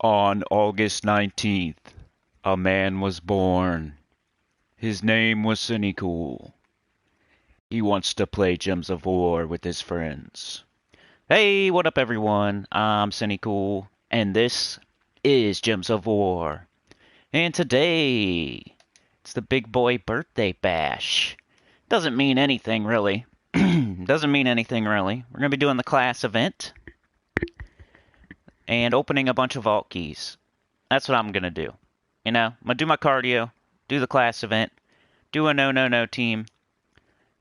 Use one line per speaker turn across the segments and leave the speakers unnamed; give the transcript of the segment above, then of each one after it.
On August 19th, a man was born. His name was Sinnycool. He wants to play Gems of War with his friends. Hey, what up everyone? I'm Sinnycool, and this is Gems of War. And today, it's the big boy birthday bash. Doesn't mean anything really. Doesn't mean anything really. We're going to be doing the class event and opening a bunch of vault keys. That's what I'm going to do. You know, I'm going to do my cardio, do the class event, do a no team,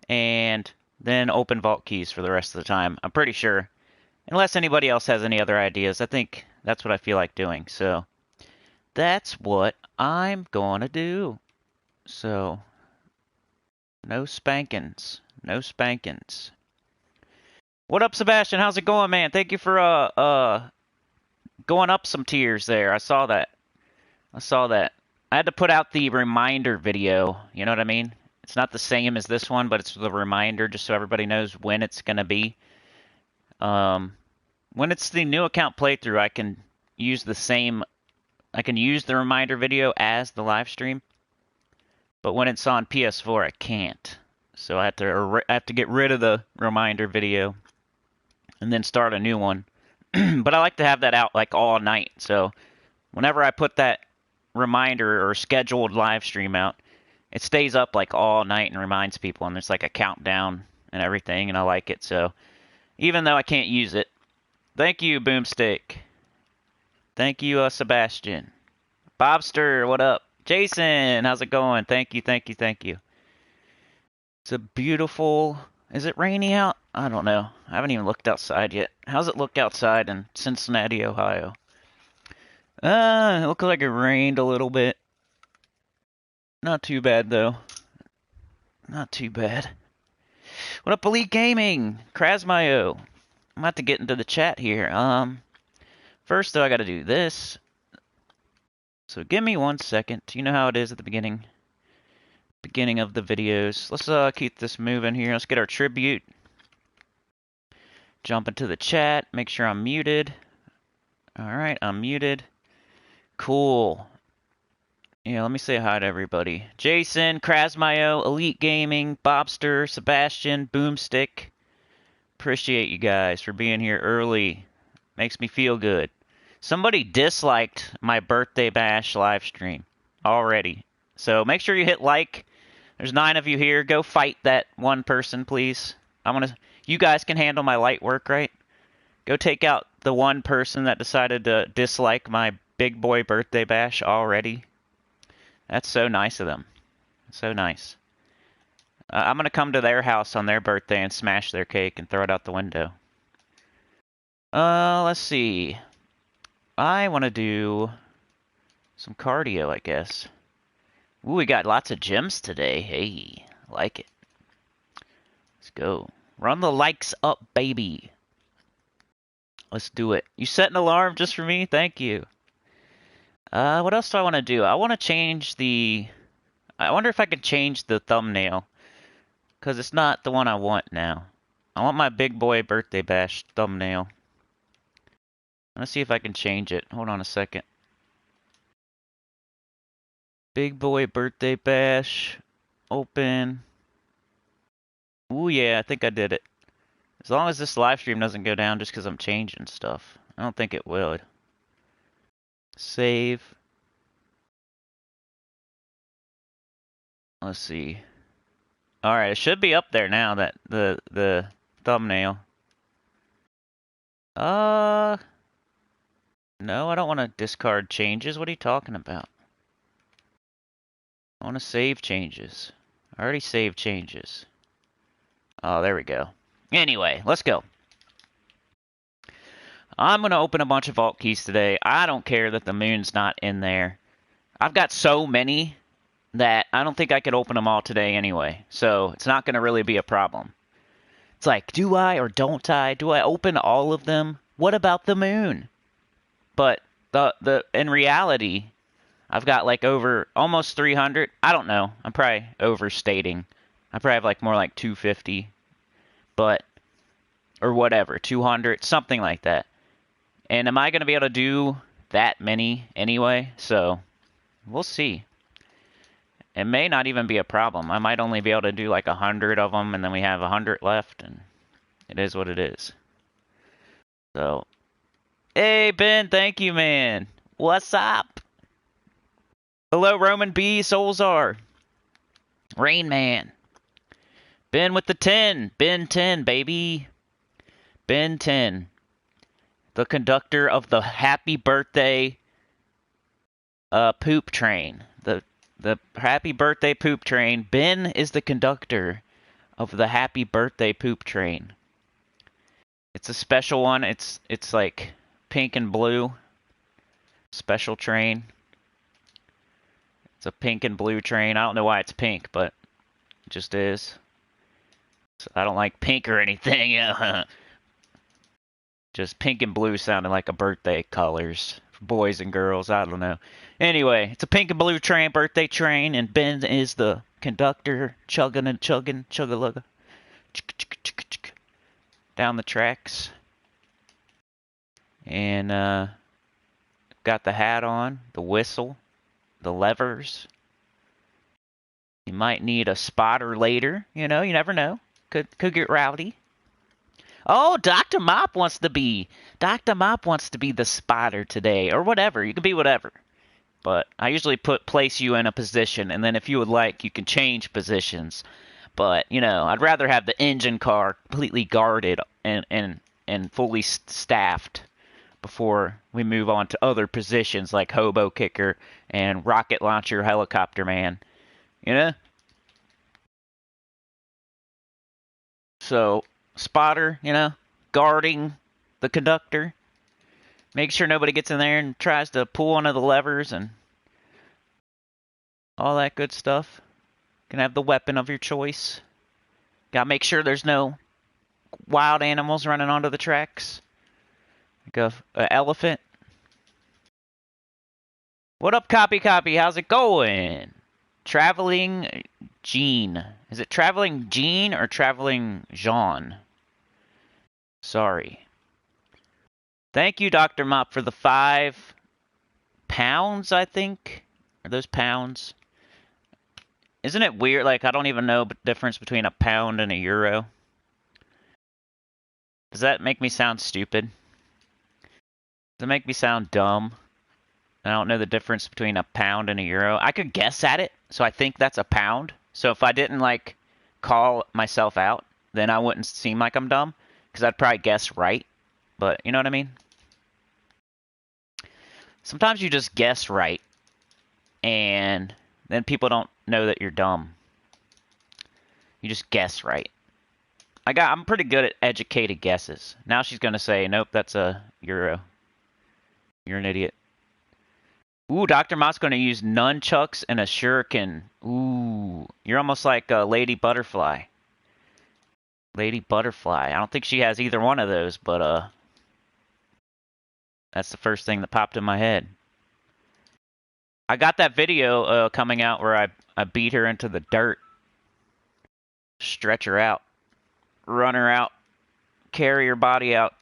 and then open vault keys for the rest of the time. I'm pretty sure. Unless anybody else has any other ideas, I think that's what I feel like doing. So that's what I'm going to do. So no spankings. No spankings. What up, Sebastian? How's it going, man? Thank you for going up some tiers there. I saw that. I had to put out the reminder video, you know what I mean? It's not the same as this one, but it's the reminder just so everybody knows when it's going to be. When it's the new account playthrough, I can use the reminder video as the live stream. But when it's on PS4, I can't. So I have to get rid of the reminder video and then start a new one. But I like to have that out like all night. So whenever I put that reminder or scheduled live stream out, it stays up like all night and reminds people, and there's like a countdown and everything, and I like it. So even though I can't use it, thank you, Boomstick. Thank you, Sebastian. Bobster, what up? Jason, how's it going? Thank you. It's a beautiful... Is it rainy out? I don't know. I haven't even looked outside yet. How's it look outside in Cincinnati, Ohio? It looked like it rained a little bit. Not too bad, though. Not too bad. What up, Elite Gaming? Krasmayo. I'm about to get into the chat here. First, though, I gotta do this. So give me 1 second. You know how it is at the beginning of the videos. Let's keep this moving here. Let's get our tribute. Jump into the chat. Make sure I'm muted. Alright, I'm muted. Cool. Yeah, let me say hi to everybody. Jason, Krasmayo, Elite Gaming, Bobster, Sebastian, Boomstick. Appreciate you guys for being here early. Makes me feel good. Somebody disliked my birthday bash live stream already. So make sure you hit like. There's 9 of you here. Go fight that one person, please. You guys can handle my light work, right? Go take out the one person that decided to dislike my big boy birthday bash already. That's so nice of them. So nice. I'm going to come to their house on their birthday and smash their cake and throw it out the window. Let's see. I want to do some cardio, I guess. Ooh, we got lots of gems today. Hey, I like it. Let's go. Run the likes up, baby. Let's do it. You set an alarm just for me? Thank you. What else do I want to do? I want to change the... I wonder if I could change the thumbnail. Because it's not the one I want now. I want my big boy birthday bash thumbnail. Let's see if I can change it. Hold on a second. Big boy birthday bash. Open. Ooh, yeah, I think I did it. As long as this live stream doesn't go down just because I'm changing stuff. I don't think it will. Save. Let's see. Alright, it should be up there now, that the thumbnail. No, I don't want to discard changes. What are you talking about? I want to save changes. I already saved changes. Oh, there we go. Anyway, let's go. I'm going to open a bunch of vault keys today. I don't care that the moon's not in there. I've got so many that I don't think I could open them all today anyway. So it's not going to really be a problem. It's like, do I or don't I? Do I open all of them? What about the moon? But in reality, I've got like over almost 300. I don't know. I'm probably overstating. I probably have like more like 250. But, or whatever, 200, something like that. And am I going to be able to do that many anyway, so we'll see. It may not even be a problem. I might only be able to do like 100 of them, and then we have 100 left, and it is what it is. So, hey, Ben, thank you, man. What's up? Hello, Roman B. Solzar. Rain Man. Ben with the 10. Ben 10, baby. Ben 10. The conductor of the happy birthday poop train. The happy birthday poop train. Ben is the conductor of the happy birthday poop train. It's a special one. It's like pink and blue. Special train. It's a pink and blue train. I don't know why it's pink, but it just is. So I don't like pink or anything. Just pink and blue sounded like a birthday colors for boys and girls. I don't know. Anyway, it's a pink and blue train, birthday train, and Ben is the conductor, chugging and chugging, chugga-lugga, down the tracks. And got the hat on, the whistle, the levers. You might need a spotter later. You know, you never know. Could get rowdy. Oh, Dr. Mop wants to be the spotter today, or whatever. You can be whatever. But I usually place you in a position, and then if you would like, you can change positions. But, you know, I'd rather have the engine car completely guarded and fully staffed before we move on to other positions like hobo kicker and rocket launcher helicopter man. You know? So, spotter, you know, guarding the conductor. Make sure nobody gets in there and tries to pull one of the levers and all that good stuff. Can have the weapon of your choice. Gotta make sure there's no wild animals running onto the tracks. Like a elephant. What up, Copy? How's it going? Traveling Jean. Is it Traveling Jean or Traveling Jean? Sorry. Thank you, Dr. Mop, for the 5 pounds, I think. Are those pounds? Isn't it weird? Like, I don't even know the difference between a pound and a euro. Does that make me sound stupid? Does it make me sound dumb? I don't know the difference between a pound and a euro. I could guess at it, so I think that's a pound. So if I didn't, like, call myself out, then I wouldn't seem like I'm dumb, because I'd probably guess right. But, you know what I mean? Sometimes you just guess right, and then people don't know that you're dumb. You just guess right. I'm pretty good at educated guesses. Now she's going to say, nope, that's a euro. You're an idiot. Ooh, Dr. Mott's going to use nunchucks and a shuriken. Ooh, you're almost like a Lady Butterfly. Lady Butterfly. I don't think she has either one of those, but that's the first thing that popped in my head. I got that video coming out where I beat her into the dirt. Stretch her out. Run her out. Carry her body out.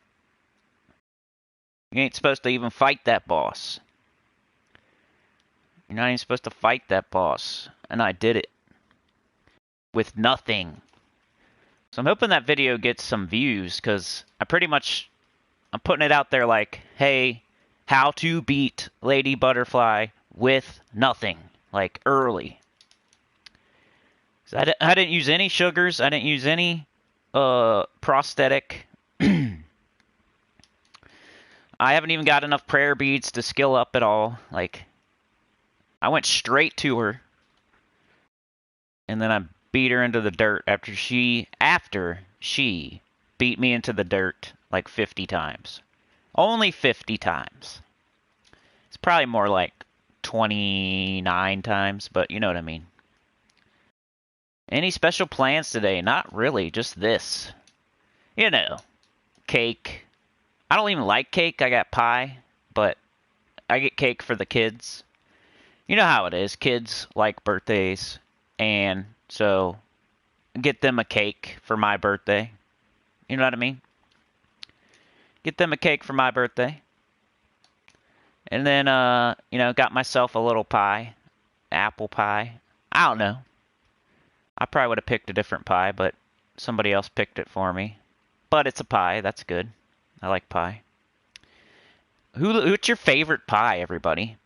You ain't supposed to even fight that boss. You're not even supposed to fight that boss. And I did it. With nothing. So I'm hoping that video gets some views, because I'm putting it out there like, hey, how to beat Lady Butterfly with nothing. Like, early. So I didn't use any sugars. I didn't use any prosthetic. I haven't even got enough prayer beads to skill up at all. Like, I went straight to her. And then I beat her into the dirt after she beat me into the dirt like 50 times. Only 50 times. It's probably more like 29 times, but you know what I mean. Any special plans today? Not really, just this. You know, cake. I don't even like cake. I got pie, but I get cake for the kids. You know how it is. Kids like birthdays, and so get them a cake for my birthday. You know what I mean? Get them a cake for my birthday. And then, you know, got myself a little pie. Apple pie. I don't know. I probably would have picked a different pie, but somebody else picked it for me. But it's a pie. That's good. I like pie. What's your favorite pie, everybody?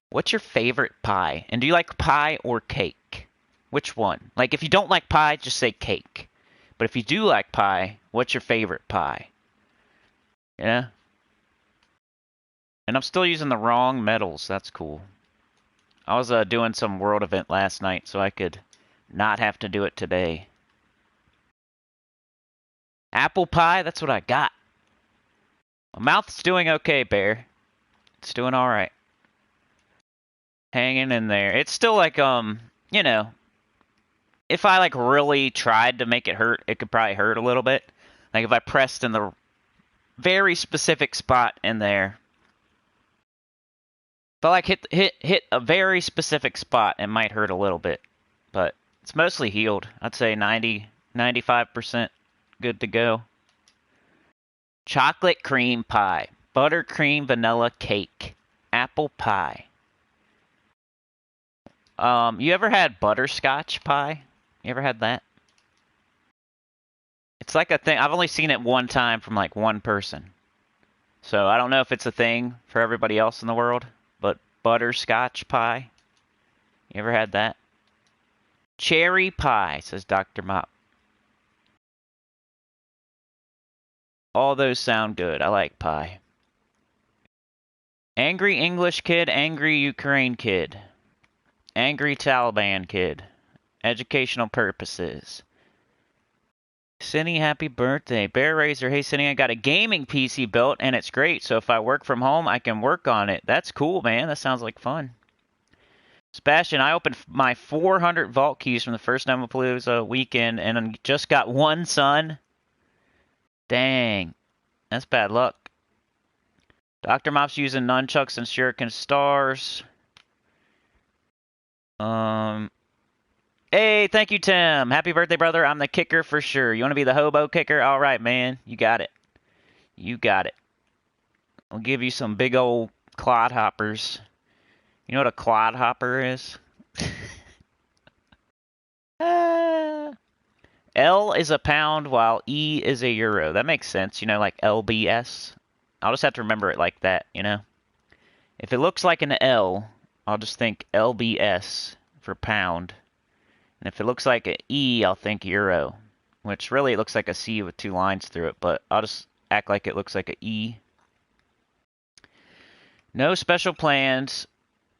What's your favorite pie? And do you like pie or cake? Which one? Like, if you don't like pie, just say cake. But if you do like pie, what's your favorite pie? Yeah? And I'm still using the wrong metals. That's cool. I was doing some world event last night, so I could not have to do it today. Apple pie, that's what I got. My mouth's doing okay, Bear. It's doing alright. Hanging in there. It's still like, you know, if I like really tried to make it hurt, it could probably hurt a little bit. Like if I pressed in the very specific spot in there. If I like hit a very specific spot, it might hurt a little bit. But it's mostly healed. I'd say 95% good to go. Chocolate cream pie. Buttercream vanilla cake. Apple pie. You ever had butterscotch pie? You ever had that? It's like a thing. I've only seen it one time from like one person. So I don't know if it's a thing for everybody else in the world, but butterscotch pie. You ever had that? Cherry pie, says Dr. Mop. All those sound good. I like pie. Angry English kid, angry Ukraine kid. Angry Taliban kid. Educational purposes. Cinny, happy birthday. Bear Razor, hey Cinny, I got a gaming PC built and it's great. So if I work from home, I can work on it. That's cool, man. That sounds like fun. Sebastian, I opened my 400 vault keys from the first Nemapalooza weekend and just got one, son. Dang. That's bad luck. Dr. Mop's using nunchucks and shuriken stars. Hey, thank you, Tim. Happy birthday, brother. I'm the kicker for sure. You want to be the hobo kicker? All right, man. You got it. You got it. I'll give you some big old clodhoppers. You know what a clodhopper is? L is a pound while E is a euro. That makes sense, you know, like LBS. I'll just have to remember it like that, you know? If it looks like an L, I'll just think LBS for pound. And if it looks like an E, I'll think euro. Which really it looks like a C with two lines through it, but I'll just act like it looks like an E. No special plans.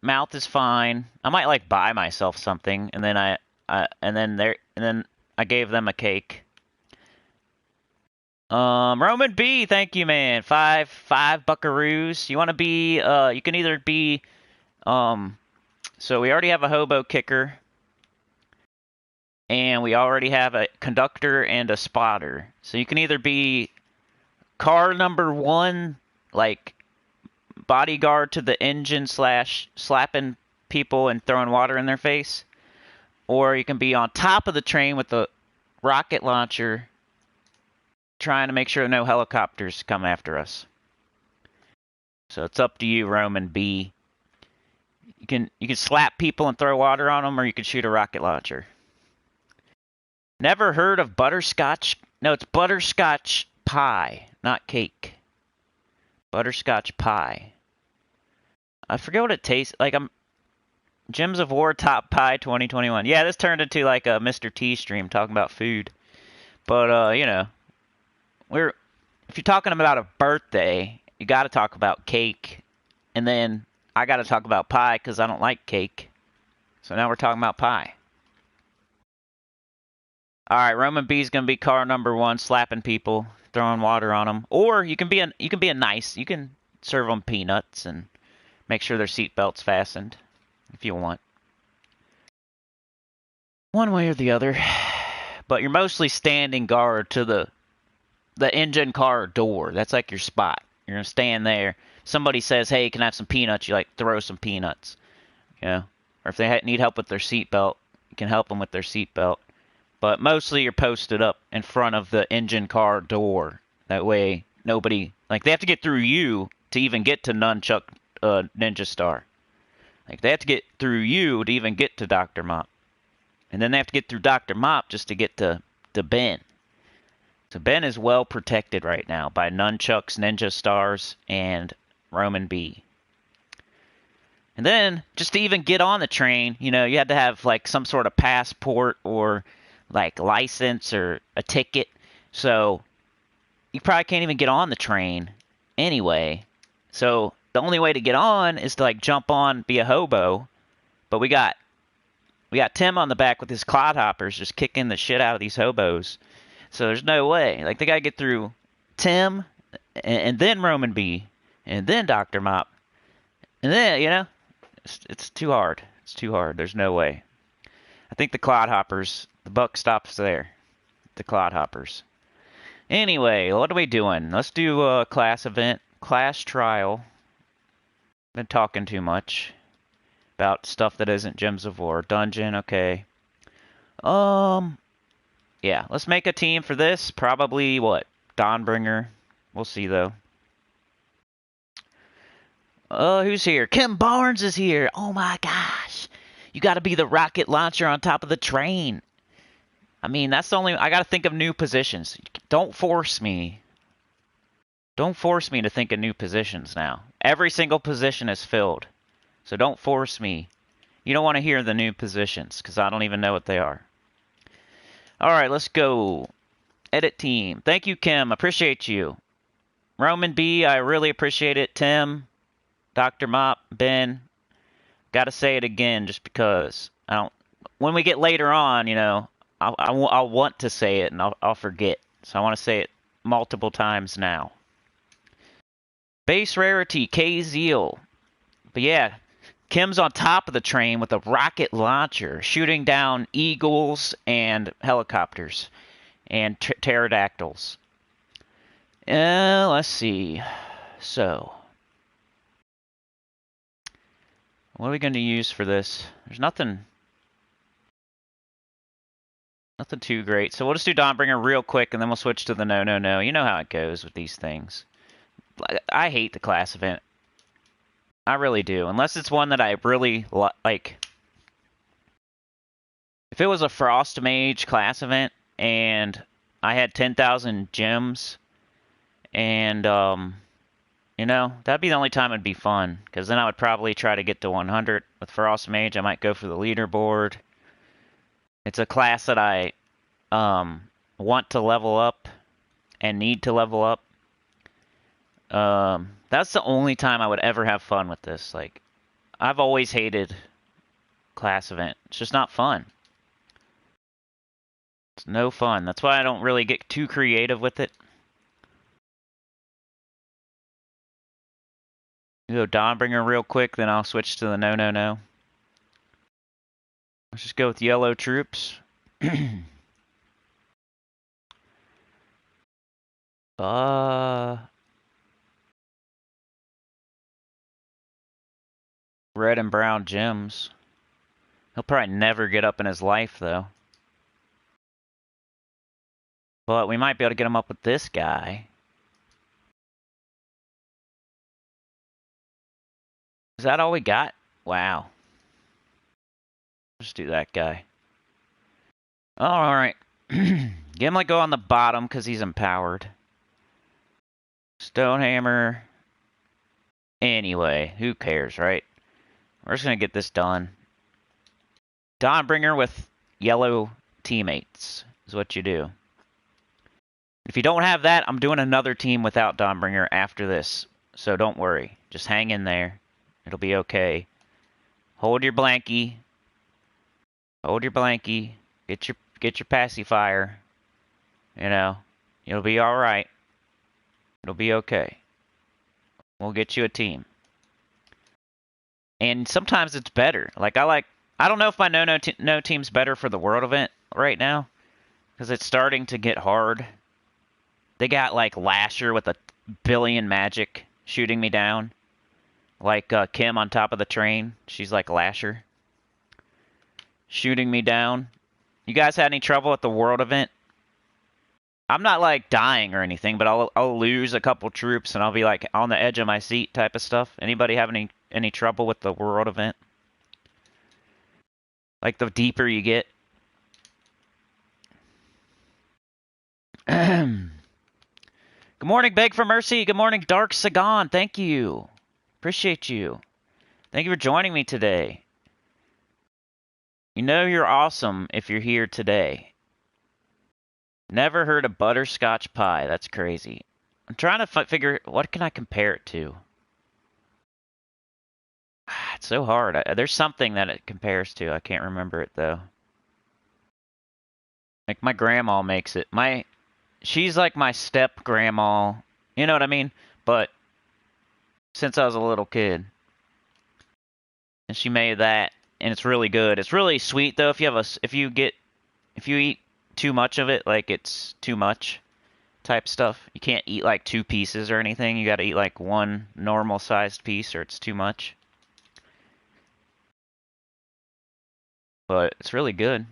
Mouth is fine. I might like buy myself something, and then I gave them a cake. Roman B, thank you, man. Five buckaroos. You want to be? You can either be. So we already have a hobo kicker, and we already have a conductor and a spotter. So you can either be car number 1, like bodyguard to the engine / slapping people and throwing water in their face, or you can be on top of the train with the rocket launcher trying to make sure no helicopters come after us. So it's up to you, Roman B. You can slap people and throw water on them, or you can shoot a rocket launcher. Never heard of butterscotch? No, it's butterscotch pie, not cake. Butterscotch pie. I forget what it tastes like. Gems of War Top Pie 2021. Yeah, this turned into like a Mr. T stream talking about food. But you know, if you're talking about a birthday, you got to talk about cake, and then I got to talk about pie because I don't like cake. So now we're talking about pie. All right, Roman B is gonna be car number 1, slapping people, throwing water on them, or you can be a nice. You can serve them peanuts and make sure their seatbelt's fastened if you want. One way or the other. But you're mostly standing guard to the engine car door. That's like your spot. You're going to stand there. Somebody says, hey, can I have some peanuts? You like throw some peanuts. You know? Or if they need help with their seatbelt, you can help them with their seatbelt. But mostly you're posted up in front of the engine car door. That way nobody, like they have to get through you to even get to Nunchuck Ninja Star. Like, they have to get through you to even get to Dr. Mop. And then they have to get through Dr. Mop just to get to Ben. So Ben is well protected right now by Nunchucks, Ninja Stars, and Roman B. And then, just to even get on the train, you know, you had to have, like, some sort of passport or, like, license or a ticket. So, you probably can't even get on the train anyway. So, the only way to get on is to, like, jump on, be a hobo. But we got Tim on the back with his clodhoppers just kicking the shit out of these hobos. So there's no way. Like, they got to get through Tim, and then Roman B, and then Dr. Mop. And then, you know, it's too hard. It's too hard. There's no way. I think the clodhoppers, the buck stops there. The clodhoppers. Anyway, what are we doing? Let's do a class event. Class trial. Been talking too much about stuff that isn't Gems of War. Dungeon, okay. Yeah, let's make a team for this. Probably, what? Dawnbringer. We'll see, though. Who's here? Kim Barnes is here. Oh, my gosh. You got to be the rocket launcher on top of the train. I mean, that's the only... I got to think of new positions. Don't force me. Don't force me to think of new positions now. Every single position is filled. So don't force me. You don't want to hear the new positions, because I don't even know what they are. Alright, let's go. Edit team. Thank you, Kim. Appreciate you. Roman B, I really appreciate it. Tim, Dr. Mop, Ben. Gotta say it again just because. I don't... When we get later on, you know, I'll want to say it and I'll forget. So I want to say it multiple times now. Base rarity, K Zeal. But yeah, Kim's on top of the train with a rocket launcher, shooting down eagles and helicopters and pterodactyls. Let's see. So, what are we going to use for this? There's nothing too great. So we'll just do Dawnbringer real quick, and then we'll switch to the no. You know how it goes with these things. I hate the class event. I really do. Unless it's one that I really like. If it was a Frost Mage class event, and I had 10,000 gems, and, you know, that'd be the only time it'd be fun. Because then I would probably try to get to 100 with Frost Mage. I might go for the leaderboard. It's a class that I want to level up and need to level up. That's the only time I would ever have fun with this. Like, I've always hated class event. It's just not fun. It's no fun. That's why I don't really get too creative with it. Go Dawnbringer real quick, then I'll switch to the no. Let's just go with yellow troops. Red and brown gems. He'll probably never get up in his life, though. But we might be able to get him up with this guy. Is that all we got? Wow. Just do that guy. Alright. Gimli go on the bottom because he's empowered. Stonehammer. Anyway, who cares, right? We're just going to get this done. Dawnbringer with yellow teammates is what you do. If you don't have that, I'm doing another team without Dawnbringer after this. So don't worry. Just hang in there. It'll be okay. Hold your blankie. Hold your blankie. Get your pacifier. You know, you'll be alright. It'll be okay. We'll get you a team. And sometimes it's better. Like, I don't know if my no team's better for the world event right now. Because it's starting to get hard. They got, like, Lasher with 1 billion magic shooting me down. Like Kim on top of the train. She's like Lasher. Shooting me down. You guys had any trouble at the world event? I'm not like dying or anything, but I'll lose a couple troops and I'll be like on the edge of my seat type of stuff. Anybody have any trouble with the world event? Like the deeper you get. Good morning, Beg for Mercy. Good morning, Dark Sagan. Thank you. Appreciate you. Thank you for joining me today. You know you're awesome if you're here today. Never heard of butterscotch pie. That's crazy. I'm trying to figure what can I compare it to. It's so hard. There's something that it compares to. I can't remember it though. Like my grandma makes it. She's like my step grandma. You know what I mean? But since I was a little kid, and she made that, and it's really good. It's really sweet though. If you eat too much of it, like it's too much type stuff. You can't eat like 2 pieces or anything. You got to eat like 1 normal sized piece, or it's too much. But it's really good.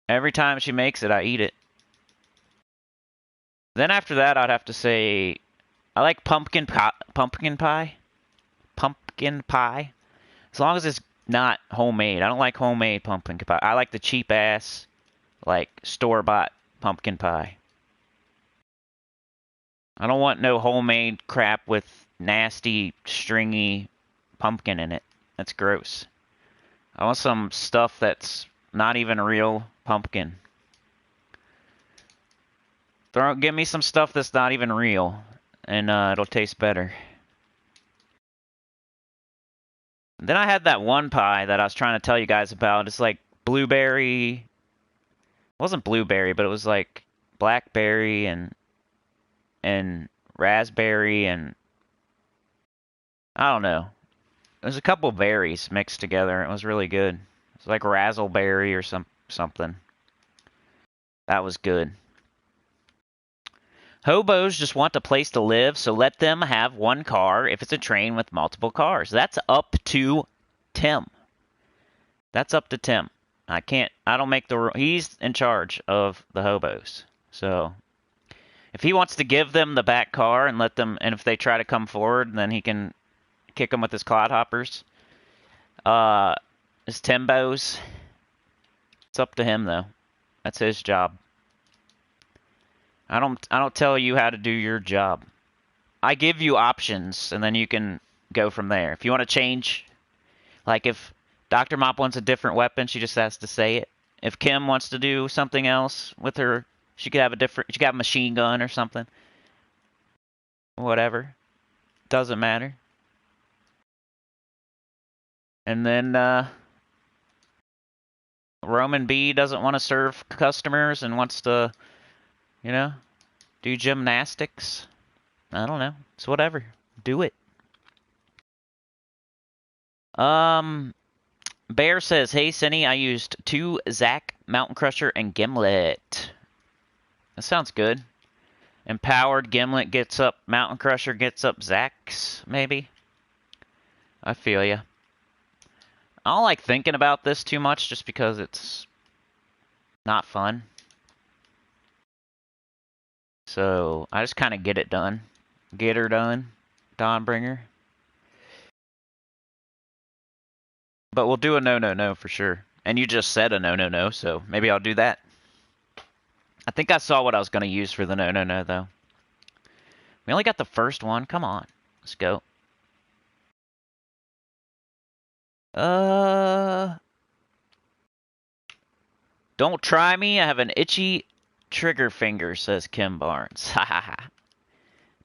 Every time she makes it, I eat it. Then after that, I'd have to say I like pumpkin pie. Pumpkin pie. As long as it's not homemade. I don't like homemade pumpkin pie. I like the cheap ass, like store-bought pumpkin pie. I don't want no homemade crap with nasty, stringy pumpkin in it. That's gross. I want some stuff that's not even real pumpkin. Give me some stuff that's not even real, and it'll taste better. Then I had that one pie that I was trying to tell you guys about. It's like blueberry. It wasn't blueberry, but it was like blackberry and raspberry and I don't know. There's a couple berries mixed together. It was really good. It's like razzleberry or something. That was good. Hobos just want a place to live, so let them have one car if it's a train with multiple cars. That's up to Tim. That's up to Tim. I don't make the he's in charge of the hobos. So if he wants to give them the back car and let them, and if they try to come forward, then he can kick them with his clodhoppers. His Timbos. It's up to him though. That's his job. I don't tell you how to do your job. I give you options, and then you can go from there. If you want to change, like if Dr. Mop wants a different weapon, she just has to say it. If Kim wants to do something else with her, she could have a machine gun or something. Whatever. Doesn't matter. And then, Roman B doesn't want to serve customers and wants to, do gymnastics. I don't know. It's whatever. Do it. Bear says, hey, Cinny, I used 2 Zac, Mountain Crusher, and Gimlet. That sounds good. Empowered Gimlet gets up, Mountain Crusher gets up Zacs, maybe? I feel ya. I don't like thinking about this too much just because it's not fun. So, I just kind of get it done. Get her done, Dawnbringer. But we'll do a no for sure. And you just said a no, so maybe I'll do that. I think I saw what I was going to use for the no, though. We only got the first one. Come on. Let's go. Don't try me. I have an itchy trigger finger, says Kim Barnes. Ha ha ha.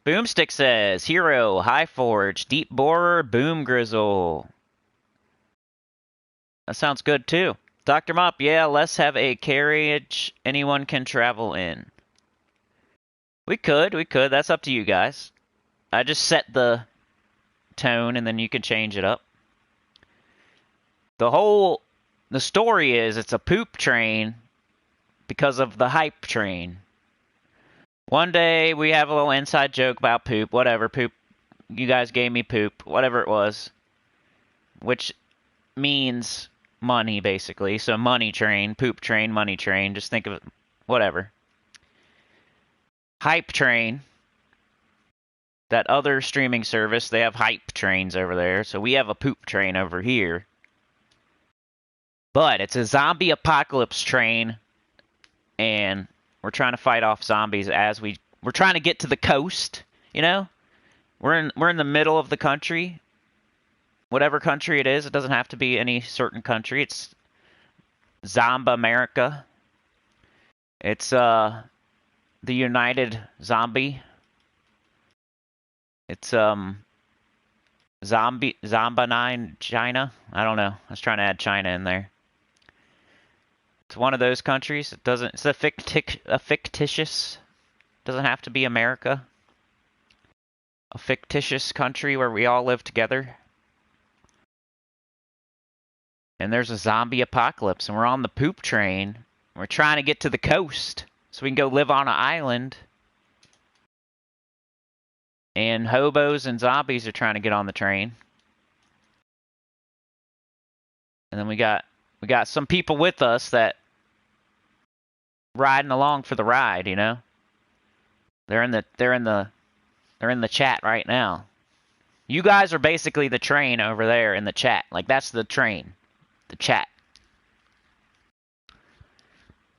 Boomstick says, Hero, High Forge, Deep Borer, Boom Grizzle. That sounds good, too. Dr. Mop, yeah, let's have a carriage anyone can travel in. We could. That's up to you guys. I just set the tone, and then you can change it up. The story is it's a poop train because of the hype train. One day we have a little inside joke about poop, whatever, poop. You guys gave me poop, whatever it was. Which means money, basically. So money train, poop train, money train. Just think of it, whatever. Hype Train. That other streaming service, they have hype trains over there. So we have a poop train over here. But it's a zombie apocalypse train. And we're trying to fight off zombies as we're trying to get to the coast, you know? We're in the middle of the country. Whatever country it is, it doesn't have to be any certain country. It's Zomba America. It's the United Zombie. It's Zomba 9 China. I don't know. I was trying to add China in there. It's one of those countries. It doesn't. It's a fictitious. Doesn't have to be America. A fictitious country where we all live together. And there's a zombie apocalypse, and we're on the poop train. We're trying to get to the coast so we can go live on an island. And hobos and zombies are trying to get on the train. And then we got some people with us that riding along for the ride, you know. They're in the chat right now. You guys are basically the train over there in the chat. Like that's the train. The chat.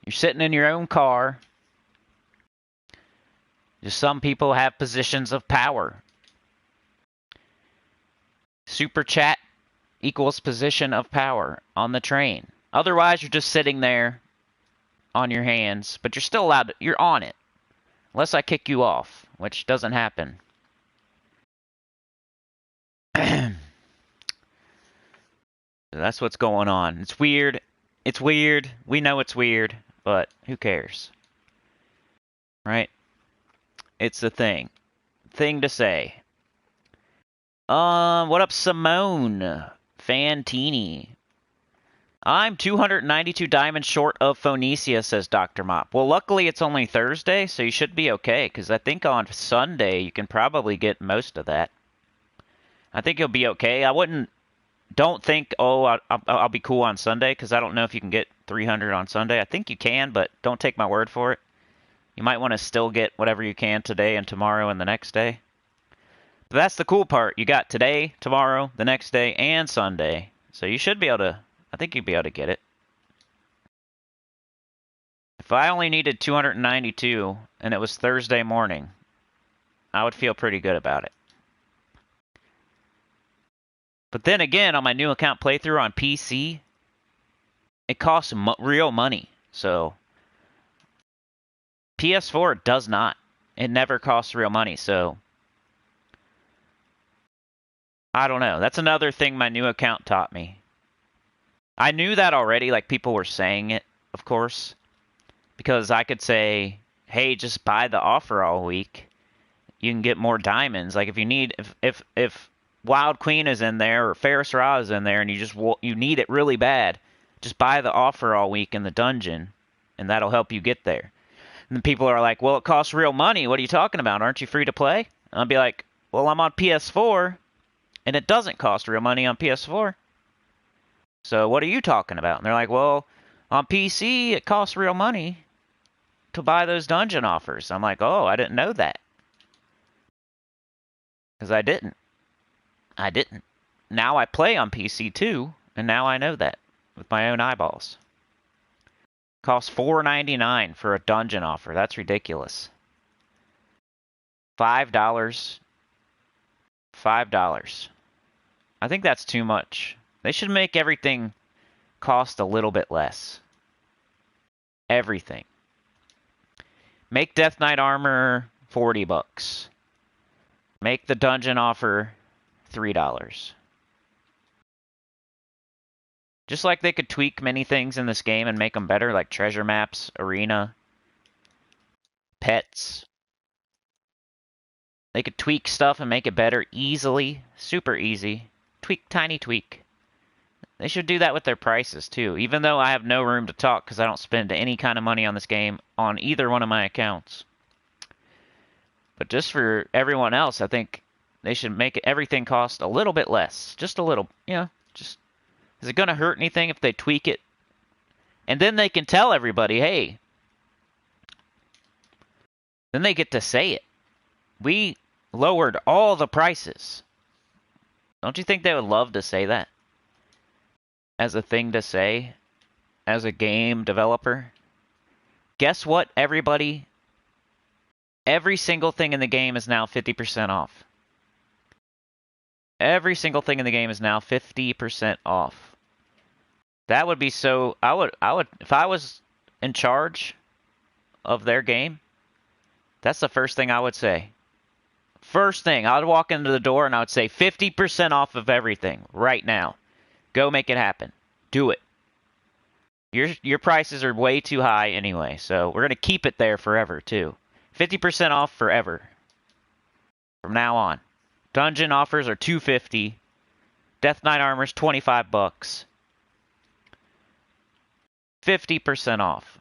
You're sitting in your own car. Just some people have positions of power. Super chat equals position of power on the train. Otherwise, you're just sitting there on your hands, but you're still allowed to, you're on it. Unless I kick you off, which doesn't happen. That's what's going on. It's weird. It's weird. We know it's weird, but who cares? Right? It's the thing. Thing to say. What up, Simone? Fantini. I'm 292 diamonds short of Phoenicia, says Dr. Mop. Well, luckily it's only Thursday, so you should be okay, because I think on Sunday you can probably get most of that. I think you'll be okay. Don't think, oh, I'll be cool on Sunday, because I don't know if you can get 300 on Sunday. I think you can, but don't take my word for it. You might want to still get whatever you can today and tomorrow and the next day. But that's the cool part. You got today, tomorrow, the next day, and Sunday. So you should be able to, I think you'd be able to get it. If I only needed 292 and it was Thursday morning, I would feel pretty good about it. But then again, on my new account playthrough on PC, it costs real money. So PS4 does not. It never costs real money, so I don't know. That's another thing my new account taught me. I knew that already, like people were saying it, of course, because I could say, hey, just buy the offer all week. You can get more diamonds. Like if you need, if Wild Queen is in there or Ferris Ra is in there and you need it really bad, just buy the offer all week in the dungeon and that'll help you get there. And then people are like, well, it costs real money. What are you talking about? Aren't you free to play? And I'll be like, well, I'm on PS4 and it doesn't cost real money on PS4. So what are you talking about? And they're like, well, on PC it costs real money to buy those dungeon offers. I'm like, oh, I didn't know that. Because I didn't. Now I play on PC too, and now I know that with my own eyeballs. Costs $4.99 for a dungeon offer. That's ridiculous. $5. $5. I think that's too much. They should make everything cost a little bit less. Everything. Make Death Knight armor $40. Make the dungeon offer $3. Just like they could tweak many things in this game and make them better, like treasure maps, arena, pets. They could tweak stuff and make it better easily, super easy. Tiny tweak. They should do that with their prices too, even though I have no room to talk because I don't spend any kind of money on this game on either one of my accounts. But just for everyone else, I think they should make everything cost a little bit less. Just a little, just... Is it going to hurt anything if they tweak it? And then they can tell everybody, hey, Then they get to say it. We lowered all the prices. Don't you think they would love to say that? As a thing to say? As a game developer? Guess what, everybody? Every single thing in the game is now 50% off. Every single thing in the game is now 50% off. That would be so... I would, if I was in charge of their game, that's the first thing I would say. First thing, I would walk into the door and I would say 50% off of everything right now. Go make it happen. Do it. Your prices are way too high anyway, so we're going to keep it there forever, too. 50% off forever. From now on. Dungeon offers are $250. Death Knight armor's $25. 50% off.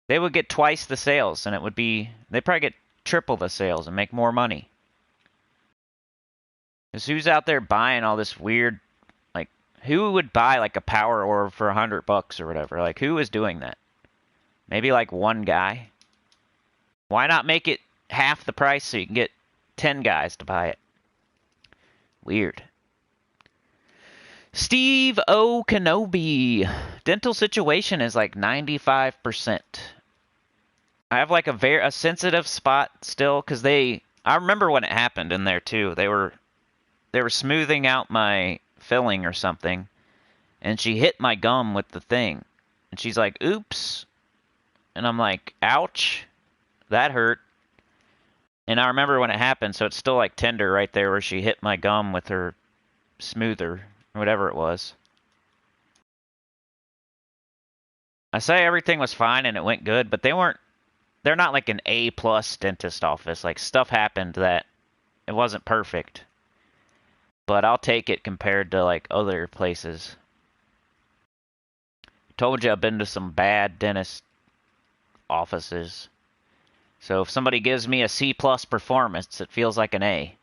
They would get twice the sales, and it would be... They'd probably get triple the sales and make more money. Because who's out there buying all this weird... Like, who would buy, like, a power orb for $100 or whatever? Like, who is doing that? Maybe, like, one guy? Why not make it half the price so you can get 10 guys to buy it? Weird. Steve O. Kenobi. Dental situation is like 95%. I have like a sensitive spot still because I remember when it happened in there too. They were smoothing out my filling or something, and she hit my gum with the thing, and she's like, "Oops," and I'm like, "Ouch, that hurt." And I remember when it happened, so it's still like tender right there where she hit my gum with her smoother, whatever it was. I say everything was fine and it went good, but they're not like an A+ dentist office. Like, stuff happened that it wasn't perfect. But I'll take it compared to like other places. Told you I've been to some bad dentist offices. So if somebody gives me a C+ performance, it feels like an A.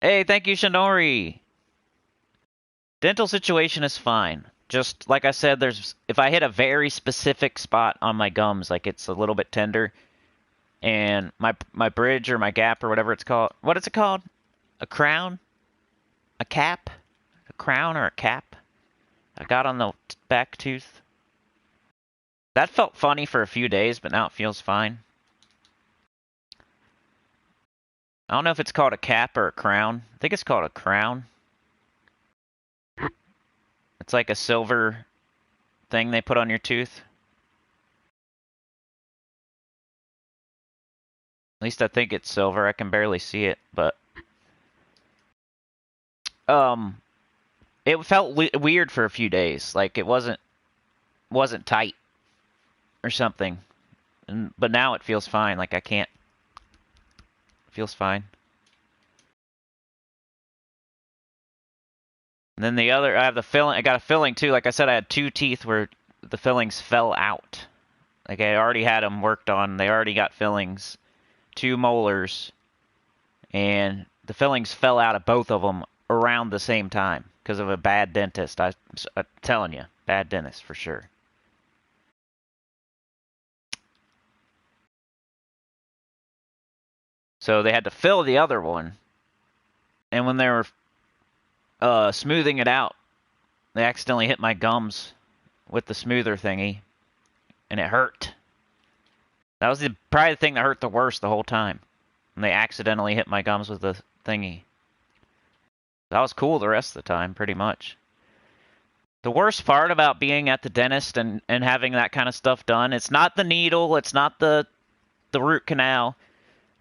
Hey, thank you, Shinori. Dental situation is fine. Just like I said, if I hit a very specific spot on my gums, like it's a little bit tender, and my bridge or my gap or whatever it's called. What is it called? A crown? A cap? A crown or a cap? I got on the back tooth. That felt funny for a few days, but now it feels fine. I don't know if it's called a cap or a crown. I think it's called a crown. It's like a silver thing they put on your tooth. At least I think it's silver. I can barely see it, but... It felt weird for a few days. Like, it wasn't tight or something. But now it feels fine. Like, I can't... It feels fine. And then the other, I have the filling. I got a filling too. Like I said, I had 2 teeth where the fillings fell out. Like, I already had them worked on. They already got fillings. 2 molars. And the fillings fell out of both of them around the same time because of a bad dentist. I'm telling you, bad dentist for sure. So they had to fill the other one. And when they were smoothing it out, they accidentally hit my gums with the smoother thingy. And it hurt. That was probably the thing that hurt the worst the whole time. When they accidentally hit my gums with the thingy. That was cool the rest of the time, pretty much. The worst part about being at the dentist and having that kind of stuff done, it's not the needle, it's not the root canal.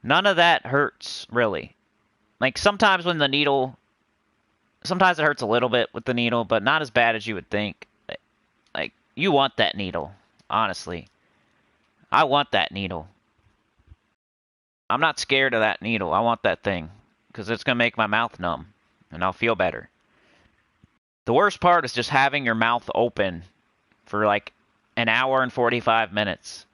None of that hurts, really. Like, sometimes when the needle... Sometimes it hurts a little bit with the needle, but not as bad as you would think. Like, you want that needle, honestly. I want that needle. I'm not scared of that needle. I want that thing. Because it's going to make my mouth numb. And I'll feel better. The worst part is just having your mouth open for like an hour and 45 minutes.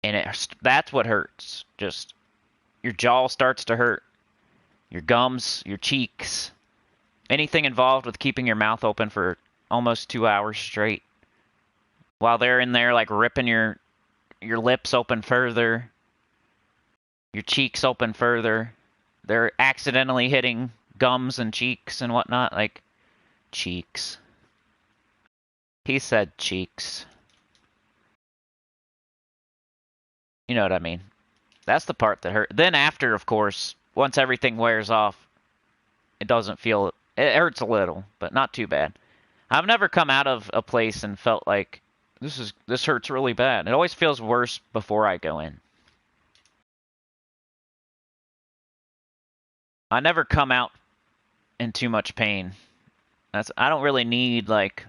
And that's what hurts. Just your jaw starts to hurt. Your gums, your cheeks. anything involved with keeping your mouth open for almost 2 hours straight. While they're in there, like, ripping your lips open further, your cheeks open further. They're accidentally hitting gums and cheeks and whatnot, like, cheeks. He said cheeks. You know what I mean. That's the part that hurt. Then after, of course, once everything wears off, it doesn't feel... It hurts a little, but not too bad. I've never come out of a place and felt like, this hurts really bad. It always feels worse before I go in. I never come out in too much pain. I don't really need like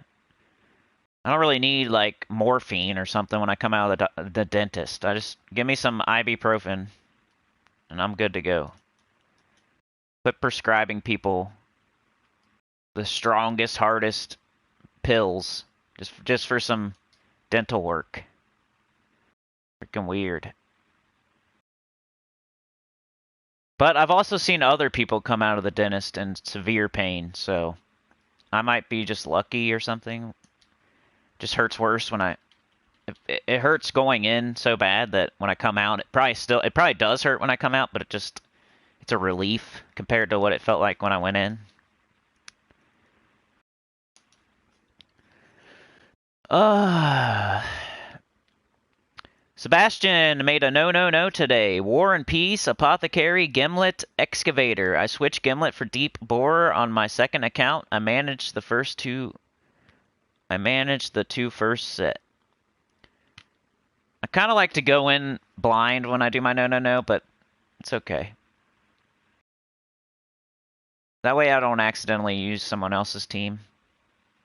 morphine or something when I come out of the dentist. I just give me some ibuprofen and I'm good to go. Quit prescribing people the strongest, hardest pills just for some dental work. Freaking weird. But I've also seen other people come out of the dentist in severe pain, so I might be just lucky or something. Just hurts worse when it hurts going in so bad that when I come out, it probably does hurt when I come out, but it's a relief compared to what it felt like when I went in. Sebastian made a no today. War and Peace, Apothecary, Gimlet, Excavator. I switched Gimlet for Deep Borer on my second account. I managed the two first set. I kind of like to go in blind when I do my no, but it's okay. That way I don't accidentally use someone else's team.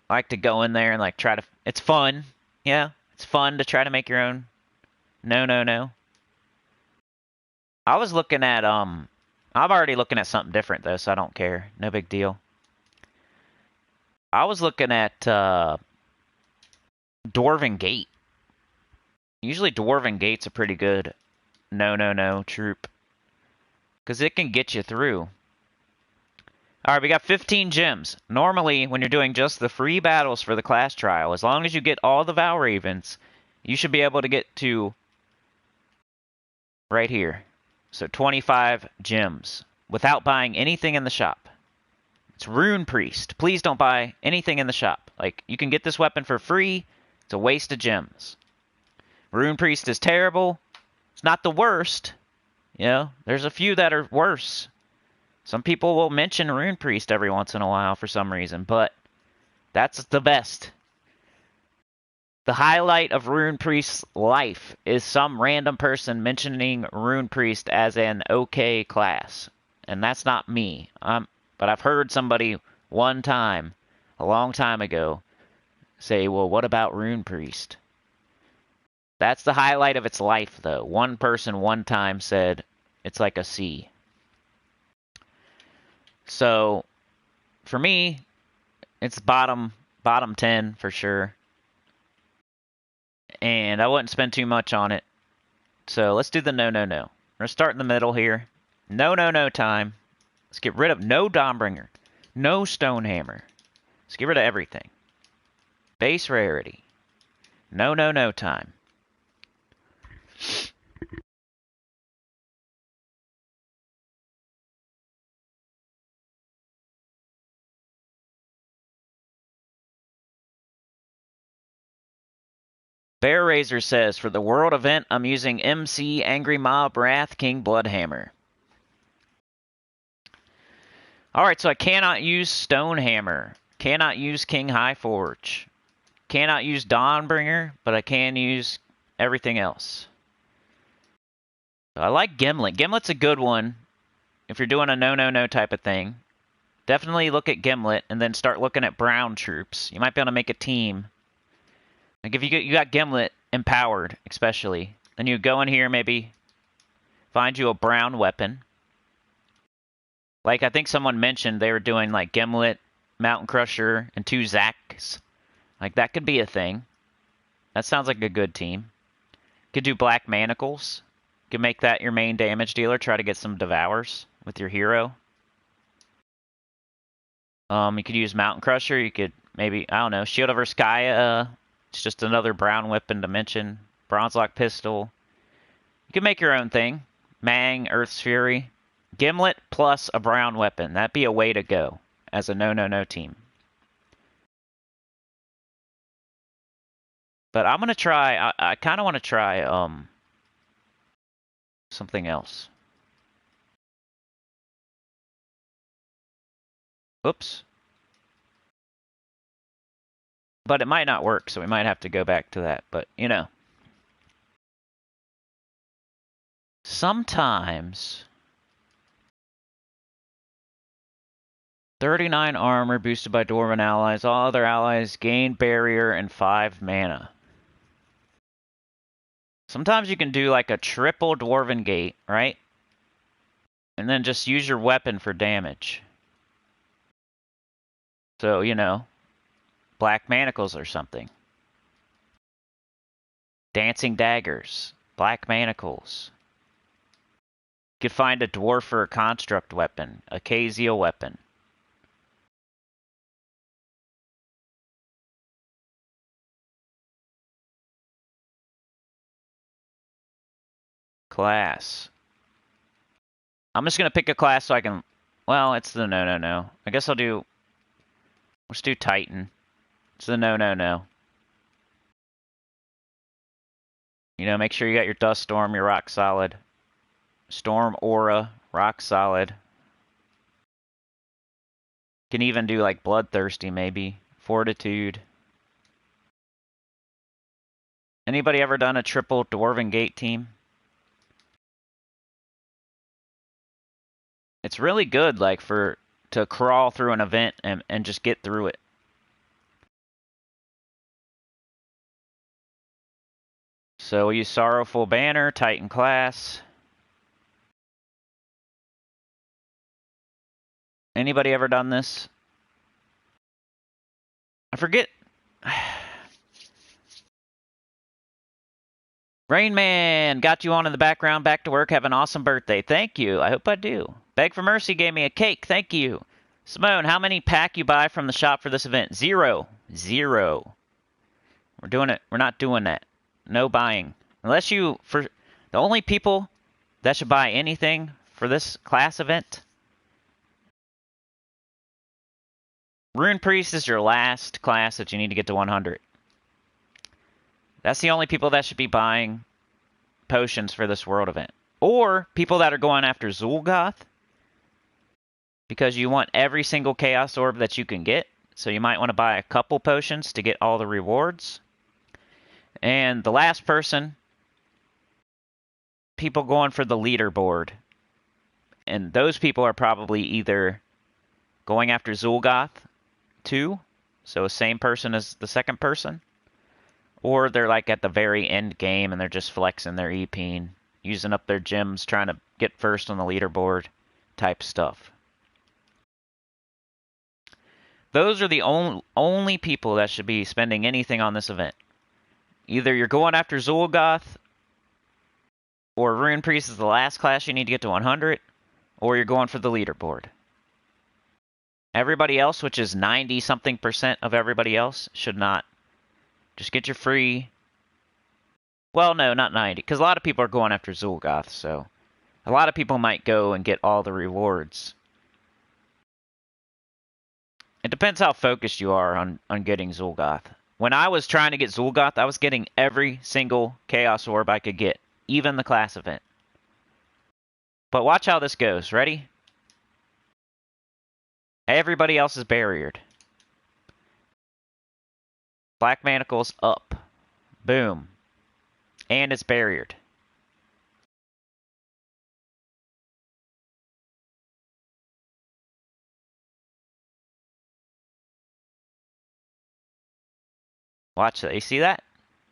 I like to go in there and like try to... It's fun. Yeah, it's fun to try to make your own no. I was looking at, I'm already looking at something different though, so I don't care. No big deal. I was looking at, Dwarven Gate. Usually Dwarven Gate's a pretty good no troop. Because it can get you through. Alright, we got 15 gems. Normally, when you're doing just the free battles for the class trial, as long as you get all the Valravens, you should be able to get to right here. So 25 gems without buying anything in the shop. It's Rune Priest. Please don't buy anything in the shop. Like, you can get this weapon for free. It's a waste of gems. Rune Priest is terrible. It's not the worst. You know, there's a few that are worse. Some people will mention Rune Priest every once in a while for some reason, but that's the best. The highlight of Rune Priest's life is some random person mentioning Rune Priest as an okay class. And that's not me. But I've heard somebody one time, a long time ago, say, well, what about Rune Priest? That's the highlight of its life, though. One person one time said it's like a C. So, for me, it's bottom 10 for sure. And I wouldn't spend too much on it. So, let's do the no. We're going to start in the middle here. No time. Let's get rid of no Dawnbringer. No Stonehammer. Let's get rid of everything. Base rarity. No time. Bear Razor says, for the world event, I'm using MC, Angry Mob, Wrath, King Bloodhammer. Alright, so I cannot use Stonehammer. Cannot use King Highforge. Cannot use Dawnbringer, but I can use everything else. I like Gimlet. Gimlet's a good one if you're doing a no type of thing. Definitely look at Gimlet and then start looking at brown troops. You might be able to make a team. Like if you got Gimlet empowered, especially, then you go in here, maybe find you a brown weapon. Like I think someone mentioned they were doing like Gimlet, Mountain Crusher, and 2 Zacks. Like that could be a thing. That sounds like a good team. Could do Black Manacles. Could make that your main damage dealer. Try to get some Devours with your hero. You could use Mountain Crusher. You could maybe, I don't know, Shield of Erskaya. It's just another brown weapon to mention. Bronzelock Pistol. You can make your own thing. Mang, Earth's Fury. Gimlet plus a brown weapon. That'd be a way to go as a no team. But I'm going to try, I kind of want to try something else. Oops. But it might not work, so we might have to go back to that. But, you know. Sometimes 39 armor boosted by Dwarven allies. All other allies gain barrier and 5 mana. Sometimes you can do like a triple Dwarven Gate, right? And then just use your weapon for damage. So, you know, Black Manacles or something. Dancing Daggers. Black Manacles. You could find a Dwarf or a Construct weapon. A Kezia weapon. Class. I'm just going to pick a class so I can... Well, it's the no. I guess I'll do... Let's do Titan. It's the no. You know, make sure you got your Dust Storm, your Rock Solid. Storm Aura, Rock Solid. Can even do like Bloodthirsty maybe. Fortitude. Anybody ever done a triple Dwarven Gate team? It's really good, like, to crawl through an event and just get through it. So we use Sorrowful Banner, Titan class. Anybody ever done this? I forget. Rain Man, got you on in the background. Back to work. Have an awesome birthday. Thank you. I hope I do. Beg for Mercy gave me a cake. Thank you. Simone, how many pack you buy from the shop for this event? 0. 0. We're doing it. We're not doing that. No buying. Unless you, for the only people that should buy anything for this class event, Rune Priest is your last class that you need to get to 100. That's the only people that should be buying potions for this world event. Or people that are going after Zulgoth, because you want every single Chaos Orb that you can get. So you might want to buy a couple potions to get all the rewards. And the last person, people going for the leaderboard. And those people are probably either going after Zulgoth 2, so the same person as the second person, or they're like at the very end game and they're just flexing their EP, using up their gems, trying to get first on the leaderboard type stuff. Those are the only people that should be spending anything on this event. Either you're going after Zulgoth, or Rune Priest is the last class you need to get to 100, or you're going for the leaderboard. Everybody else, which is 90-something% of everybody else, should not. Just get your free... Well, no, not 90, because a lot of people are going after Zulgoth, so... A lot of people might go and get all the rewards. It depends how focused you are on getting Zulgoth. When I was trying to get Zulgoth, I was getting every single Chaos Orb I could get, even the class event. But watch how this goes. Ready? Everybody else is barriered. Black Manacles up. Boom. And it's barriered. Watch that. You see that?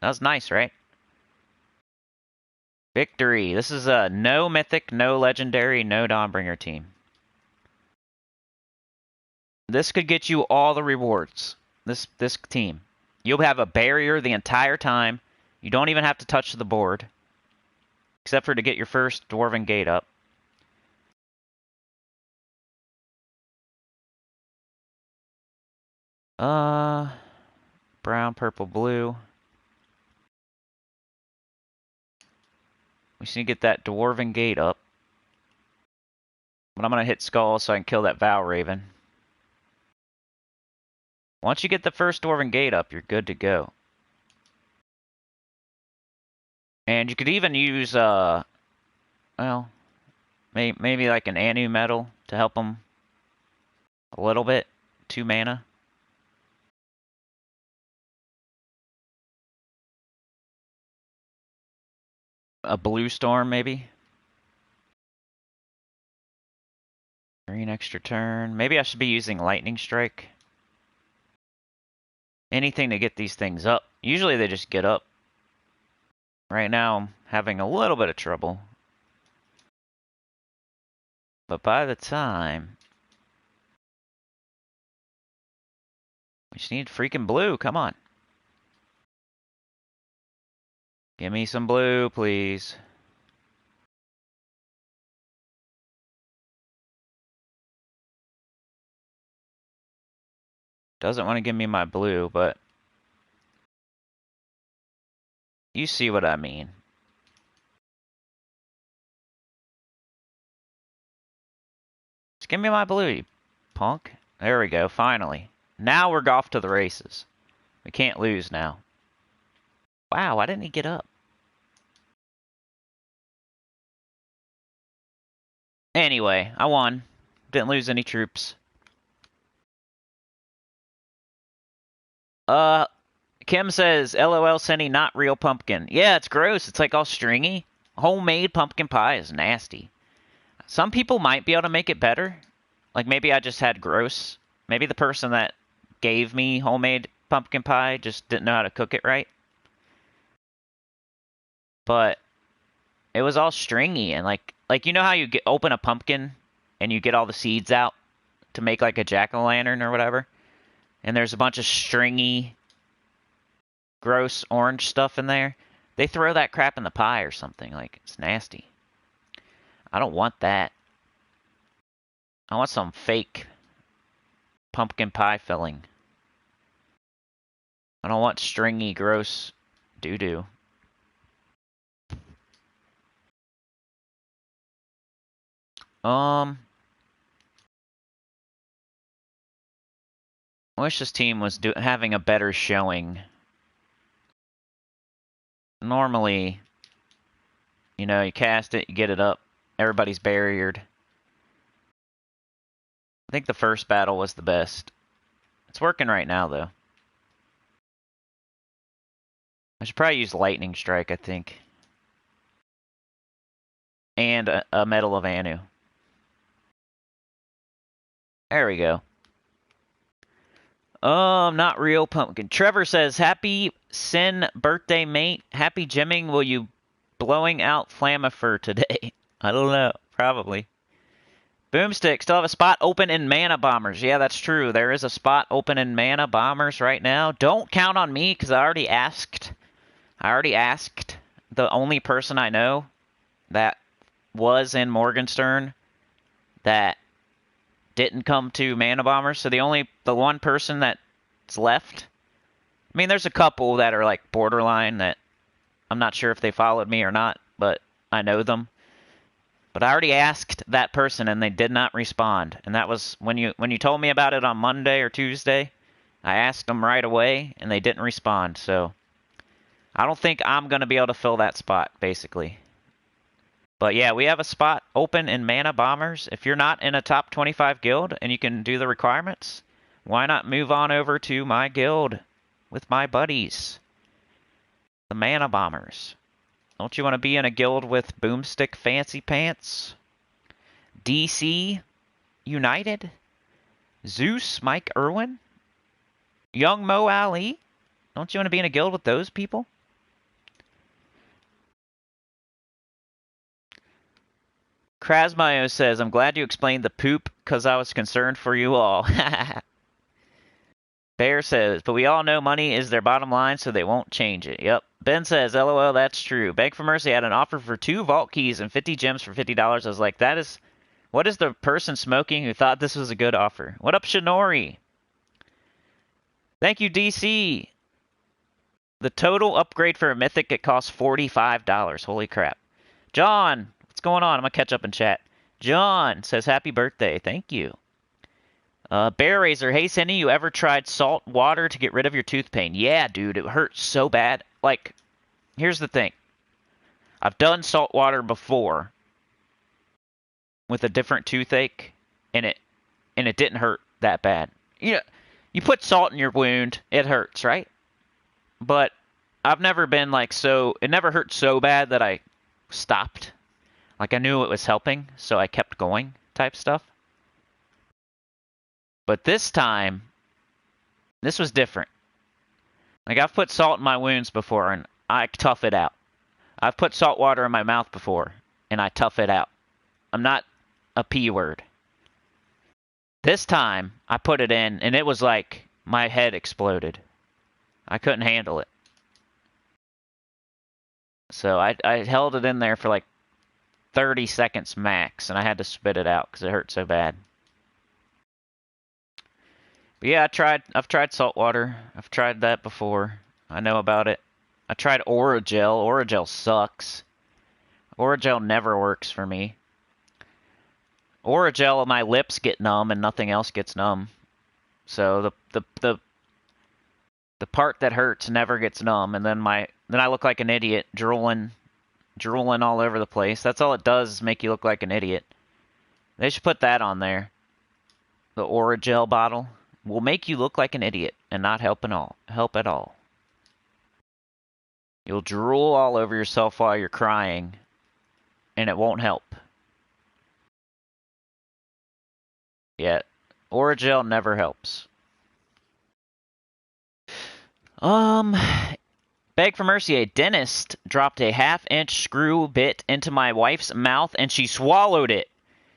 That was nice, right? Victory. This is a no mythic, no legendary, no Dawnbringer team. This could get you all the rewards. This team. You'll have a barrier the entire time. You don't even have to touch the board. Except for to get your first Dwarven Gate up. Brown, purple, blue. We just need to get that Dwarven Gate up. But I'm gonna hit Skull so I can kill that Vow Raven. Once you get the first Dwarven Gate up, you're good to go. And you could even use, well, maybe like an Anu Metal to help them a little bit. 2 mana. A Blue Storm, maybe. Green extra turn. Maybe I should be using Lightning Strike. Anything to get these things up. Usually they just get up. Right now I'm having a little bit of trouble. But by the time... We just need freaking blue, come on. Give me some blue, please. Doesn't want to give me my blue, but... You see what I mean. Just give me my blue, you punk. There we go, finally. Now we're off to the races. We can't lose now. Wow, why didn't he get up? Anyway, I won. Didn't lose any troops. Kim says, LOL Senny, not real pumpkin. Yeah, it's gross. It's like all stringy. Homemade pumpkin pie is nasty. Some people might be able to make it better. Like maybe I just had gross. Maybe the person that gave me homemade pumpkin pie just didn't know how to cook it right. But it was all stringy and like you know how you open a pumpkin and you get all the seeds out to make like a jack-o'-lantern or whatever? And there's a bunch of stringy, gross orange stuff in there. They throw that crap in the pie or something. Like, it's nasty. I don't want that. I want some fake pumpkin pie filling. I don't want stringy, gross doo-doo. I wish this team was having a better showing. Normally, you know, you cast it, you get it up, everybody's barriered. I think the first battle was the best. It's working right now, though. I should probably use Lightning Strike, I think. And a Medal of Anu. There we go. Not real pumpkin. Trevor says, happy Sin birthday, mate. Happy gymming. Will you blowing out Flamifer today? I don't know. Probably. Boomstick, still have a spot open in Mana Bombers. Yeah, that's true. There is a spot open in Mana Bombers right now. Don't count on me, because I already asked the only person I know that was in Morgenstern that didn't come to Mana Bombers. So the one person that's left. I mean, there's a couple that are like borderline that I'm not sure if they followed me or not, but I know them. But I already asked that person and they did not respond. And that was when you told me about it on Monday or Tuesday. I asked them right away and they didn't respond. So I don't think I'm going to be able to fill that spot, basically. But yeah, we have a spot open in Mana Bombers. If you're not in a top 25 guild and you can do the requirements, why not move on over to my guild with my buddies, the Mana Bombers? Don't you want to be in a guild with Boomstick Fancy Pants, DC United, Zeus, Mike Irwin, Young Mo Ali? Don't you want to be in a guild with those people? Krasmayo says, I'm glad you explained the poop because I was concerned for you all. Bear says, but we all know money is their bottom line, so they won't change it. Yep. Ben says, LOL, that's true. Beg for Mercy had an offer for 2 vault keys and 50 gems for $50. I was like, what is the person smoking who thought this was a good offer? What up, Shinori? Thank you, DC. The total upgrade for a mythic, it costs $45. Holy crap. John, what's going on? I'm going to catch up in chat. John says, happy birthday. Thank you. Bear Razor, hey, Cindy, you ever tried salt water to get rid of your tooth pain? Yeah, dude, it hurts so bad. Like, here's the thing. I've done salt water before with a different toothache, and it didn't hurt that bad. You put salt in your wound, it hurts, right? But I've never been like it never hurt so bad that I stopped. Like I knew it was helping, so I kept going type stuff. But this time, this was different. Like I've put salt in my wounds before and I tough it out. I've put salt water in my mouth before and I tough it out. I'm not a P word. This time, I put it in and it was like my head exploded. I couldn't handle it. So I held it in there for like 30 seconds max, and I had to spit it out because it hurt so bad. But yeah, I've tried salt water. I've tried that before. I know about it. I tried Oragel. Oragel sucks. Oragel never works for me. Oragel, my lips get numb and nothing else gets numb. So the part that hurts never gets numb, and then I look like an idiot drooling all over the place. That's all it does is make you look like an idiot. They should put that on there. The Oragel bottle will make you look like an idiot and not help at all. You'll drool all over yourself while you're crying, and it won't help. Yeah, Oragel never helps. Beg for mercy, a dentist dropped a half-inch screw bit into my wife's mouth and she swallowed it.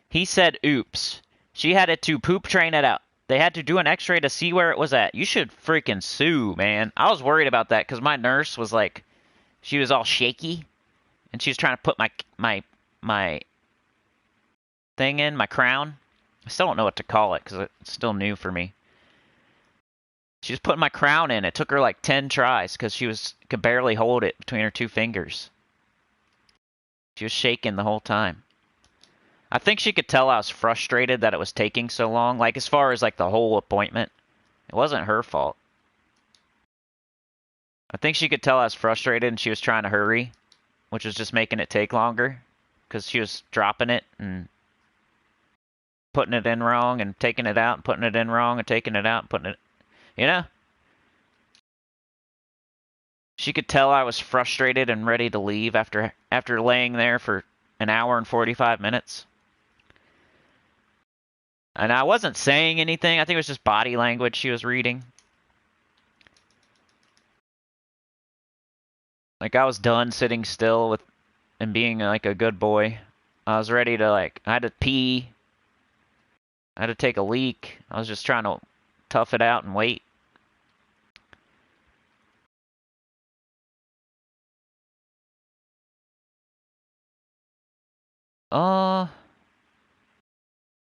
He said, oops. She had it to poop train it out. They had to do an x-ray to see where it was at. You should freaking sue, man. I was worried about that because my nurse was like, she was all shaky. And she was trying to put my thing in, my crown. I still don't know what to call it because it's still new for me. She was putting my crown in. It took her like 10 tries because she could barely hold it between her two fingers. She was shaking the whole time. I think she could tell I was frustrated that it was taking so long. Like, as far as, like, the whole appointment. It wasn't her fault. I think she could tell I was frustrated and she was trying to hurry. Which was just making it take longer. Because she was dropping it and putting it in wrong and taking it out and putting it in wrong and taking it out and putting it... You know? She could tell I was frustrated and ready to leave after laying there for an hour and 45 minutes. And I wasn't saying anything. I think it was just body language she was reading. Like, I was done sitting still and being, like, a good boy. I was ready to, like, I had to pee. I had to take a leak. I was just trying to tough it out and wait.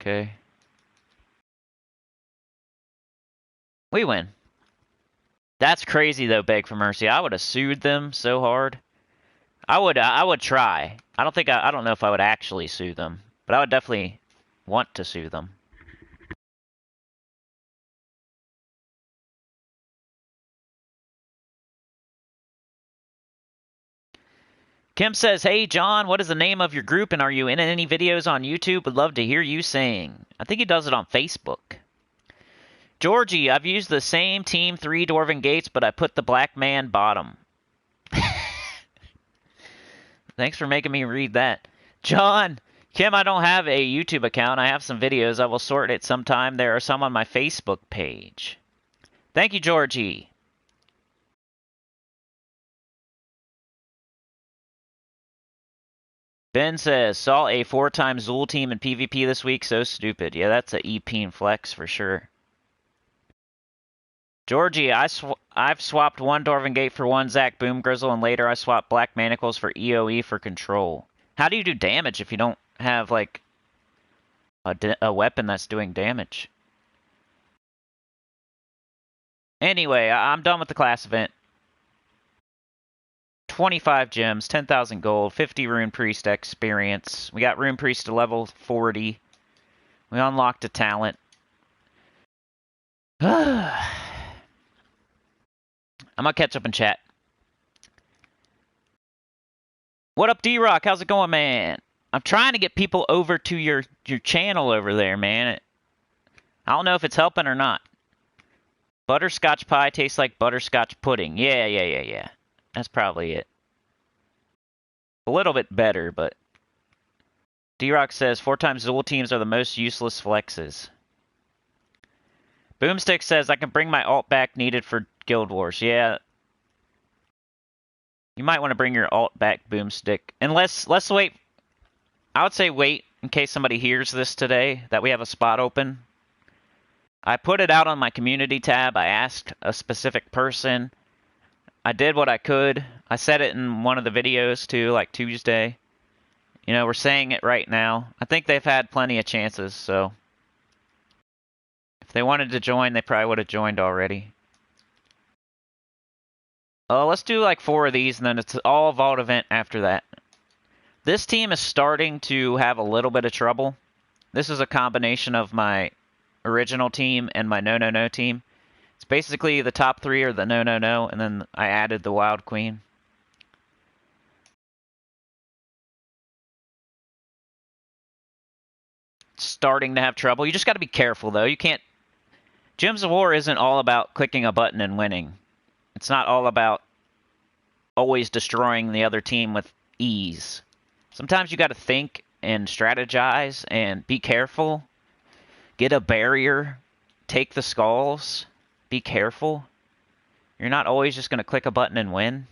Okay. We win. That's crazy, though, Beg for Mercy. I would have sued them so hard. I would try. I don't know if I would actually sue them, but I would definitely want to sue them. Kim says, hey, John, what is the name of your group, and are you in any videos on YouTube? Would love to hear you sing. I think he does it on Facebook. Georgie, I've used the same Team 3 Dwarven Gates, but I put the Black Man bottom. Thanks for making me read that. John, Kim, I don't have a YouTube account. I have some videos. I will sort it sometime. There are some on my Facebook page. Thank you, Georgie. Ben says, saw a 4-time Zul team in PvP this week. So stupid. Yeah, that's a EP flex for sure. Georgie, I've swapped one Dwarven Gate for one Zac Boom Grizzle, and later I swapped Black Manacles for EOE for control. How do you do damage if you don't have, like, a weapon that's doing damage? Anyway, I'm done with the class event. 25 gems, 10,000 gold, 50 Rune Priest experience. We got Rune Priest to level 40. We unlocked a talent. I'm gonna catch up in chat. What up, D-Rock? How's it going, man? I'm trying to get people over to your channel over there, man. I don't know if it's helping or not. Butterscotch pie tastes like butterscotch pudding. Yeah. That's probably it. A little bit better, but... D-Rock says, 4 times dual teams are the most useless flexes. Boomstick says, I can bring my alt back needed for Guild Wars. Yeah. You might want to bring your alt back, Boomstick. And let's wait. I would say wait in case somebody hears this today, that we have a spot open. I put it out on my community tab. I asked a specific person. I did what I could. I said it in one of the videos too, like Tuesday. You know, we're saying it right now. I think they've had plenty of chances, so... If they wanted to join, they probably would have joined already. Let's do like 4 of these, and then it's all vault event after that. This team is starting to have a little bit of trouble. This is a combination of my original team and my no team. It's basically the top 3 are the no, and then I added the Wild Queen. Starting to have trouble. You just got to be careful, though. You can't... Gems of War isn't all about clicking a button and winning. It's not all about always destroying the other team with ease. Sometimes you got to think and strategize and be careful. Get a barrier. Take the skulls. Be careful. You're not always just going to click a button and win.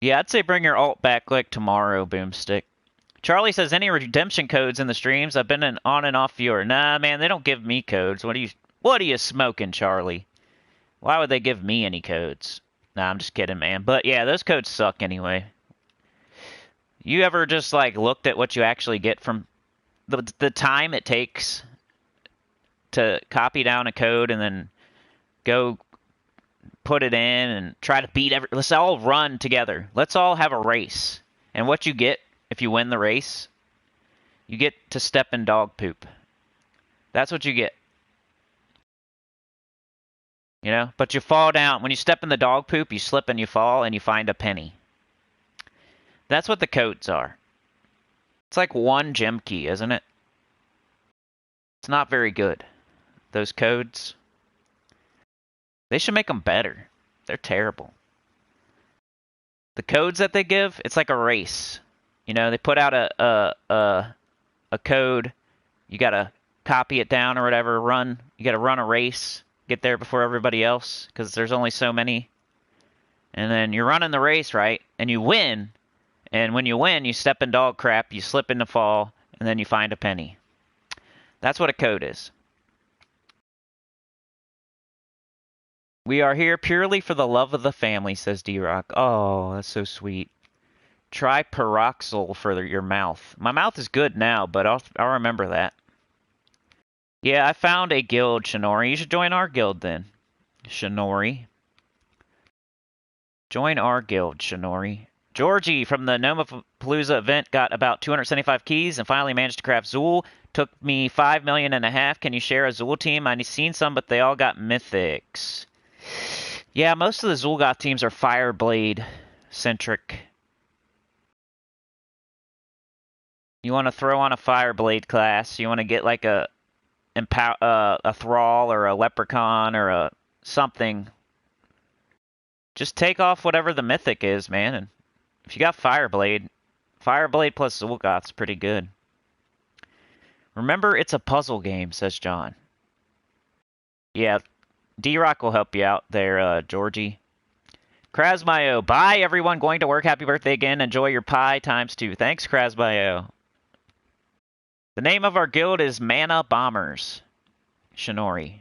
Yeah, I'd say bring your alt back like tomorrow, Boomstick. Charlie says, any redemption codes in the streams? I've been an on and off viewer. Nah, man, they don't give me codes. What are you smoking, Charlie? Why would they give me any codes? Nah, I'm just kidding, man. But yeah, those codes suck anyway. You ever just like looked at what you actually get from the time it takes to copy down a code and then go put it in and try to beat let's all run together. Let's all have a race. And what you get if you win the race, you get to step in dog poop. That's what you get. You know? But you fall down. When you step in the dog poop, you slip and you fall and you find a penny. That's what the codes are. It's like 1 gem key, isn't it? It's not very good. Those codes. They should make them better. They're terrible. The codes that they give, it's like a race. You know, they put out a code. You gotta copy it down or whatever. Run. You gotta run a race. Get there before everybody else, because there's only so many. And then you're running the race, right? And you win. And when you win, you step in dog crap, you slip in the fall, and then you find a penny. That's what a code is. We are here purely for the love of the family, says D-Rock. Oh, that's so sweet. Try Peroxyl for your mouth. My mouth is good now, but I'll remember that. Yeah, I found a guild, Shinori. You should join our guild then, Shinori. Join our guild, Shinori. Georgie from the Nomapalooza event got about 275 keys and finally managed to craft Zul. Took me 5 million and a half. Can you share a Zul team? I've seen some, but they all got mythics. Yeah, most of the Zulgoth teams are Fireblade-centric. You want to throw on a Fireblade class. You want to get like a Thrall or a Leprechaun or a something. Just take off whatever the mythic is, man. And if you got Fireblade plus Zulgoth's pretty good. Remember, it's a puzzle game, says John. Yeah, D-Rock will help you out there, Georgie. Krasmayo, bye everyone. Going to work. Happy birthday again. Enjoy your pie ×2. Thanks, Krasmayo. The name of our guild is Mana Bombers. Shinori.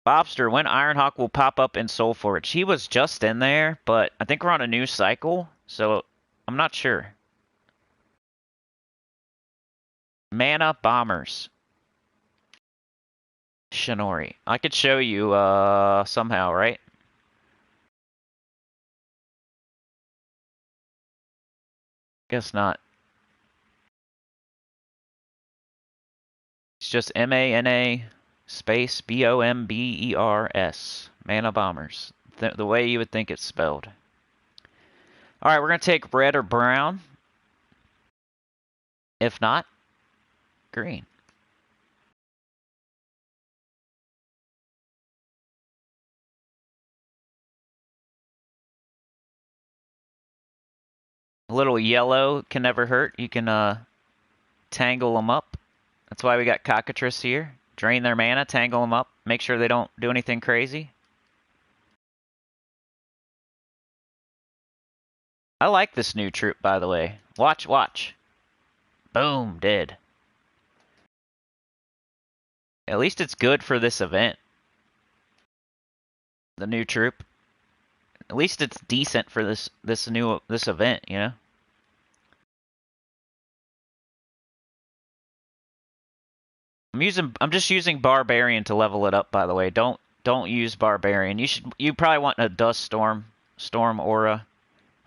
Bobster, when Ironhawk will pop up in Soulforge? He was just in there, but I think we're on a new cycle, so I'm not sure. Mana bombers. Shinori. I could show you somehow, right? Guess not. It's just MANA space BOMBERS. Mana bombers. The way you would think it's spelled. Alright, we're going to take red or brown. If not, green. A little yellow can never hurt. You can tangle them up. That's why we got Cockatrice here. Drain their mana, tangle them up, make sure they don't do anything crazy. I like this new troop, by the way. Watch, watch. Boom, dead. At least it's good for this event. The new troop. At least it's decent for this event, you know? I'm just using Barbarian to level it up, by the way. Don't use Barbarian. You probably want a Dust Storm aura,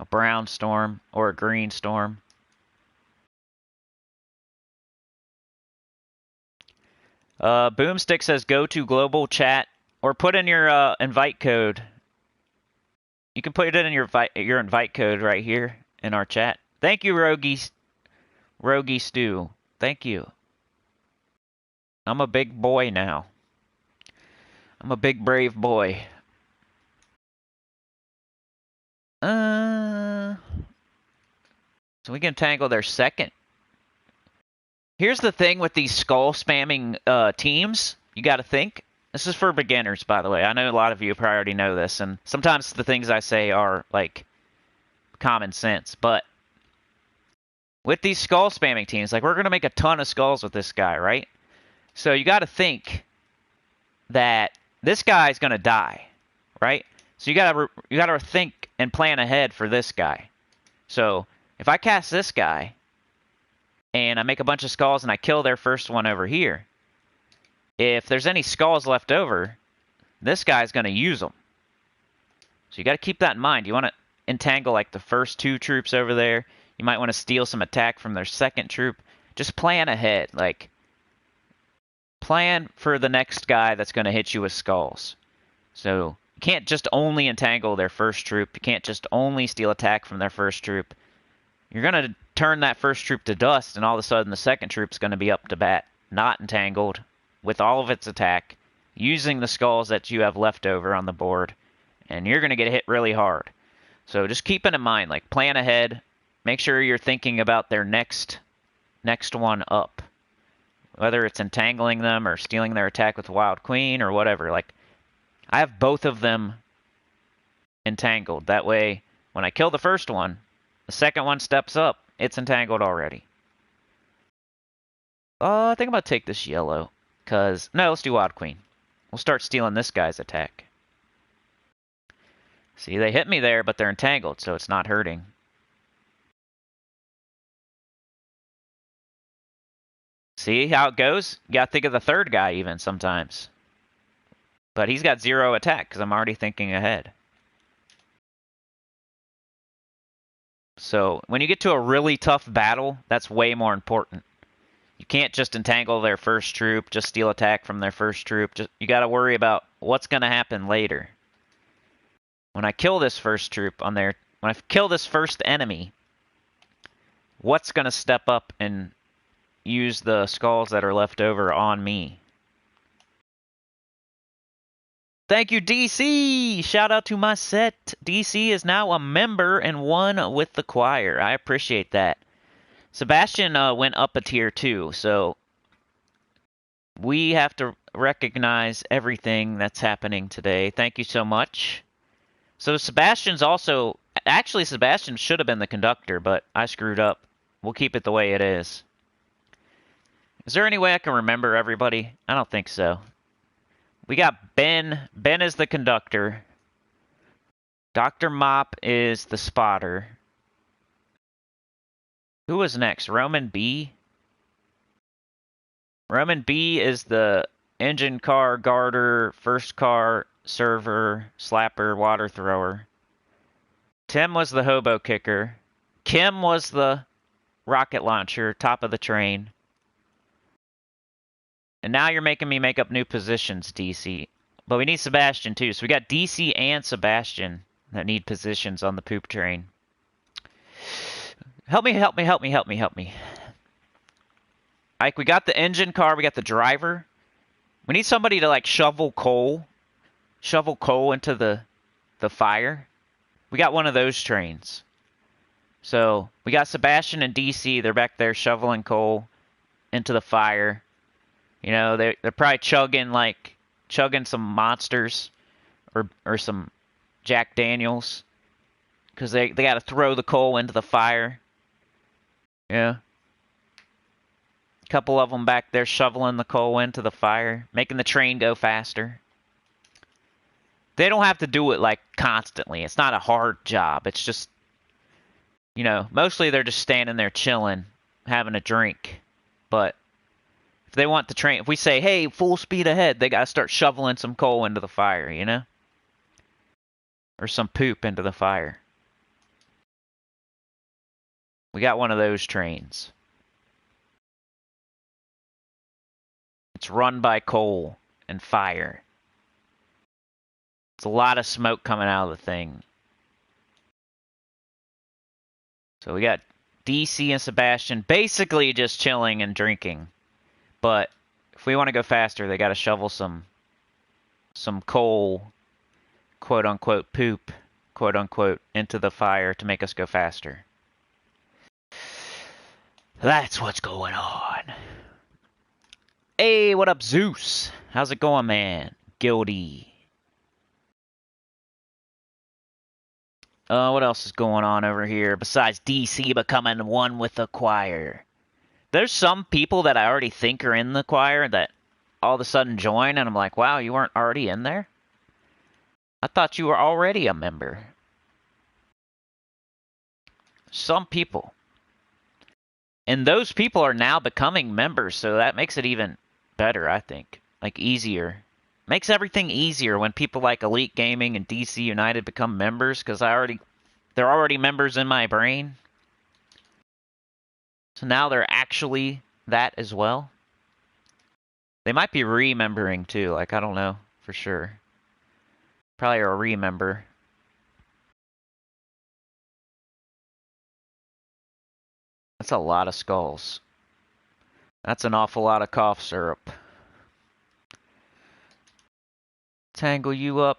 a Brown Storm, or a Green Storm. Boomstick says go to global chat or put in your invite code. You can put it in your invite code right here in our chat. Thank you, Rogie Stew. Thank you. I'm a big boy now. I'm a big brave boy. So we can tangle their second. Here's the thing with these skull spamming teams. You got to think. This is for beginners, by the way. I know a lot of you probably already know this, and sometimes the things I say are like common sense, but with these skull spamming teams, like we're going to make a ton of skulls with this guy, right? So you got to think that this guy's going to die, right? So you got to think and plan ahead for this guy. So if I cast this guy and I make a bunch of skulls and I kill their first one over here, if there's any skulls left over, this guy's going to use them. So you got to keep that in mind. You want to entangle like the first two troops over there. You might want to steal some attack from their second troop. Just plan ahead. Like, plan for the next guy that's going to hit you with skulls. So you can't just only entangle their first troop. You can't just only steal attack from their first troop. You're going to turn that first troop to dust, and all of a sudden the second troop's going to be up to bat, not entangled, with all of its attack, using the skulls that you have left over on the board, and you're going to get hit really hard. So just keep it in mind, like plan ahead, make sure you're thinking about their next one up. Whether it's entangling them or stealing their attack with Wild Queen or whatever. Like, I have both of them entangled. That way, when I kill the first one, the second one steps up, it's entangled already. I think I'm going to take this yellow. No, let's do Wild Queen. We'll start stealing this guy's attack. See, they hit me there, but they're entangled, so it's not hurting. See how it goes? You gotta think of the third guy even sometimes. But he's got 0 attack, because I'm already thinking ahead. So, when you get to a really tough battle, that's way more important. You can't just entangle their first troop, just steal attack from their first troop. You gotta worry about what's gonna happen later. When I kill this first troop when I kill this first enemy, what's gonna step up and use the skulls that are left over on me? Thank you, DC! Shout out to my set. DC is now a member and one with the choir. I appreciate that. Sebastian went up a tier too, so we have to recognize everything that's happening today. Thank you so much. So Sebastian's also... Actually, Sebastian should have been the conductor, but I screwed up. We'll keep it the way it is. Is there any way I can remember everybody? I don't think so. We got Ben. Ben is the conductor. Dr. Mop is the spotter. Who was next? Roman B? Roman B is the engine car, garter, first car, server, slapper, water thrower. Tim was the hobo kicker. Kim was the rocket launcher, top of the train. And now you're making me make up new positions, DC. But we need Sebastian too. So we got DC and Sebastian that need positions on the poop train. Help me, help me, help me, help me, help me. Like, we got the engine car, we got the driver. We need somebody to, like, shovel coal into the fire. We got one of those trains. So, we got Sebastian and DC. They're back there shoveling coal into the fire. You know, they're probably chugging some monsters or some Jack Daniels. Because they got to throw the coal into the fire. Yeah. A couple of them back there shoveling the coal into the fire, making the train go faster. They don't have to do it, like, constantly. It's not a hard job. It's just, you know, mostly they're just standing there chilling, having a drink. But if they want the train, if we say, hey, full speed ahead, they got to start shoveling some coal into the fire, you know? Or some poop into the fire. We got one of those trains. It's run by coal and fire. It's a lot of smoke coming out of the thing. So we got DC and Sebastian basically just chilling and drinking. But if we want to go faster, they got to shovel some coal, quote unquote poop, quote unquote, into the fire to make us go faster. That's what's going on. Hey, what up, Zeus? How's it going, man? Guilty. What else is going on over here besides DC becoming one with the choir? There's some people that I already think are in the choir that all of a sudden join, and I'm like, wow, you weren't already in there? I thought you were already a member. Some people. And those people are now becoming members, so that makes it even better, I think. Like, easier. Makes everything easier when people like Elite Gaming and DC United become members, because they're already members in my brain. So now they're actually that as well. They might be remembering too, like, I don't know for sure. Probably a remember. That's a lot of skulls. That's an awful lot of cough syrup. Tangle you up.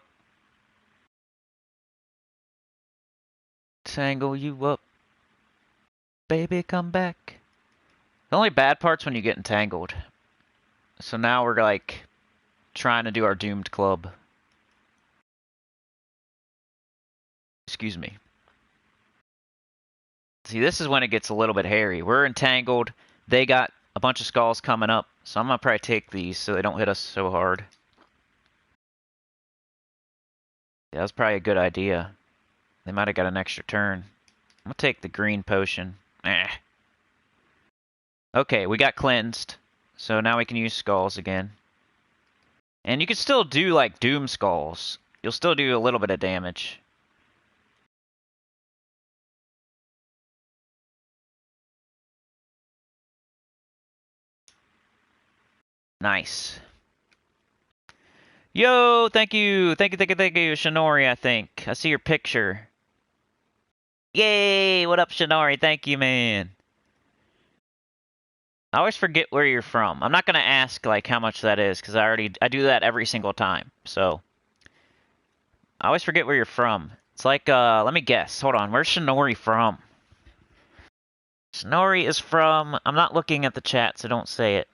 Tangle you up. Baby, come back. The only bad part's when you get entangled. So now we're, like, trying to do our doomed club. Excuse me. See, this is when it gets a little bit hairy. We're entangled. They got a bunch of skulls coming up. So I'm going to probably take these so they don't hit us so hard. Yeah, that's probably a good idea. They might have got an extra turn. I'm going to take the green potion. Okay, we got cleansed. So now we can use skulls again. And you can still do, like, doom skulls. You'll still do a little bit of damage. Nice. Yo, thank you. Thank you, Shinori, I think. I see your picture. Yay! What up, Shinori? Thank you, man. I always forget where you're from. I'm not going to ask, like, how much that is, because I do that every single time. So, I always forget where you're from. It's like, let me guess. Hold on. Where's Shinori from? Shinori is from... I'm not looking at the chat, so don't say it.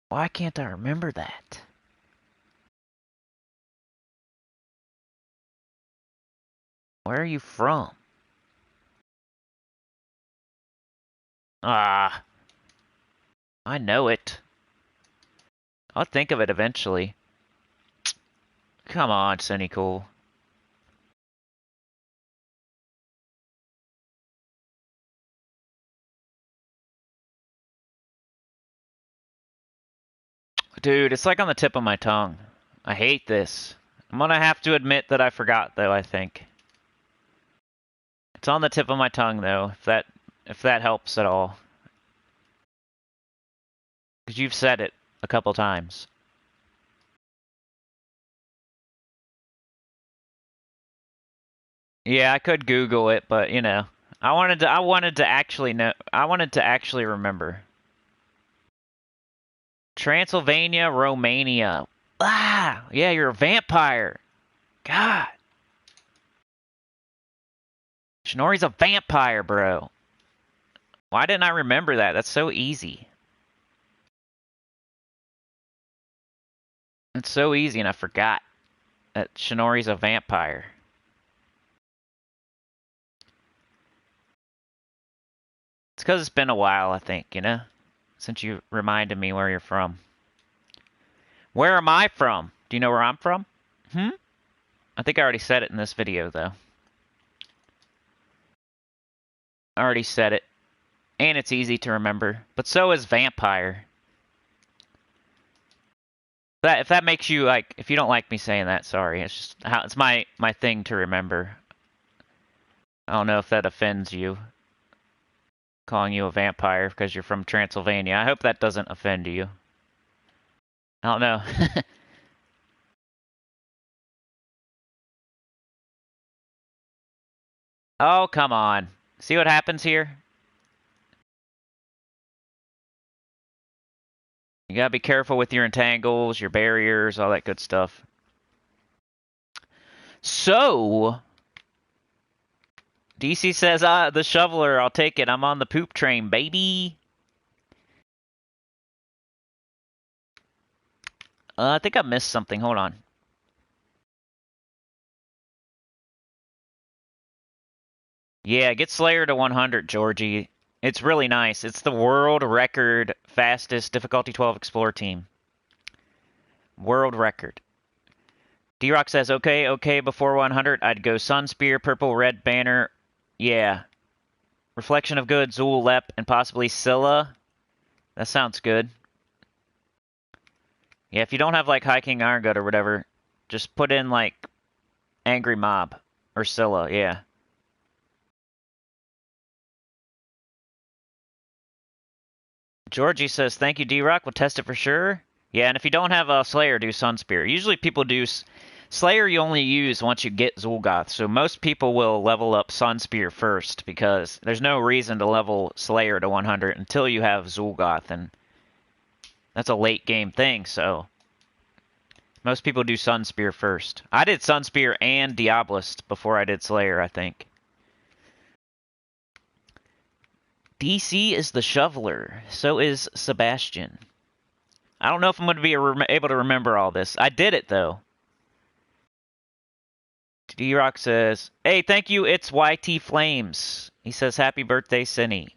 Why can't I remember that? Where are you from? Ah. I know it. I'll think of it eventually. Come on, Sinnycool. Dude, it's like on the tip of my tongue. I hate this. I'm gonna have to admit that I forgot, though, I think. It's on the tip of my tongue, though, if that helps at all. Because you've said it a couple times. Yeah, I could Google it, but, you know. I wanted to actually know. I wanted to actually remember. Transylvania, Romania. Ah! Yeah, you're a vampire. God. Shinori's a vampire, bro. Why didn't I remember that? That's so easy. It's so easy, and I forgot that Shinori's a vampire. It's because it's been a while, I think, you know? Since you reminded me where you're from. Where am I from? Do you know where I'm from? I think I already said it in this video, though. I already said it. And it's easy to remember. But so is vampire. If that makes you, like, if you don't like me saying that, sorry. It's just how it's my thing to remember. I don't know if that offends you. Calling you a vampire because you're from Transylvania. I hope that doesn't offend you. I don't know. Oh, come on. See what happens here? You gotta be careful with your entangles, your barriers, all that good stuff. So, DC says, the shoveler, I'll take it. I'm on the poop train, baby. I think I missed something. Hold on. Yeah, get Slayer to 100, Georgie. It's really nice. It's the world record fastest difficulty 12 Explorer team. World record. D-Rock says, okay, before 100, I'd go Sunspear, Purple, Red Banner. Yeah. Reflection of Good, Zul, Lep, and possibly Scylla. That sounds good. Yeah, if you don't have, like, High King Iron Gut or whatever, just put in, like, Angry Mob or Scylla, yeah. Georgie says, thank you, D-Rock. We'll test it for sure. Yeah, and if you don't have Slayer, do Sunspear. Usually people do... Slayer you only use once you get Zulgoth, so most people will level up Sunspear first, because there's no reason to level Slayer to 100 until you have Zulgoth, and that's a late game thing, so... Most people do Sunspear first. I did Sunspear and Diabolist before I did Slayer, I think. DC is the shoveler. So is Sebastian. I don't know if I'm going to be able to remember all this. I did it, though. D-Rock says, hey, thank you, it's YT Flames. He says, happy birthday, Cinny.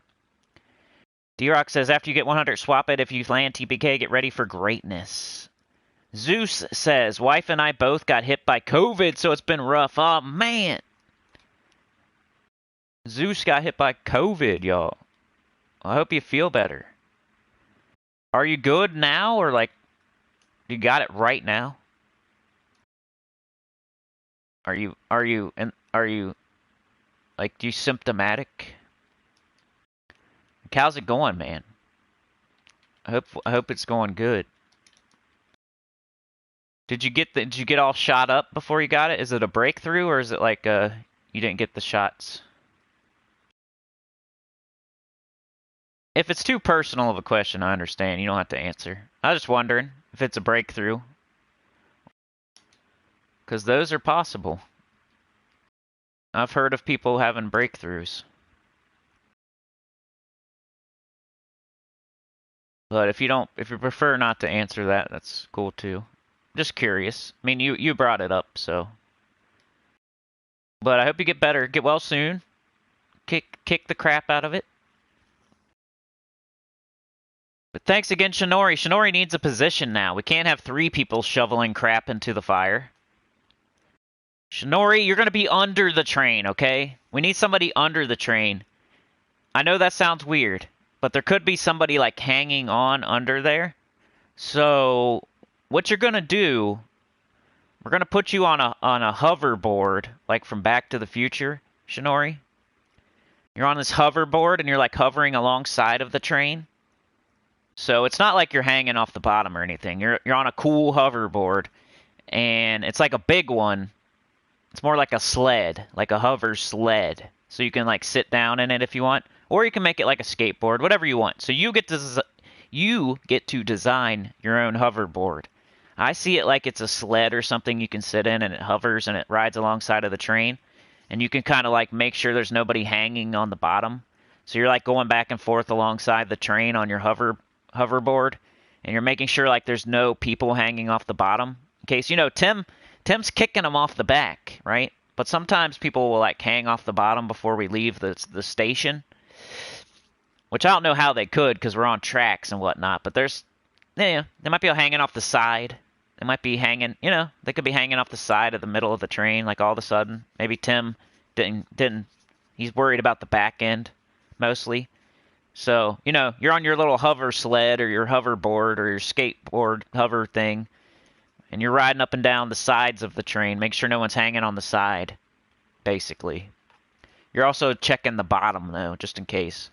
D-Rock says, after you get 100, swap it. If you land TPK, get ready for greatness. Zeus says, wife and I both got hit by COVID, so it's been rough. Oh, man. Zeus got hit by COVID, y'all. I hope you feel better. Are you good now, or, like, you got it right now? Are you, like, you symptomatic? How's it going, man? I hope it's going good. Did you get all shot up before you got it? Is it a breakthrough, or is it like you didn't get the shots? If it's too personal of a question, I understand. You don't have to answer. I was just wondering if it's a breakthrough. Because those are possible. I've heard of people having breakthroughs. But if you prefer not to answer that, that's cool too. Just curious. I mean, you brought it up, so. But I hope you get better. Get well soon. Kick the crap out of it. But thanks again, Shinori. Shinori needs a position now. We can't have 3 people shoveling crap into the fire. Shinori, you're going to be under the train, okay? We need somebody under the train. I know that sounds weird, but there could be somebody, like, hanging on under there. So what you're gonna do, we're gonna put you on a hoverboard, like from Back to the Future, Shinori. You're on this hoverboard and you're like hovering alongside of the train. So it's not like you're hanging off the bottom or anything. You're on a cool hoverboard, and it's like a big one. It's more like a sled, like a hover sled. So you can like sit down in it if you want, or you can make it like a skateboard, whatever you want. So you get to design your own hoverboard. I see it like it's a sled or something you can sit in, and it hovers and it rides alongside of the train, and you can kind of like make sure there's nobody hanging on the bottom. So you're like going back and forth alongside the train on your hoverboard, and you're making sure like there's no people hanging off the bottom. In case, Tim's kicking them off the back, right? But sometimes people will like hang off the bottom before we leave the station, which I don't know how they could because we're on tracks and whatnot. But they might be hanging off the side. They might be hanging, they could be hanging off the side of the middle of the train, like all of a sudden. Maybe Tim didn't. He's worried about the back end mostly. So, you're on your little hover sled or your hoverboard or your skateboard hover thing, and you're riding up and down the sides of the train. Make sure no one's hanging on the side, basically. You're also checking the bottom, though, just in case.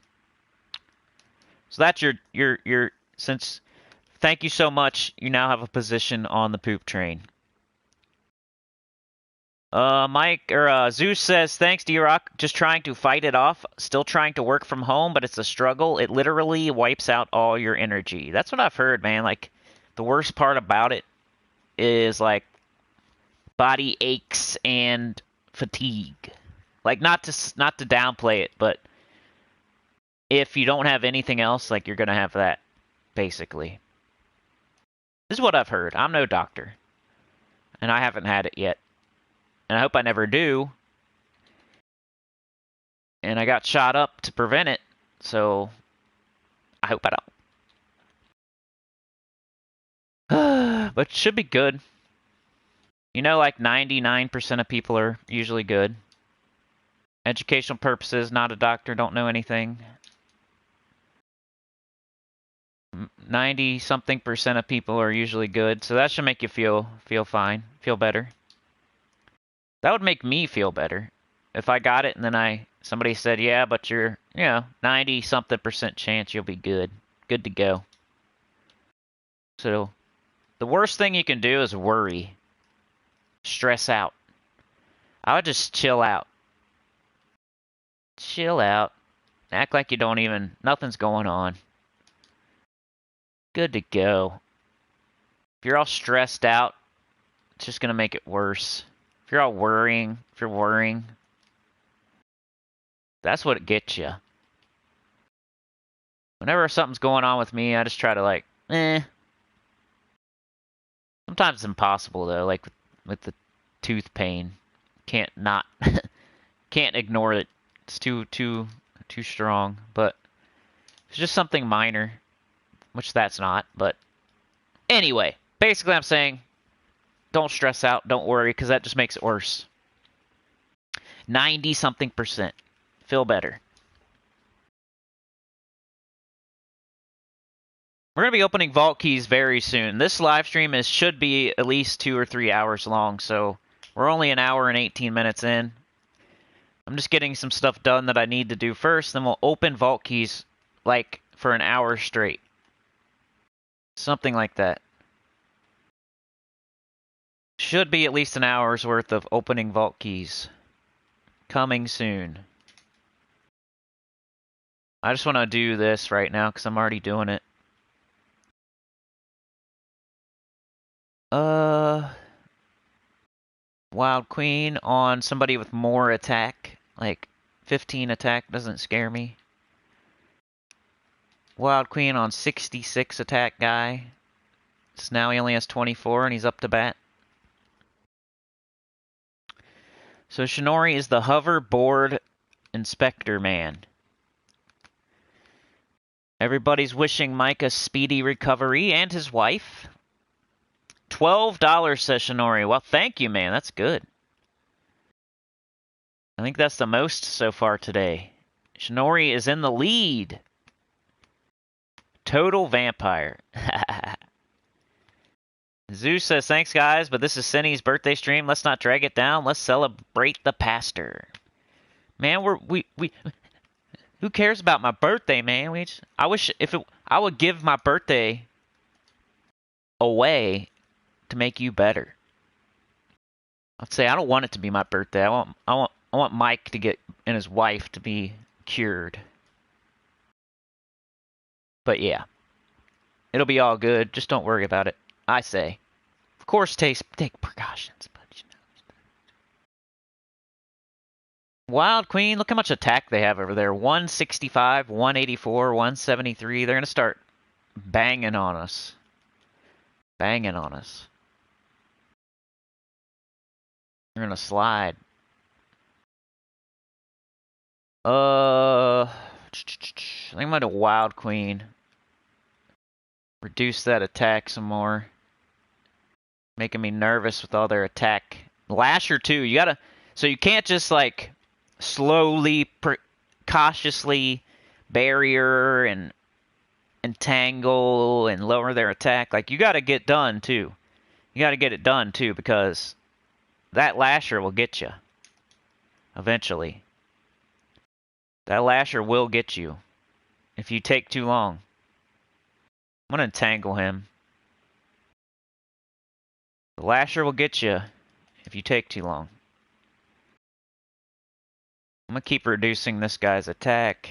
So that's since, thank you so much, you now have a position on the poop train. Zeus says, thanks, D-Rock. Just trying to fight it off. Still trying to work from home, but it's a struggle. It literally wipes out all your energy. That's what I've heard, man. Like, the worst part about it is, like, body aches and fatigue. Like, not to downplay it, but if you don't have anything else, like, you're going to have that, basically. This is what I've heard. I'm no doctor, and I haven't had it yet. And I hope I never do. And I got shot up to prevent it, so I hope I don't. But it should be good. Like 99% of people are usually good. Educational purposes, not a doctor, don't know anything. 90-something% of people are usually good, so that should make you feel fine, feel better. That would make me feel better. If I got it and then somebody said, yeah, but you're, 90-something% chance you'll be good. Good to go. So, the worst thing you can do is worry. Stress out. I would just chill out. Chill out. Act like you nothing's going on. Good to go. If you're all stressed out, it's just going to make it worse. If you're worrying, that's what it gets you. Whenever something's going on with me, I just try to Sometimes it's impossible though, like with the tooth pain. Can't ignore it. It's too strong. But it's just something minor, which that's not. But anyway, basically I'm saying, don't stress out, don't worry, because that just makes it worse. 90-something%. Feel better. We're going to be opening vault keys very soon. This live stream should be at least 2 or 3 hours long, so we're only an hour and 18 minutes in. I'm just getting some stuff done that I need to do first, then we'll open vault keys like for an hour straight. Something like that. Should be at least an hour's worth of opening vault keys. Coming soon. I just want to do this right now because I'm already doing it. Wild Queen on somebody with more attack. Like 15 attack doesn't scare me. Wild Queen on 66 attack guy. So now he only has 24 and he's up to bat. So Shinori is the hoverboard inspector man. Everybody's wishing Mike a speedy recovery and his wife. $12, says Shinori. Well, thank you, man. That's good. I think that's the most so far today. Shinori is in the lead. Total vampire. Zeus says, thanks, guys, but this is Cindy's birthday stream. Let's not drag it down. Let's celebrate the pastor. Man, who cares about my birthday, man? I wish I would give my birthday away to make you better. I'd say I don't want it to be my birthday. I want Mike to get and his wife to be cured. But yeah, it'll be all good. Just don't worry about it. I say, of course, take precautions. But you know. Wild Queen, look how much attack they have over there. 165, 184, 173. They're gonna start banging on us. Banging on us. They're gonna slide. I think I'm gonna do Wild Queen. Reduce that attack some more. Making me nervous with all their attack. Lasher too. So you can't just like slowly, cautiously barrier and entangle and lower their attack. Like you gotta get done too. You gotta get it done too because that Lasher will get you. Eventually. That Lasher will get you. If you take too long. I'm gonna entangle him. The Lasher will get you if you take too long. I'm gonna keep reducing this guy's attack.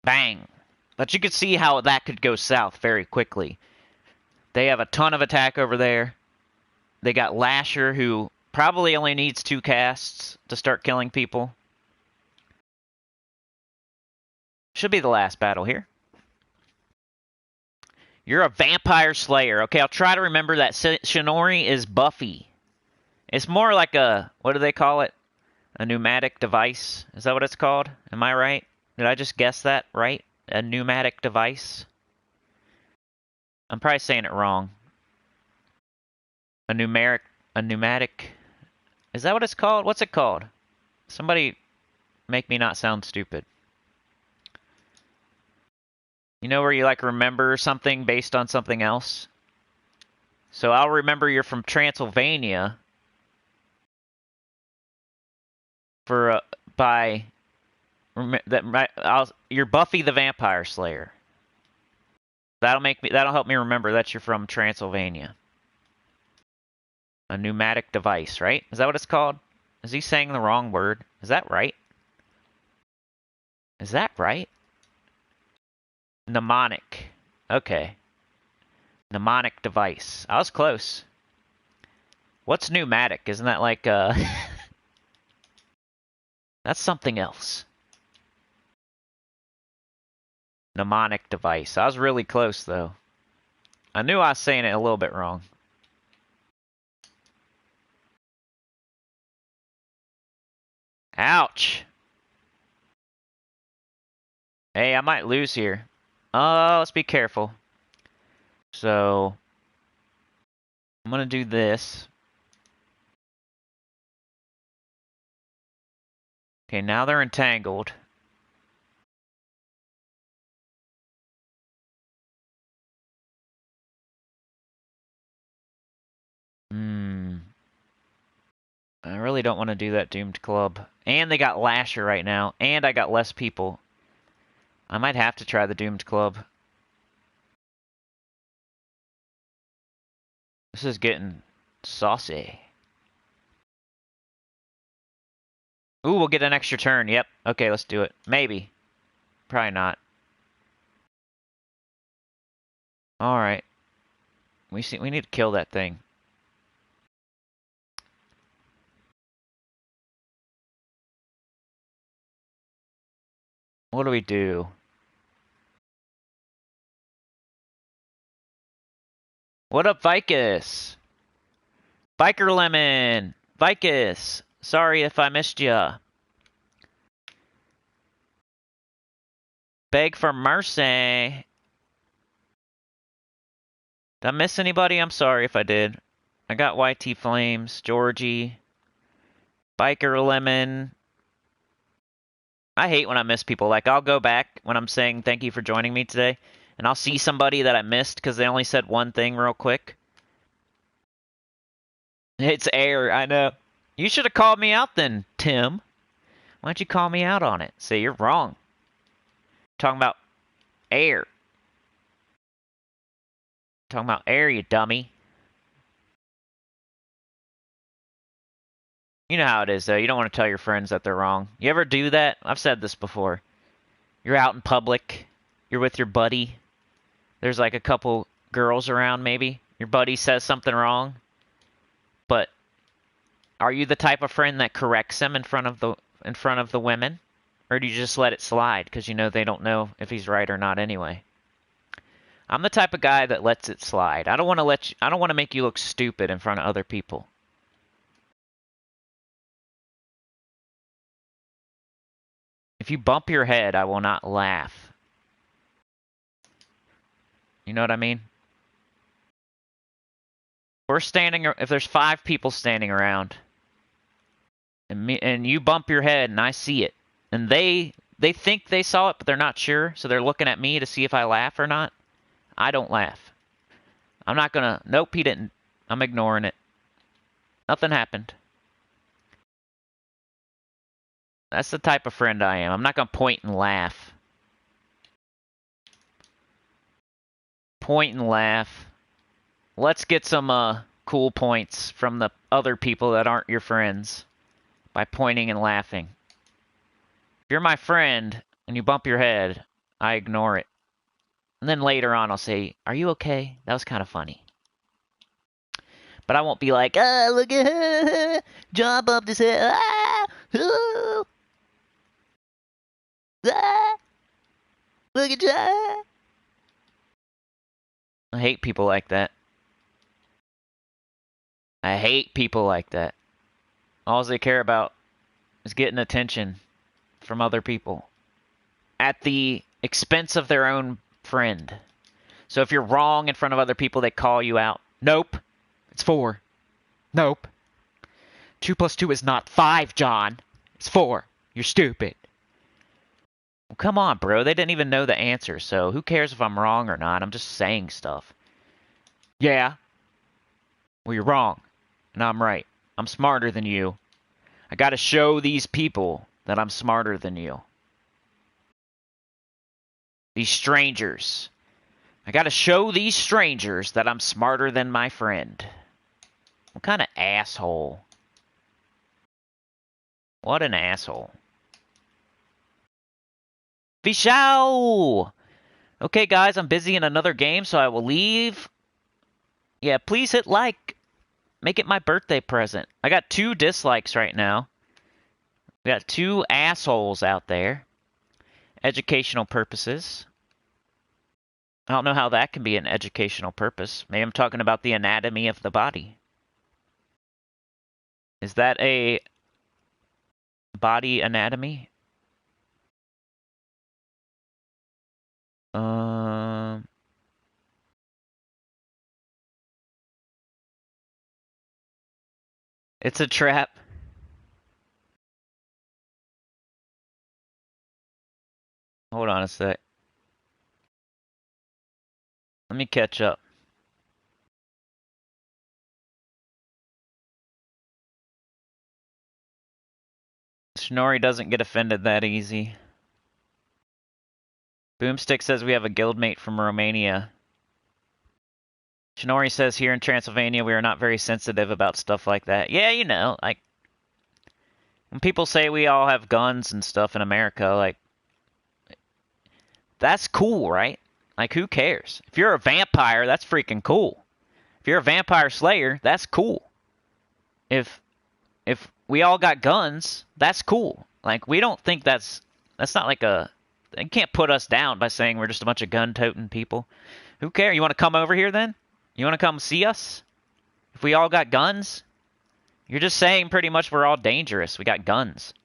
Bang! But you can see how that could go south very quickly. They have a ton of attack over there. They got Lasher, who probably only needs 2 casts to start killing people. Should be the last battle here. You're a vampire slayer. Okay, I'll try to remember that Shinori is Buffy. It's more like a, what do they call it? A pneumatic device? Is that what it's called? Am I right? Did I just guess that right? A pneumatic device? I'm probably saying it wrong. A pneumatic. Is that what it's called? What's it called? Somebody make me not sound stupid. You know where you like remember something based on something else? So I'll remember you're from Transylvania you're Buffy the Vampire Slayer. That'll help me remember that you're from Transylvania. A pneumatic device, right? Is that what it's called? Is he saying the wrong word? Is that right? Is that right? Mnemonic. Okay. Mnemonic device. I was close. What's pneumatic? Isn't that like That's something else. Mnemonic device. I was really close though. I knew I was saying it a little bit wrong. Ouch. Hey, I might lose here. Let's be careful. So, I'm gonna do this. Okay, now they're entangled. I really don't want to do that Doomed Club. And they got Lasher right now. And I got less people. I might have to try the Doomed Club. This is getting saucy. Ooh, we'll get an extra turn. Yep. Okay, let's do it. Maybe. Probably not. Alright. We need to kill that thing. What do we do? What up, Vicus? Biker Lemon! Vicus! Sorry if I missed ya. Beg for mercy. Did I miss anybody? I'm sorry if I did. I got YT Flames, Georgie, Biker Lemon. I hate when I miss people. Like, I'll go back when I'm saying thank you for joining me today, and I'll see somebody that I missed because they only said one thing real quick. It's air, I know. You should have called me out then, Tim. Why don't you call me out on it? Say you're wrong. Talking about air. Talking about air, you dummy. You know how it is, though. You don't want to tell your friends that they're wrong. You ever do that? I've said this before. You're out in public. You're with your buddy. There's like a couple girls around, maybe. Your buddy says something wrong. But are you the type of friend that corrects him in front of the women? Or do you just let it slide because you know they don't know if he's right or not anyway? I'm the type of guy that lets it slide. I don't want to make you look stupid in front of other people. If you bump your head, I will not laugh. You know what I mean? If there's 5 people standing around, and you bump your head and I see it, and they think they saw it, but they're not sure, so they're looking at me to see if I laugh or not, I don't laugh. I'm not gonna, nope, he didn't. I'm ignoring it. Nothing happened. That's the type of friend I am. I'm not gonna point and laugh. Point and laugh. Let's get some cool points from the other people that aren't your friends by pointing and laughing. If you're my friend and you bump your head, I ignore it. And then later on I'll say, "Are you okay? That was kind of funny." But I won't be like, "Ah, look at her. John bumped his head. Ah, ooh. Ah, look at John." I hate people like that. I hate people like that. All they care about is getting attention from other people at the expense of their own friend. So if you're wrong in front of other people, they call you out. Nope. It's 4. Nope. 2 plus 2 is not 5, John. It's 4. You're stupid. Well, come on, bro. They didn't even know the answer, so who cares if I'm wrong or not? I'm just saying stuff. Yeah. Well, you're wrong. And I'm right. I'm smarter than you. I gotta show these people that I'm smarter than you. These strangers. I gotta show these strangers that I'm smarter than my friend. What kind of asshole? What an asshole. Vishal! Okay, guys, I'm busy in another game, so I will leave. Yeah, please hit like. Make it my birthday present. I got 2 dislikes right now. We got 2 assholes out there. Educational purposes. I don't know how that can be an educational purpose. Maybe I'm talking about the anatomy of the body. Is that a body anatomy? It's a trap. Hold on a sec. Let me catch up. Snorri doesn't get offended that easy. Boomstick says we have a guildmate from Romania. Shinori says here in Transylvania we are not very sensitive about stuff like that. Yeah, you know, like when people say we all have guns and stuff in America, like that's cool, right? Like who cares? If you're a vampire, that's freaking cool. If you're a vampire slayer, that's cool. If we all got guns, that's cool. Like we don't think that's not like a you can't put us down by saying we're just a bunch of gun-toting people. Who cares? You want to come over here then? You want to come see us? If we all got guns? You're just saying pretty much we're all dangerous. We got guns.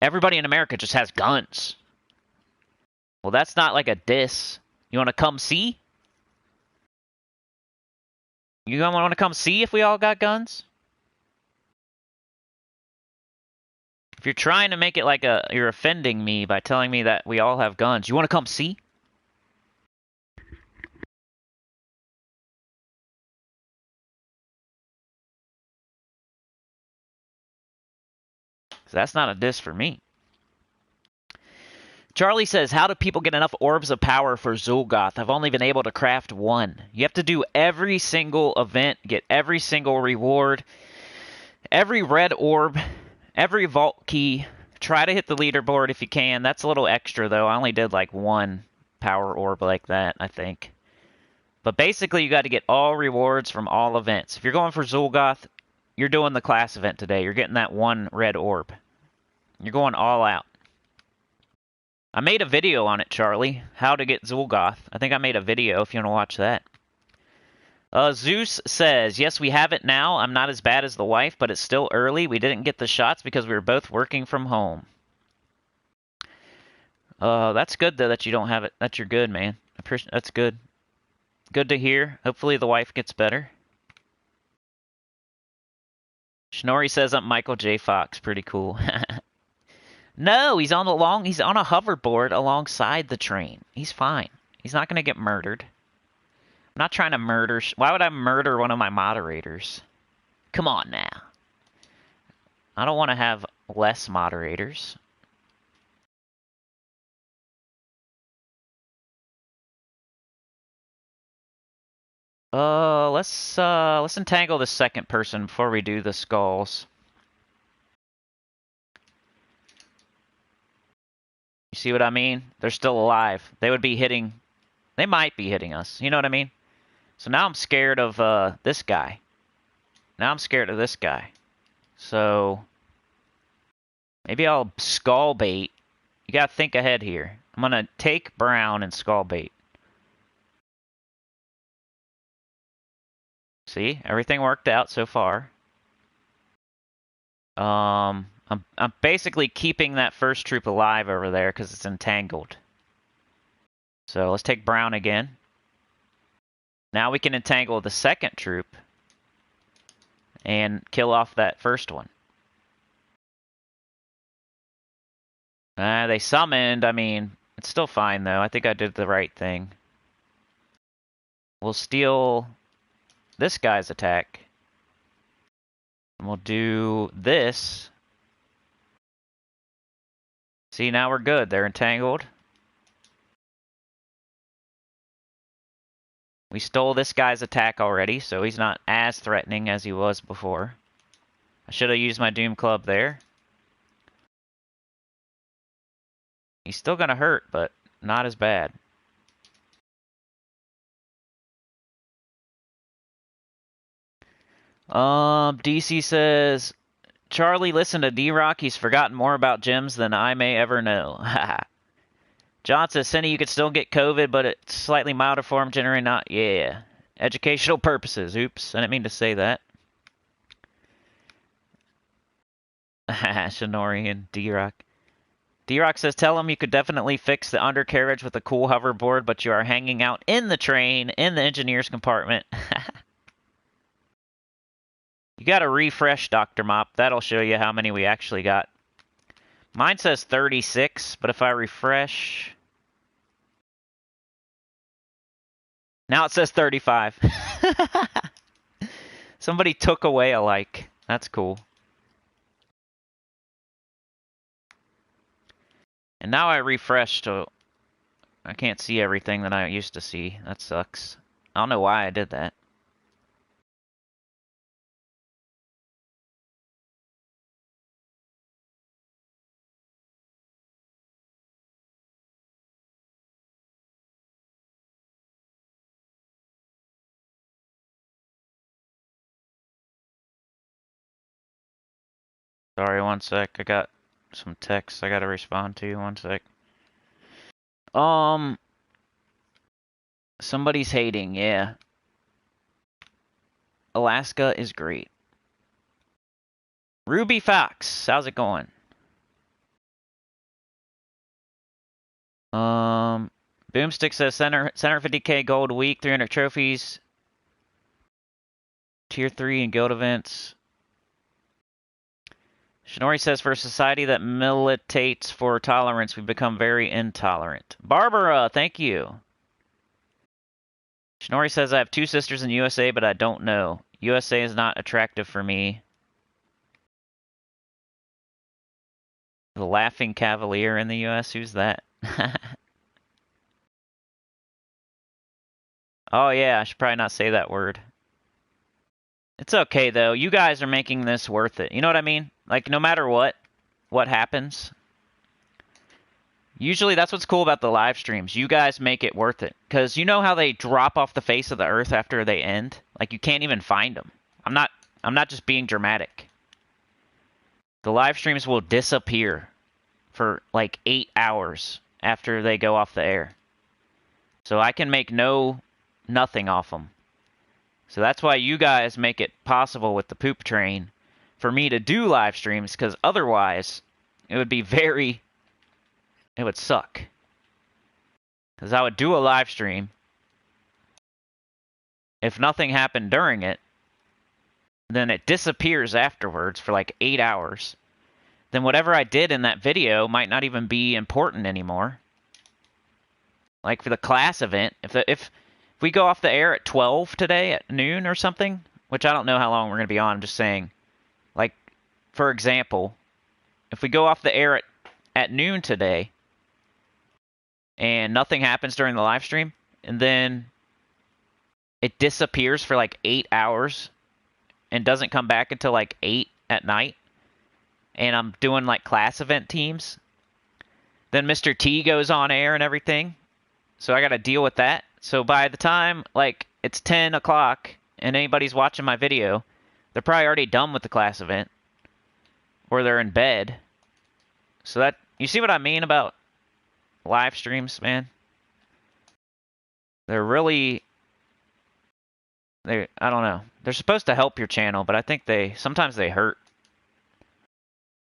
Everybody in America just has guns. Well, that's not like a diss. You want to come see? You want to come see if we all got guns? If you're trying to make it like you're offending me by telling me that we all have guns, you want to come see? 'Cause that's not a diss for me. Charlie says, how do people get enough orbs of power for Zulgoth? I've only been able to craft one. You have to do every single event, get every single reward, every red orb, every vault key. Try to hit the leaderboard if you can. That's a little extra, though. I only did like one power orb like that, I think. But basically, you got to get all rewards from all events. If you're going for Zulgoth, you're doing the class event today. You're getting that one red orb. You're going all out. I made a video on it, Charlie. How to get Zulgoth. I think I made a video if you want to watch that. Zeus says, yes, we have it now. I'm not as bad as the wife, but it's still early. We didn't get the shots because we were both working from home. That's good, though, that you don't have it. That you're good, man. That's good. Good to hear. Hopefully the wife gets better. Schnorri says I'm Michael J. Fox. Pretty cool. No, he's on a hoverboard alongside the train. He's fine. He's not going to get murdered. I'm not trying to murder. Why would I murder one of my moderators? Come on now. I don't want to have less moderators. Let's entangle the second person before we do the skulls. You see what I mean? They're still alive. They might be hitting us. You know what I mean? So now I'm scared of this guy. Now I'm scared of this guy. So maybe I'll skull bait. You gotta think ahead here. I'm gonna take Brown and skull bait. See, everything worked out so far. I'm basically keeping that first troop alive over there because it's entangled. So let's take Brown again. Now we can entangle the second troop and kill off that first one. They summoned. I mean, it's still fine, though. I think I did the right thing. We'll steal this guy's attack. And we'll do this. See, now we're good. They're entangled. We stole this guy's attack already, so he's not as threatening as he was before. I should have used my Doom Club there. He's still gonna hurt, but not as bad. DC says, Charlie, listen to D-Rock. He's forgotten more about gyms than I may ever know. John says, Cindy, you could still get COVID, but it's slightly milder form, generally not. Yeah. Educational purposes. Oops. I didn't mean to say that. Shinori and D-Rock. D-Rock says, tell him you could definitely fix the undercarriage with a cool hoverboard, but you are hanging out in the train, in the engineer's compartment. You got to refresh, Dr. Mop. That'll show you how many we actually got. Mine says 36, but if I refresh... Now it says 35. Somebody took away a like. That's cool. And now I refreshed, so I can't see everything that I used to see. That sucks. I don't know why I did that. Sorry, one sec. I got some texts I gotta respond to. One sec. Somebody's hating, yeah. Alaska is great. Ruby Fox, how's it going? Boomstick says center 50k gold a week, 300 trophies, tier 3 and guild events. Shinori says, for a society that militates for tolerance, we've become very intolerant. Barbara, thank you. Shinori says, I have 2 sisters in the USA, but I don't know. USA is not attractive for me. The Laughing Cavalier in the US? Who's that? Oh yeah, I should probably not say that word. It's okay though. You guys are making this worth it. You know what I mean? Like no matter what happens. Usually that's what's cool about the live streams. You guys make it worth it. Cuz you know how they drop off the face of the earth after they end? Like you can't even find them. I'm not just being dramatic. The live streams will disappear for like 8 hours after they go off the air. So I can make nothing off them. So that's why you guys make it possible with the poop train for me to do live streams, because otherwise it would be it would suck. Because I would do a live stream. If nothing happened during it, then it disappears afterwards for like 8 hours. Then whatever I did in that video might not even be important anymore. Like for the class event, if we go off the air at 12 today at noon or something, which I don't know how long we're going to be on, I'm just saying, like, for example, if we go off the air at noon today and nothing happens during the live stream, and then it disappears for like 8 hours and doesn't come back until like 8 at night, and I'm doing like class event teams, then Mr. T goes on air and everything, so I got to deal with that. So by the time, like, it's 10 o'clock and anybody's watching my video, they're probably already done with the class event. Or they're in bed. So that, you see what I mean about live streams, man? They're really, I don't know. They're supposed to help your channel, but I think sometimes they hurt.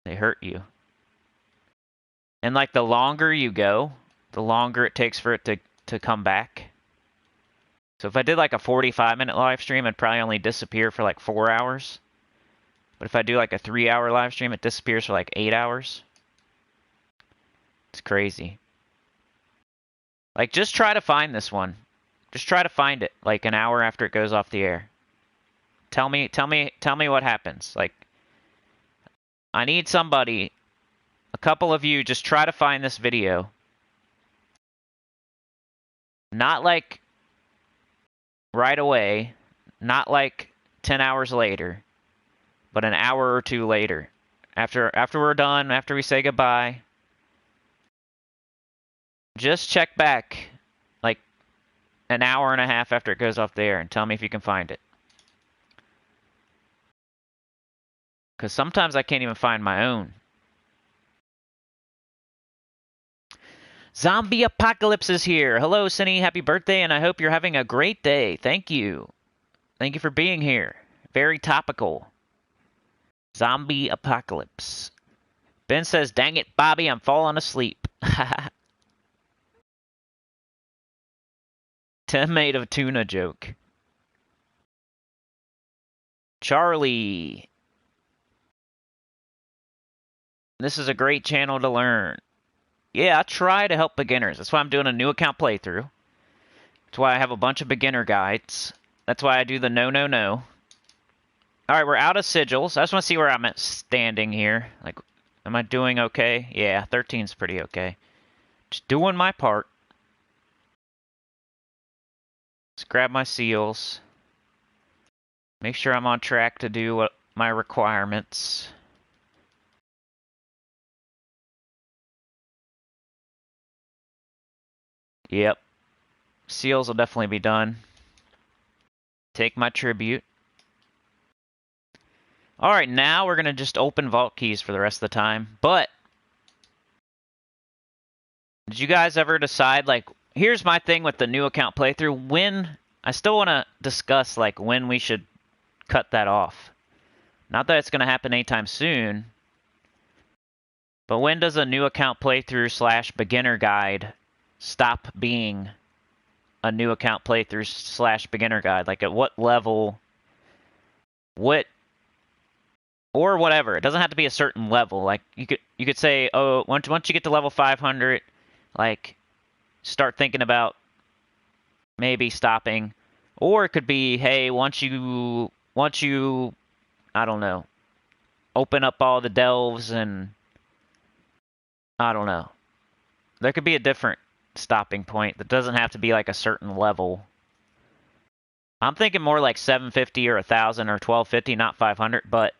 They hurt you. And like the longer you go, the longer it takes for it to come back. So if I did like a 45-minute live stream, it'd probably only disappear for like 4 hours. But if I do like a 3-hour live stream, it disappears for like 8 hours. It's crazy. Like, just try to find this one. Just try to find it like an hour after it goes off the air. Tell me what happens. Like, I need somebody, a couple of you, just try to find this video. Not like right away, not like 10 hours later, but an hour or two later. After we're done, after we say goodbye, just check back like an hour and a half after it goes off the air and tell me if you can find it. Because sometimes I can't even find my own. Zombie Apocalypse is here. Hello, Cinny. Happy birthday, and I hope you're having a great day. Thank you. Thank you for being here. Very topical. Zombie Apocalypse. Ben says, dang it, Bobby, I'm falling asleep. Tomato tuna joke. Charlie. This is a great channel to learn. Yeah, I try to help beginners. That's why I'm doing a new account playthrough. That's why I have a bunch of beginner guides. That's why I do the no. Alright, we're out of sigils. I just want to see where I'm at standing here. Like, am I doing okay? Yeah, 13's pretty okay. Just doing my part. Let's grab my seals. Make sure I'm on track to do what my requirements. Yep. Seals will definitely be done. Take my tribute. Alright, now we're going to just open vault keys for the rest of the time. But, did you guys ever decide, like, here's my thing with the new account playthrough. I still want to discuss, like, when we should cut that off. Not that it's going to happen anytime soon. But when does a new account playthrough / beginner guide stop being a new account playthrough / beginner guide? Like, at what level? Or whatever. It doesn't have to be a certain level. Like, you could say, oh, once you get to level 500, like, start thinking about maybe stopping. Or it could be, hey, once you, I don't know, open up all the delves and I don't know. There could be a different stopping point that doesn't have to be like a certain level. I'm thinking more like 750 or 1,000 or 1250, not 500, but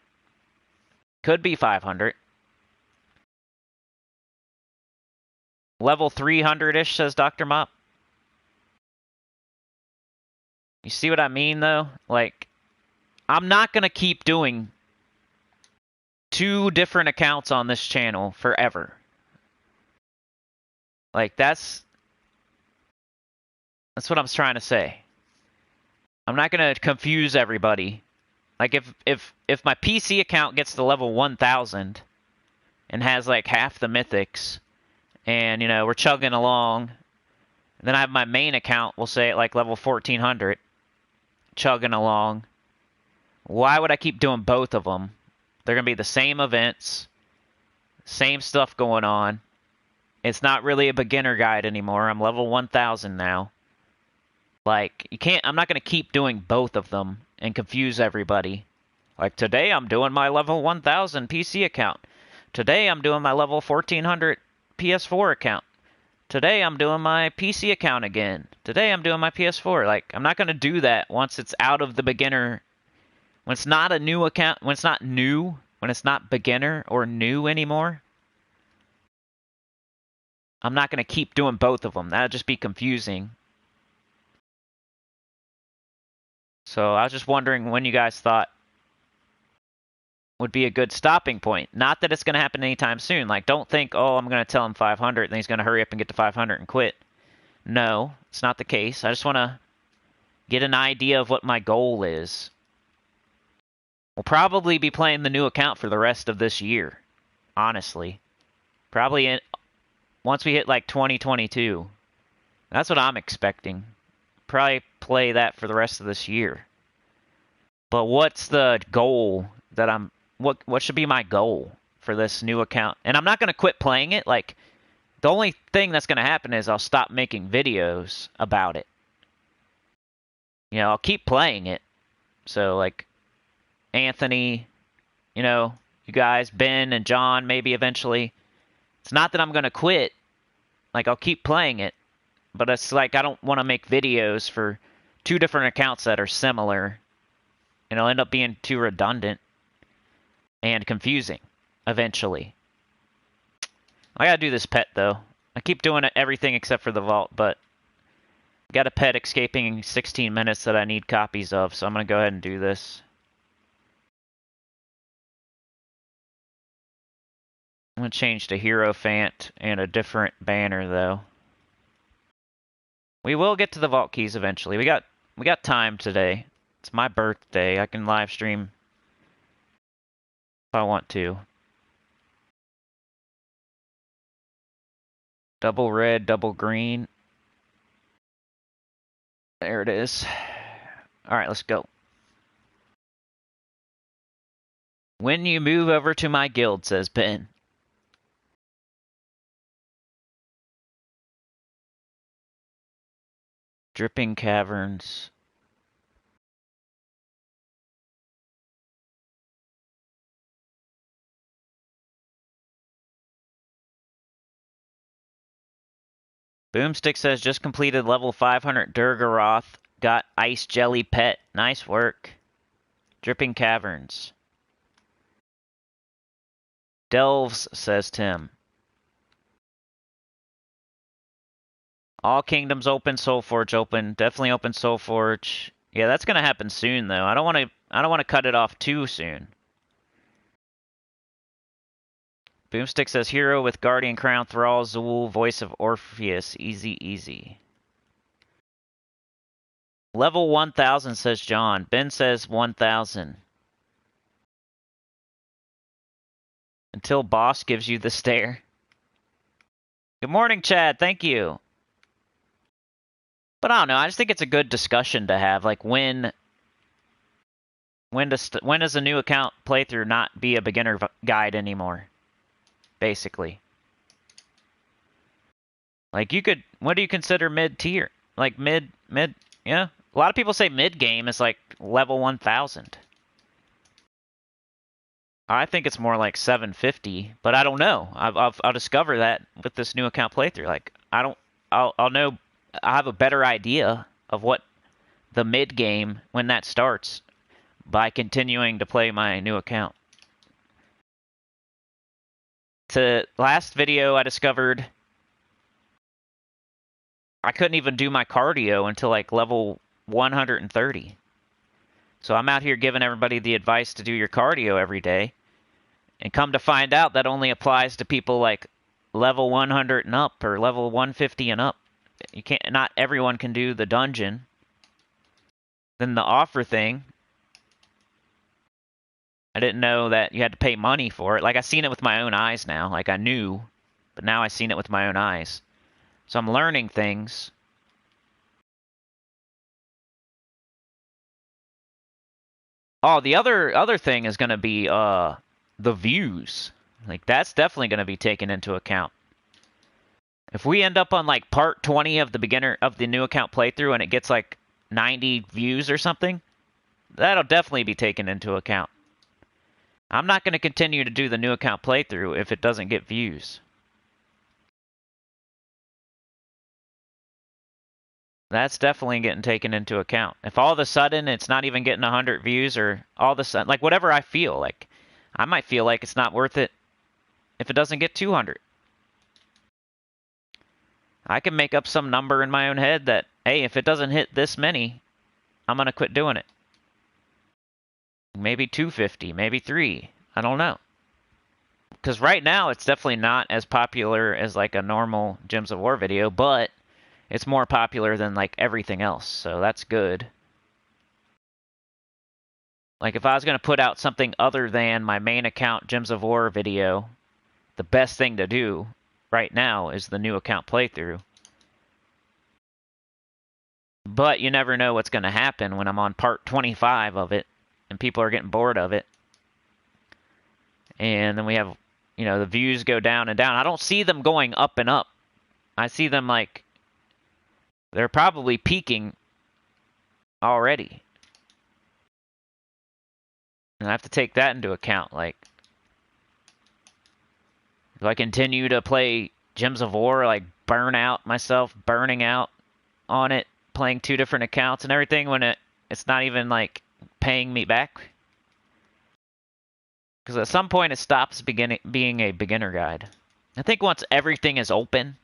could be 500. Level 300-ish, says Dr. Mop. You see what I mean, though? Like, I'm not going to keep doing 2 different accounts on this channel forever. Like, that's what I'm trying to say. I'm not going to confuse everybody. Like, if my PC account gets to level 1,000 and has, like, half the mythics, and, you know, we're chugging along, and then I have my main account, we'll say, at, like, level 1,400, chugging along, why would I keep doing both of them? They're going to be the same events, same stuff going on. It's not really a beginner guide anymore. I'm level 1,000 now. Like, you can't, I'm not going to keep doing both of them and confuse everybody. Like, today I'm doing my level 1,000 PC account. Today I'm doing my level 1,400 PS4 account. Today I'm doing my PC account again. Today I'm doing my PS4. Like, I'm not going to do that once it's out of the beginner. When it's not a new account, when it's not new, when it's not beginner or new anymore, I'm not going to keep doing both of them. That'd just be confusing. So I was just wondering when you guys thought would be a good stopping point. Not that it's going to happen anytime soon. Like, don't think, oh, I'm going to tell him 500, and then he's going to hurry up and get to 500 and quit. No, it's not the case. I just want to get an idea of what my goal is. We'll probably be playing the new account for the rest of this year, honestly. Probably once we hit, like, 2022. That's what I'm expecting. Probably play that for the rest of this year. But what's the goal that what should be my goal for this new account? And I'm not going to quit playing it. Like, the only thing that's going to happen is I'll stop making videos about it. You know, I'll keep playing it. So, like, Anthony, you know, you guys, Ben and John, maybe eventually. It's not that I'm going to quit. Like, I'll keep playing it. But it's like I don't want to make videos for 2 different accounts that are similar. And it'll end up being too redundant and confusing eventually. I gotta do this pet, though. I keep doing everything except for the vault, but got a pet escaping in 16 minutes that I need copies of, so I'm gonna go ahead and do this. I'm gonna change to Hierophant and a different banner, though. We will get to the vault keys eventually. We got time today. It's my birthday. I can live stream if I want to. Double red, double green. There it is. Alright, let's go. When you move over to my guild, says Ben. Dripping Caverns. Boomstick says, just completed level 500 Durgaroth. Got Ice Jelly Pet. Nice work. Dripping Caverns. Delves, says Tim. All Kingdoms open, Soulforge open. Definitely open Soulforge. Yeah, that's gonna happen soon, though. I don't want to cut it off too soon. Boomstick says, hero with Guardian Crown, Thrall, Zul, voice of Orpheus. Easy, easy. Level 1,000, says John. Ben says 1,000. Until boss gives you the stare. Good morning, Chad. Thank you. But I don't know. I just think it's a good discussion to have. Like, when does a new account playthrough not be a beginner guide anymore? Basically. Like, what do you consider mid-tier? Like, mid, yeah? A lot of people say mid-game is, like, level 1,000. I think it's more like 750, but I don't know. I'll discover that with this new account playthrough. Like I'll know. I have a better idea of what the mid game when that starts by continuing to play my new account. To last video, I discovered I couldn't even do my cardio until like level 130. So I'm out here giving everybody the advice to do your cardio every day. And come to find out that only applies to people like level 100 and up or level 150 and up. You can't, not everyone can do the dungeon. Then the offer thing, I didn't know that you had to pay money for it. Like I seen it with my own eyes now. Like I knew, but now I seen it with my own eyes. So I'm learning things. Oh, the other thing is going to be the views. Like that's definitely going to be taken into account. If we end up on like part 20 of the new account playthrough and it gets like 90 views or something, that'll definitely be taken into account. I'm not going to continue to do the new account playthrough if it doesn't get views. That's definitely getting taken into account. If all of a sudden it's not even getting 100 views or all of a sudden, like whatever I feel, like I might feel like it's not worth it if it doesn't get 200. I can make up some number in my own head that, hey, if it doesn't hit this many, I'm going to quit doing it. Maybe 250, maybe 3. I don't know. Because right now it's definitely not as popular as like a normal Gems of War video, but it's more popular than like everything else, so that's good. Like if I was going to put out something other than my main account Gems of War video, the best thing to do right now is the new account playthrough. But you never know what's going to happen when I'm on part 25 of it and people are getting bored of it. And then we have, you know, the views go down and down. I don't see them going up and up. I see them like they're probably peaking already. And I have to take that into account. Like, do I continue to play Gems of War, like burn out myself, burning out on it, playing 2 different accounts and everything when it's not even like paying me back? Because at some point it stops being a beginner guide. I think once everything is open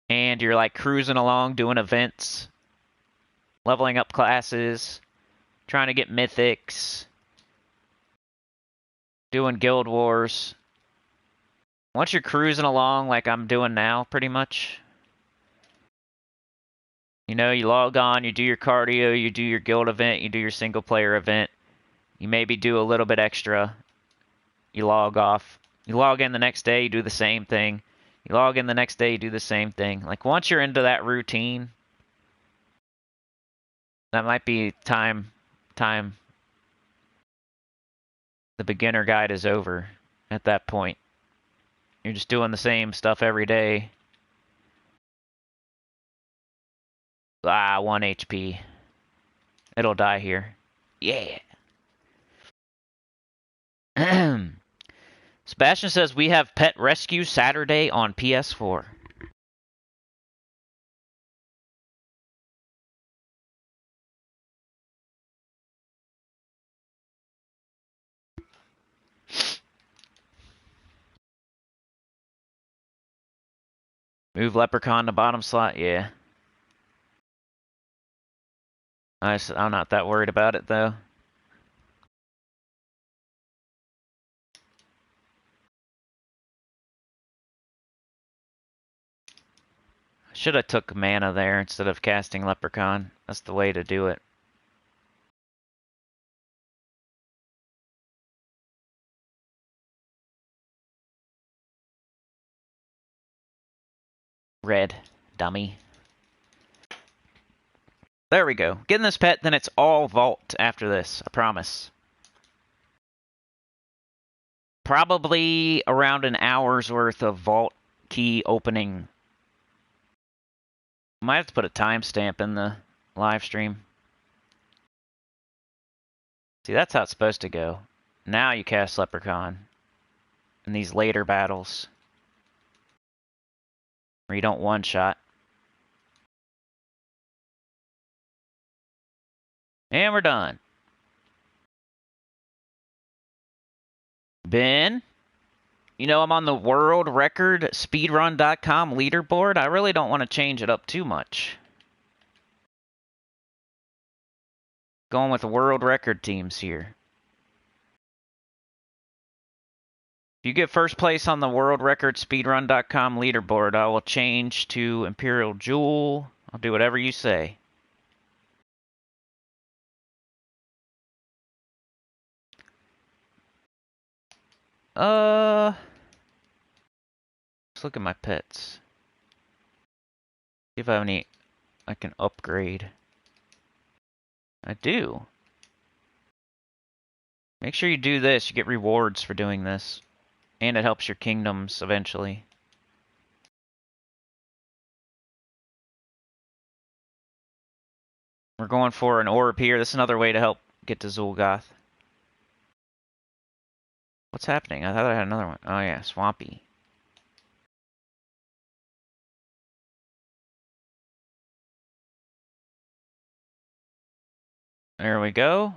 and you're like cruising along doing events, leveling up classes, trying to get mythics, doing guild wars. Once you're cruising along like I'm doing now, pretty much, you know, you log on, you do your cardio, you do your guild event, you do your single player event, you maybe do a little bit extra, you log off, you log in the next day, you do the same thing, you log in the next day, you do the same thing. Like once you're into that routine, that might be time the beginner guide is over at that point. You're just doing the same stuff every day. 1 HP. It'll die here. Yeah. Sebastian says we have Pet Rescue Saturday on PS4. Move Leprechaun to bottom slot, yeah. I'm not that worried about it, though. Should have took mana there instead of casting Leprechaun. That's the way to do it. Red. Dummy. There we go. Getting this pet, then it's all vault after this. I promise. Probably around an hour's worth of vault key opening. Might have to put a timestamp in the live stream. See, that's how it's supposed to go. Now you cast Leprechaun in these later battles where you don't one-shot. And we're done. Ben, you know I'm on the world record speedrun.com leaderboard. I really don't want to change it up too much. Going with the world record teams here. If you get first place on the world record speedrun.com leaderboard, I will change to Imperial Jewel. I'll do whatever you say. Let's look at my pets. See if I have any I can upgrade. I do. Make sure you do this. You get rewards for doing this. And it helps your kingdoms eventually. We're going for an orb here. This is another way to help get to Zulgoth. What's happening? I thought I had another one. Oh yeah, Swampy. There we go.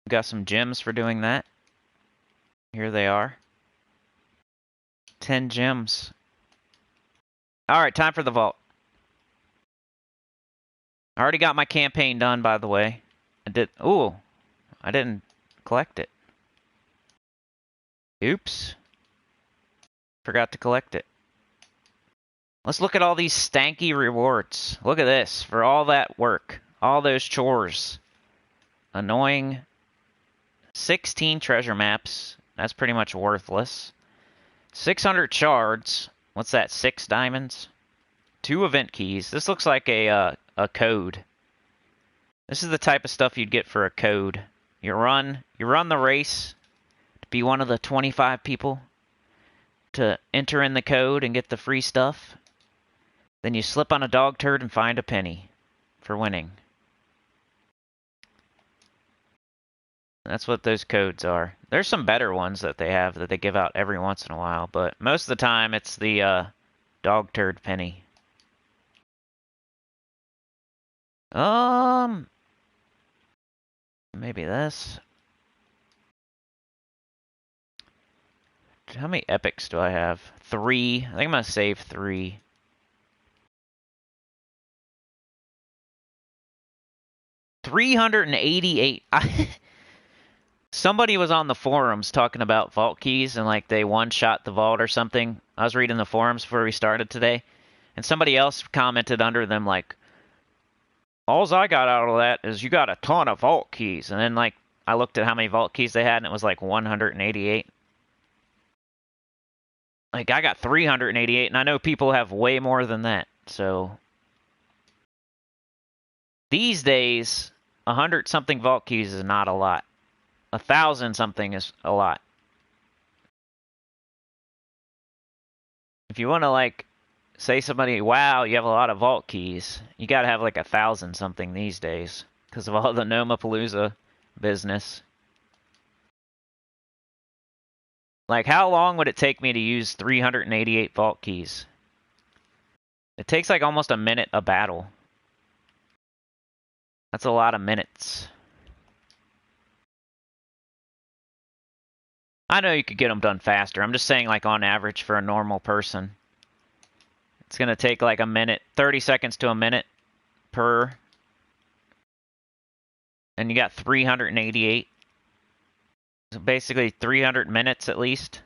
Got some gems for doing that. Here they are. 10 gems. Alright, time for the vault. I already got my campaign done, by the way. Ooh, I didn't collect it. Oops. Forgot to collect it. Let's look at all these stanky rewards. Look at this. For all that work. All those chores. Annoying. 16 treasure maps. That's pretty much worthless. 600 shards. What's that? 6 diamonds? 2 event keys. This looks like a code. This is the type of stuff you'd get for a code. You run the race to be one of the 25 people to enter in the code and get the free stuff. Then you slip on a dog turd and find a penny for winning. That's what those codes are. There's some better ones that they have that they give out every once in a while, but most of the time it's the dog turd penny. Maybe this. How many epics do I have? 3. I think I'm gonna save 3. $388. Somebody was on the forums talking about vault keys and like they one-shot the vault or something. I was reading the forums before we started today, and somebody else commented under them like, "Alls I got out of that is you got a ton of vault keys." And then like I looked at how many vault keys they had, and it was like 188. Like I got 388, and I know people have way more than that. So these days, 100-something vault keys is not a lot. 1,000-something is a lot. If you want to like say somebody, wow, you have a lot of vault keys, you gotta have like 1,000-something these days because of all the Nomapalooza business. Like, how long would it take me to use 388 vault keys? It takes like almost a minute a battle. That's a lot of minutes. I know you could get them done faster. I'm just saying, like, on average for a normal person. It's going to take like a minute, 30 seconds to a minute per. And you got 388. So basically 300 minutes at least.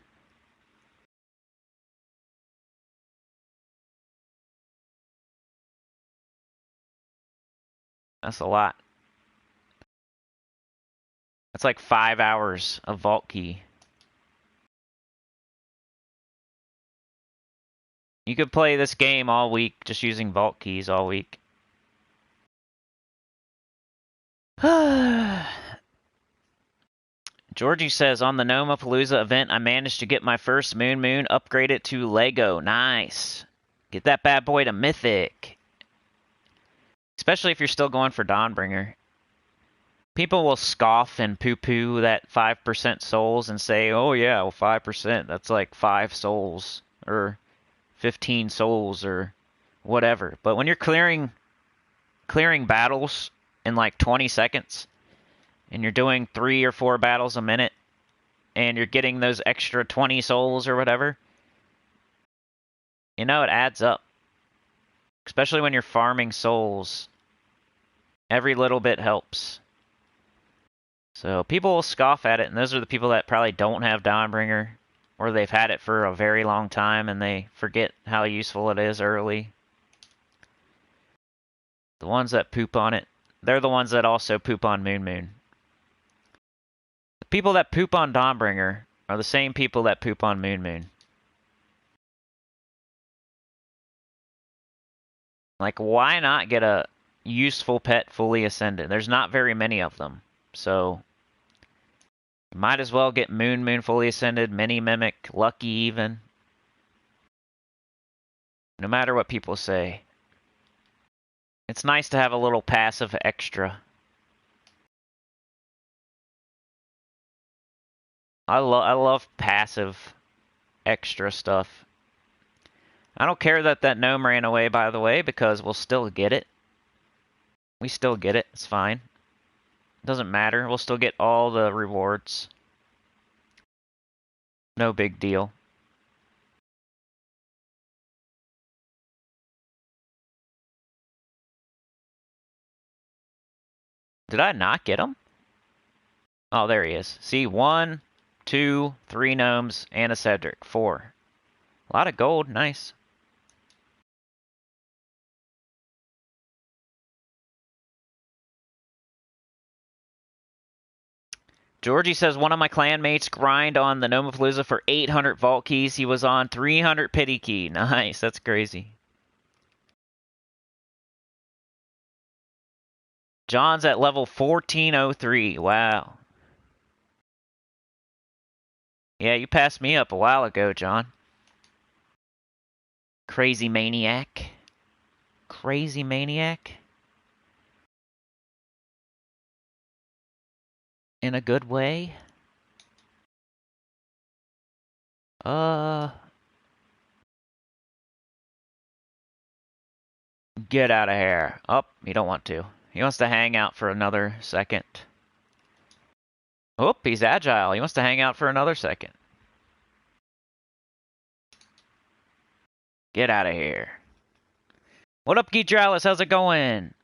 That's a lot. That's like 5 hours of vault key. You could play this game all week just using vault keys all week. Georgie says, on the Nomapalooza event, I managed to get my first Moon upgraded to Lego. Nice. Get that bad boy to Mythic. Especially if you're still going for Dawnbringer. People will scoff and poo-poo that 5% souls and say, oh yeah, well 5%, that's like 5 souls, or 15 souls, or whatever. But when you're clearing battles in like 20 seconds, and you're doing 3 or 4 battles a minute, and you're getting those extra 20 souls or whatever, you know, it adds up. Especially when you're farming souls. Every little bit helps. So people will scoff at it, and those are the people that probably don't have Dawnbringer, or they've had it for a very long time and they forget how useful it is early. The ones that poop on it, they're the ones that also poop on Moon Moon. The people that poop on Dawnbringer are the same people that poop on Moon Moon. Like, why not get a useful pet fully ascended? There's not very many of them. So, you might as well get Moon Moon fully ascended, Mini Mimic, Lucky even. No matter what people say. It's nice to have a little passive extra. I love passive extra stuff. I don't care that gnome ran away, by the way, because we'll still get it. We still get it. It's fine. Doesn't matter. We'll still get all the rewards. No big deal. Did I not get him? Oh, there he is. See, 1, 2, 3 gnomes, and a Cedric. 4. A lot of gold. Nice. Georgie says, one of my clanmates grind on the Nomapalooza for 800 vault keys. He was on 300 pity key. Nice. That's crazy. John's at level 1403. Wow. Yeah, you passed me up a while ago, John. Crazy maniac. Crazy maniac. In a good way. Get out of here. Oh, you don't want to. He wants to hang out for another second. Oh, he's agile. He wants to hang out for another second. Get out of here. What up, Geetralis? How's it going?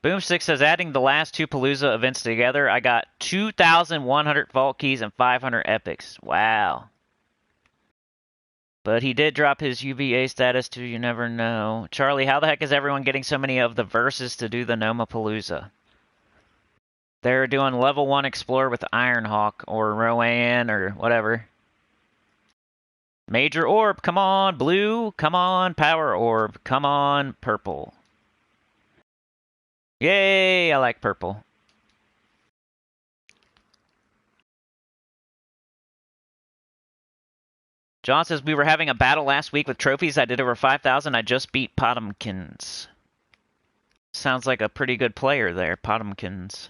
Boomstick says, adding the last 2 Palooza events together, I got 2,100 vault keys and 500 epics. Wow. But he did drop his UVA status to you never know. Charlie, how the heck is everyone getting so many of the verses to do the Nomapalooza? They're doing level 1 Explorer with Ironhawk or Rowan or whatever. Major Orb, come on. Blue, come on. Power Orb, come on. Purple. Yay, I like purple. John says, we were having a battle last week with trophies. I did over 5,000. I just beat Potemkins. Sounds like a pretty good player there, Potemkins.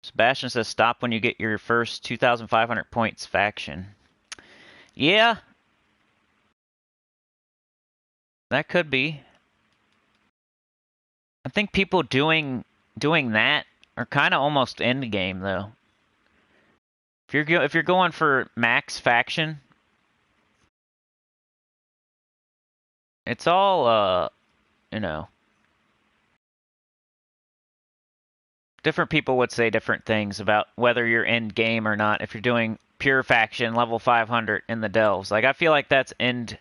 Sebastian says, stop when you get your first 2,500 points faction. Yeah. That could be. I think people doing that are kind of almost end game, though. If you're going for max faction, it's all you know. Different people would say different things about whether you're end game or not. If you're doing pure faction level 500 in the delves, like I feel like that's end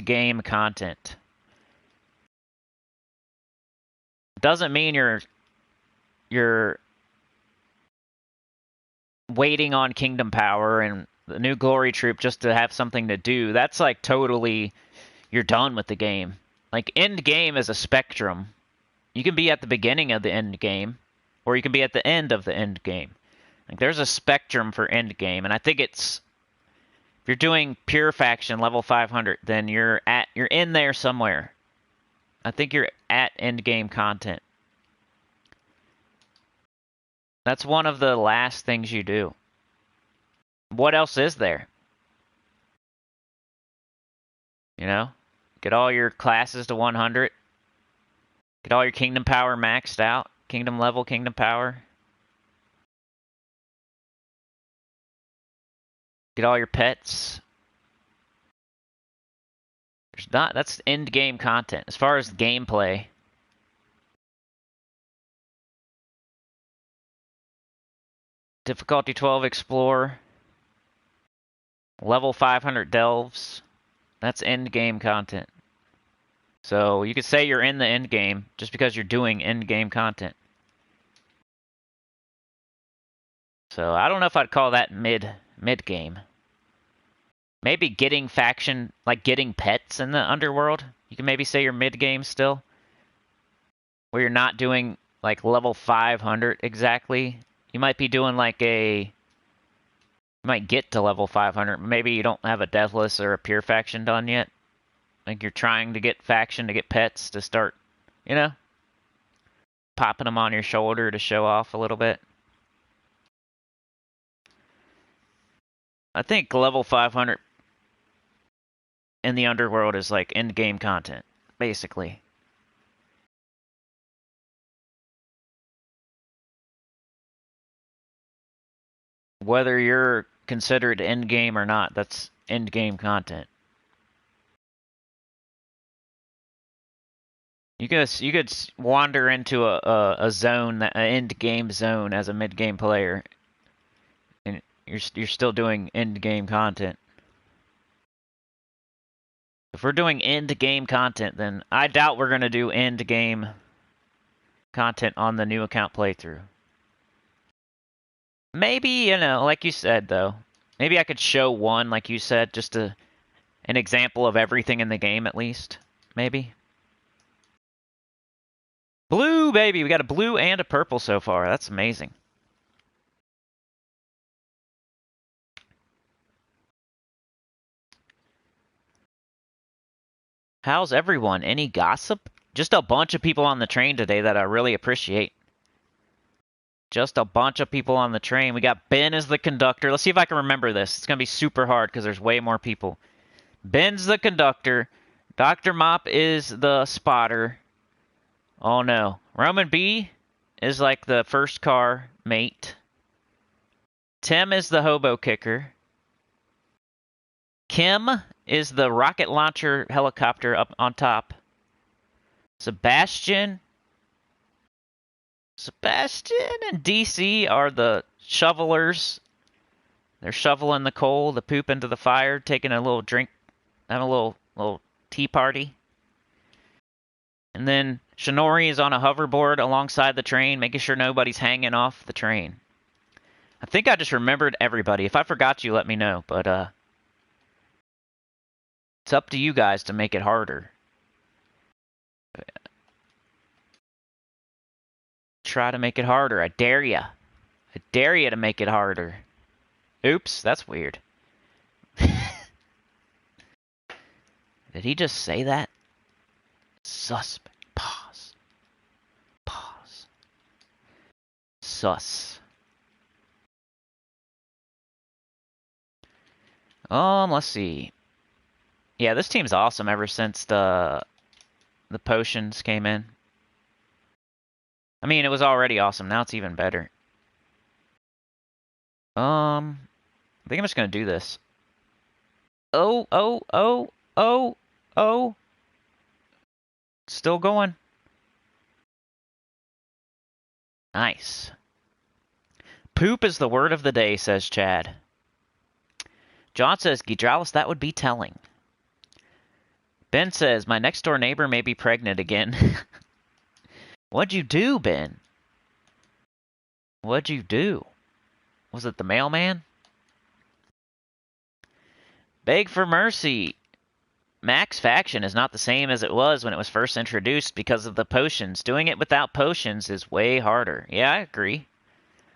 game content. Doesn't mean you're waiting on Kingdom Power and the new Glory Troop just to have something to do. That's like totally, you're done with the game. Like end game is a spectrum. You can be at the beginning of the end game, or you can be at the end of the end game. Like there's a spectrum for end game, and I think it's you're doing pure faction level 500, then you're in there somewhere. I think you're at end game content. That's one of the last things you do. What else is there? You know? Get all your classes to 100. Get all your kingdom power maxed out. Kingdom level, kingdom power. Get all your pets. That's end game content. As far as gameplay. Difficulty 12 explore. Level 500 delves. That's end game content. So you could say you're in the end game just because you're doing end game content. So I don't know if I'd call that mid game. Maybe getting faction, like getting pets in the underworld. You can maybe say you're mid game still. Where you're not doing like level 500 exactly. You might be doing like you might get to level 500. Maybe you don't have a deathless or a pure faction done yet. Like you're trying to get faction to get pets to start, you know, popping them on your shoulder to show off a little bit. I think level 500 in the underworld is like end game content, basically. Whether you're considered end game or not, that's end game content. You could wander into a zone, an end game zone as a mid game player, and you're still doing end game content. If we're doing end game content, then I doubt we're gonna do end game content on the new account playthrough. Maybe, you know, like you said though, maybe I could show one, like you said, just an example of everything in the game at least. Maybe. Blue, baby! We got a blue and a purple so far. That's amazing. How's everyone? Any gossip? Just a bunch of people on the train today that I really appreciate. Just a bunch of people on the train. We got Ben as the conductor. Let's see if I can remember this. It's going to be super hard because there's way more people. Ben's the conductor. Dr. Mop is the spotter. Oh no. Roman B is like the first car mate. Tim is the hobo kicker. Kim is the rocket launcher helicopter up on top. Sebastian and DC are the shovelers. They're shoveling the coal, the poop into the fire, taking a little drink, having a little tea party. And then Shinori is on a hoverboard alongside the train, making sure nobody's hanging off the train. I think I just remembered everybody. If I forgot you, let me know. But it's up to you guys to make it harder. Try to make it harder. I dare ya. I dare ya to make it harder. Oops, that's weird. Did he just say that? Suspect. Pause. Pause. Sus. Let's see. Yeah, this team's awesome ever since the potions came in. I mean, it was already awesome. Now it's even better. I think I'm just gonna do this. Oh. Still going. Nice. Poop is the word of the day, says Chad. John says, Gidralis, that would be telling. Ben says, my next door neighbor may be pregnant again. What'd you do, Ben? What'd you do? Was it the mailman? Beg for mercy. Max faction is not the same as it was when it was first introduced because of the potions. Doing it without potions is way harder. Yeah, I agree.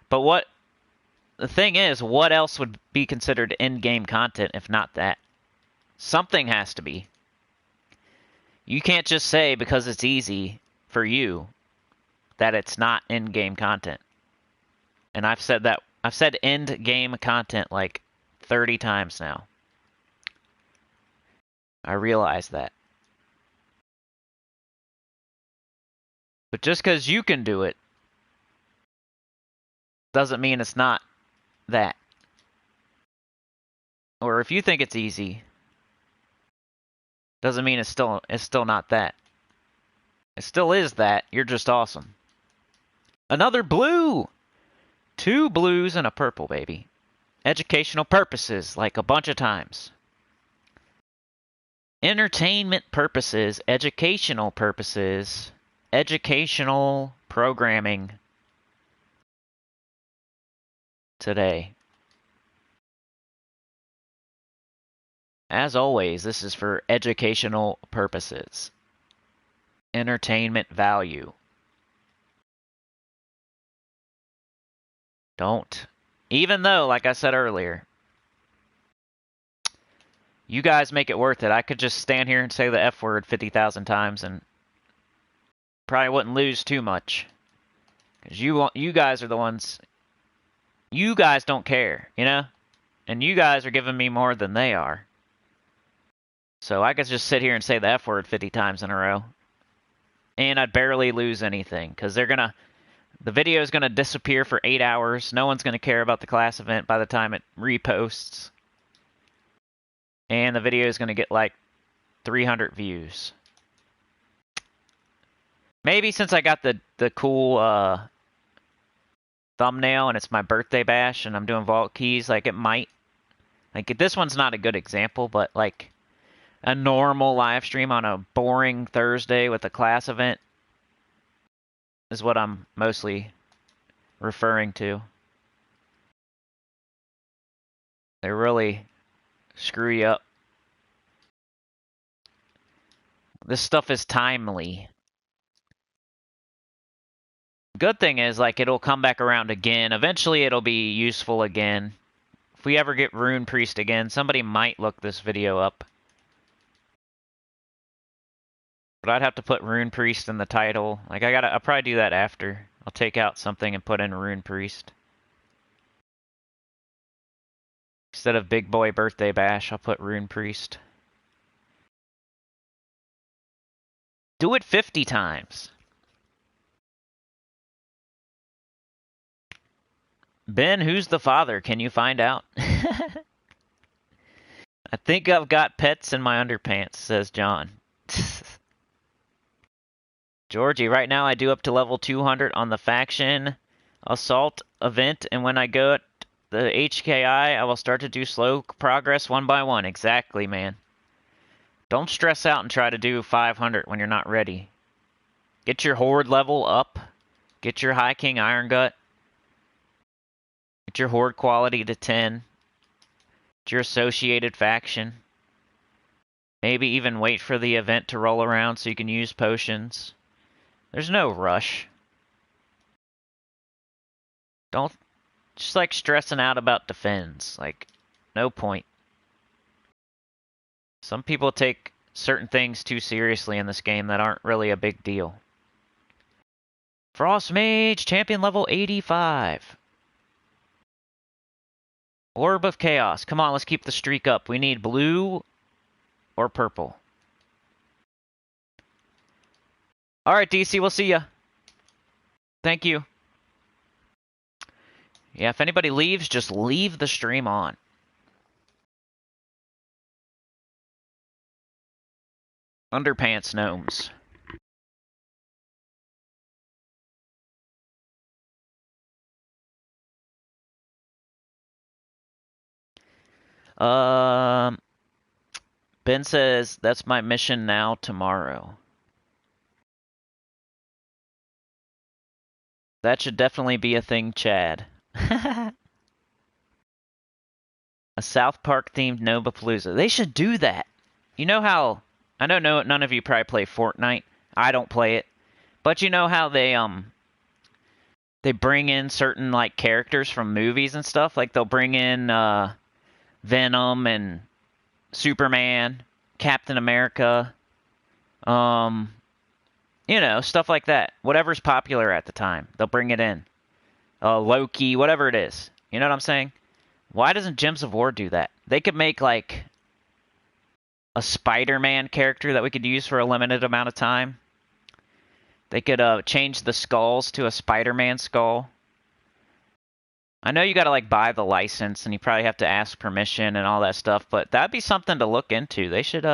But the thing is, what else would be considered in-game content if not that? Something has to be. You can't just say because it's easy for you that it's not in-game content. And I've said that. I've said end-game content like 30 times now. I realize that. But just because you can do it doesn't mean it's not that. Or if you think it's easy, doesn't mean it's still not that. It still is that. You're just awesome. Another blue! 2 blues and a purple, baby. Educational purposes, like a bunch of times. Entertainment purposes, educational purposes, educational programming today. As always, this is for educational purposes. Entertainment value. Don't. Even though, like I said earlier, you guys make it worth it. I could just stand here and say the F word 50,000 times and probably wouldn't lose too much. Because you guys are the ones, you guys don't care, you know? And you guys are giving me more than they are. So I could just sit here and say the F word 50 times in a row. And I'd barely lose anything. Because the video is going to disappear for 8 hours. No one's going to care about the class event by the time it reposts. And the video is going to get like 300 views. Maybe since I got the cool thumbnail and it's my birthday bash and I'm doing vault keys, like it might. Like this one's not a good example, but like a normal live stream on a boring Thursday with a class event is what I'm mostly referring to. They really screw you up. This stuff is timely. Good thing is, like, it'll come back around again. Eventually, it'll be useful again. If we ever get Rune Priest again, somebody might look this video up. But I'd have to put Rune Priest in the title. Like, I'll probably do that after. I'll take out something and put in Rune Priest. Instead of Big Boy Birthday Bash, I'll put Rune Priest. Do it 50 times. Ben, who's the father? Can you find out? I think I've got pets in my underpants, says John. Georgie, right now I do up to level 200 on the faction assault event, and when I go at the HKI, I will start to do slow progress one by one. Exactly, man. Don't stress out and try to do 500 when you're not ready. Get your horde level up. Get your High King Iron Gut. Get your horde quality to 10. Get your associated faction. Maybe even wait for the event to roll around so you can use potions. There's no rush. Don't just like stressing out about defends. Like, no point. Some people take certain things too seriously in this game that aren't really a big deal. Frost Mage, champion level 85. Orb of Chaos. Come on, let's keep the streak up. We need blue or purple. Alright, DC, we'll see ya. Thank you. Yeah, if anybody leaves, just leave the stream on. Underpants gnomes. Ben says, that's my mission now tomorrow. That should definitely be a thing, Chad. A South Park themed Nobapalooza. They should do that. You know how, I don't know, none of you probably play Fortnite. I don't play it. But you know how they, they bring in certain like characters from movies and stuff. Like they'll bring in Venom and Superman, Captain America, you know, stuff like that. Whatever's popular at the time, they'll bring it in. Loki, whatever it is. You know what I'm saying? Why doesn't Gems of War do that? They could make like a Spider-Man character that we could use for a limited amount of time. They could change the skulls to a Spider-Man skull. I know you gotta like buy the license and you probably have to ask permission and all that stuff, but that'd be something to look into. They should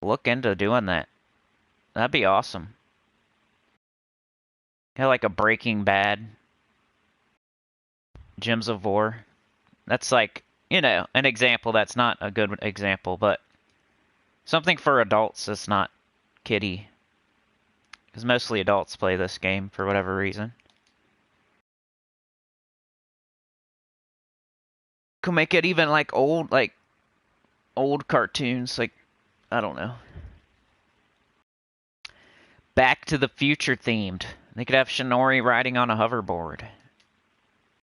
look into doing that. That'd be awesome. Kind of like a Breaking Bad, Gems of War. That's like, you know, an example that's not a good example, but something for adults that's not kiddie. Because mostly adults play this game for whatever reason. Could make it even like old cartoons, like, I don't know. Back to the Future themed. They could have Shinori riding on a hoverboard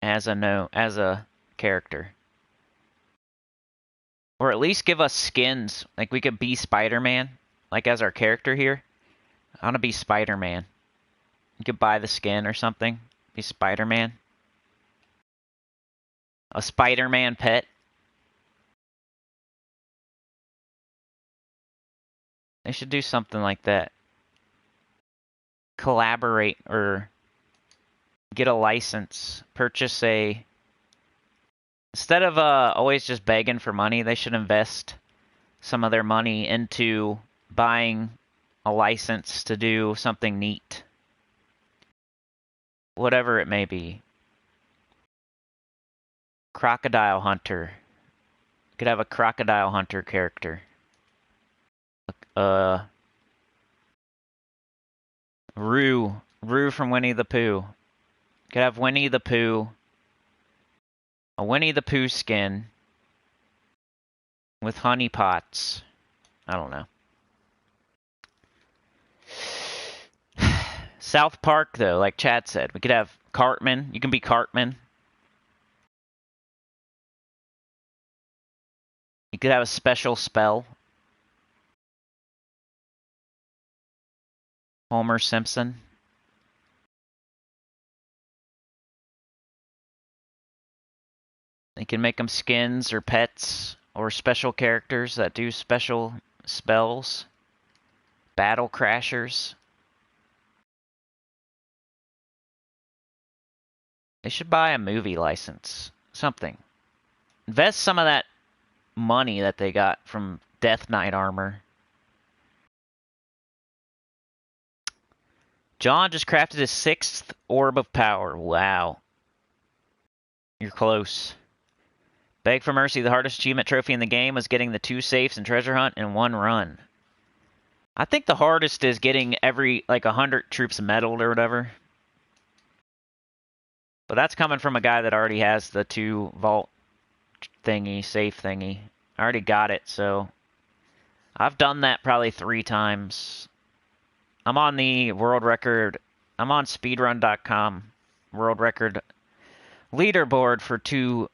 as a character. Or at least give us skins. Like we could be Spider-Man, like as our character here. I want to be Spider-Man. You could buy the skin or something. Be Spider-Man. A Spider-Man pet. They should do something like that. Collaborate or get a license. Purchase a... Instead of always just begging for money, they should invest some of their money into buying a license to do something neat. Whatever it may be. Crocodile Hunter. Could have a Crocodile Hunter character. Roo from Winnie the Pooh. Could have Winnie the Pooh. A Winnie the Pooh skin. With honey pots. I don't know. South Park, though, like Chad said. We could have Cartman. You can be Cartman. You could have a special spell. Homer Simpson. You can make them skins or pets or special characters that do special spells. Battle Crashers. They should buy a movie license. Something. Invest some of that money that they got from Death Knight armor. John just crafted his 6th Orb of Power. Wow. You're close. Beg for Mercy, the hardest achievement trophy in the game was getting the 2 safes and treasure hunt in 1 run. I think the hardest is getting like 100 troops medaled or whatever. But that's coming from a guy that already has the 2 vault thingy, safe thingy. I already got it, so... I've done that probably 3 times. I'm on the world record. I'm on speedrun.com world record leaderboard for 2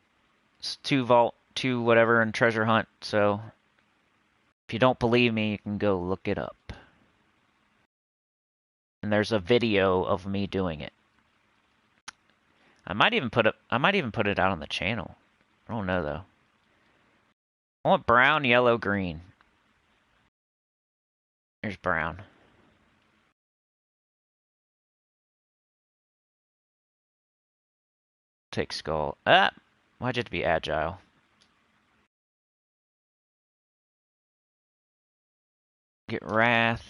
vault, 2 whatever, and treasure hunt. So if you don't believe me, you can go look it up. And there's a video of me doing it. I might even put it out on the channel. I don't know though. I want brown, yellow, green. There's brown. Take skull. Ah! Why'd you have to be agile? Get wrath.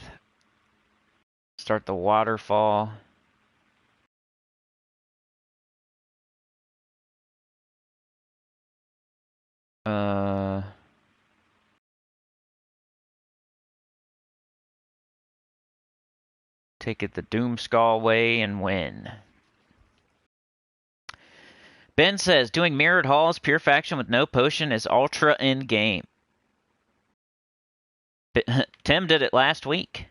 Start the waterfall. Take it the Doomskull way and win. Ben says, doing mirrored halls, pure faction with no potion is ultra in-game. Tim did it last week.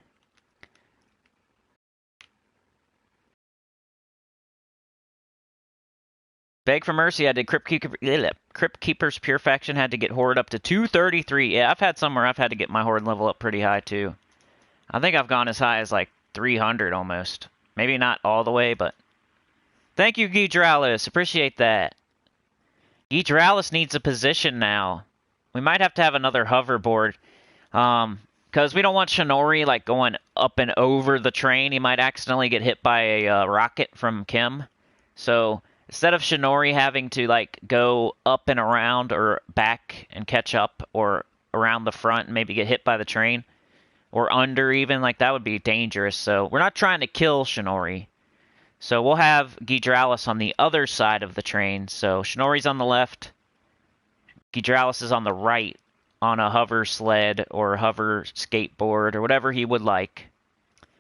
Beg for Mercy, I did Crypt Keeper's Pure Faction, had to get Horde up to 233. Yeah, I've had some where I've had to get my Horde level up pretty high, too. I think I've gone as high as, like, 300 almost. Maybe not all the way, but... Thank you, Gidralis. Appreciate that. Gidralis needs a position now. We might have to have another hoverboard. Because we don't want Shinori, like, going up and over the train. He might accidentally get hit by a rocket from Kim. So... Instead of Shinori having to, like, go up and around or back and catch up or around the front and maybe get hit by the train or under even, like, that would be dangerous. So we're not trying to kill Shinori. So we'll have Gidralis on the other side of the train. So Shinori's on the left. Gidralis is on the right on a hover sled or hover skateboard or whatever he would like.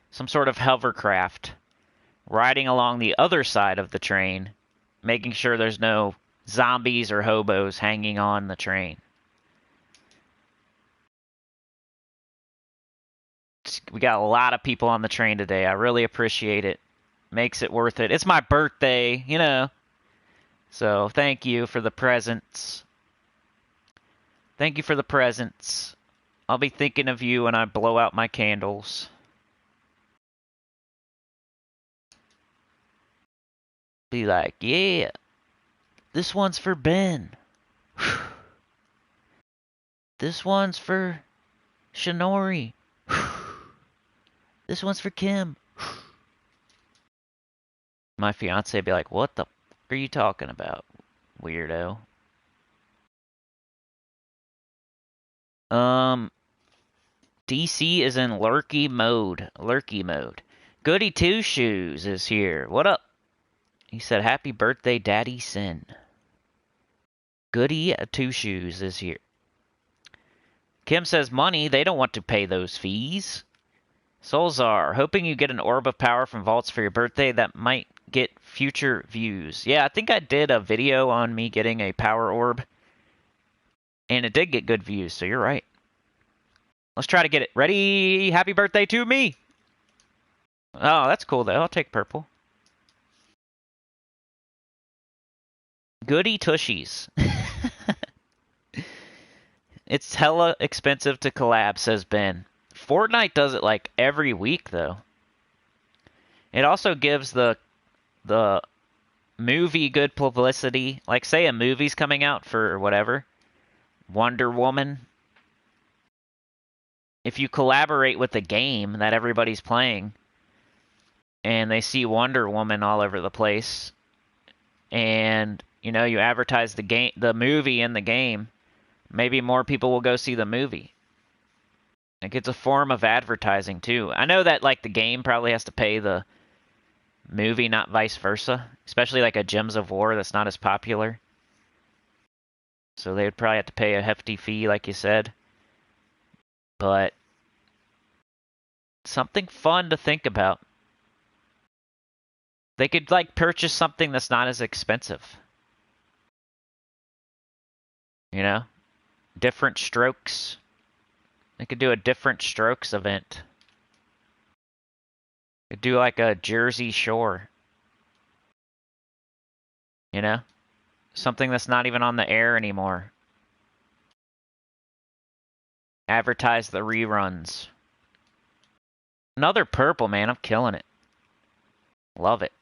Some sort of hovercraft. Riding along the other side of the train. Making sure there's no zombies or hobos hanging on the train. We got a lot of people on the train today. I really appreciate it. Makes it worth it. It's my birthday, you know. So thank you for the presents. Thank you for the presents. I'll be thinking of you when I blow out my candles. Be like, yeah. This one's for Ben. This one's for Shinori. This one's for Kim. My fiance would be like, what the f are you talking about, weirdo? DC is in lurky mode. Lurky mode. Goody Two Shoes is here. What up? He said, happy birthday, Daddy Sin. Goody Two Shoes is here. Kim says, money, they don't want to pay those fees. Solzar, hoping you get an Orb of Power from Vaults for your birthday that might get future views. Yeah, I think I did a video on me getting a Power Orb. And it did get good views, so you're right. Let's try to get it. Ready? Happy birthday to me! Oh, that's cool, though. I'll take purple. Goody Tushies. It's hella expensive to collab, says Ben. Fortnite does it like every week, though. It also gives the movie good publicity. Like, say a movie's coming out for whatever. Wonder Woman. If you collaborate with the game that everybody's playing, and they see Wonder Woman all over the place, and, you know, you advertise the movie in the game, maybe more people will go see the movie. Like, it's a form of advertising, too. I know that, like, the game probably has to pay the movie, not vice versa. Especially, like, a Gems of War that's not as popular. So they would probably have to pay a hefty fee, like you said. But something fun to think about. They could, like, purchase something that's not as expensive. You know? Different strokes. They could do a different strokes event. Could do like a Jersey Shore. You know? Something that's not even on the air anymore. Advertise the reruns. Another purple, man. I'm killing it. Love it.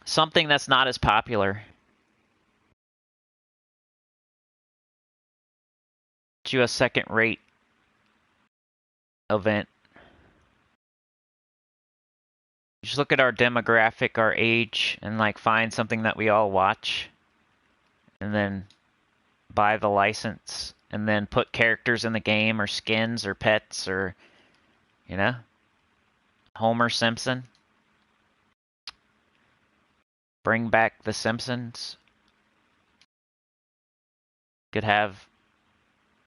Something that's not as popular. Do a second-rate event. Just look at our demographic, our age, and like find something that we all watch. And then buy the license. And then put characters in the game or skins or pets or, you know, Homer Simpson. Bring back The Simpsons. Could have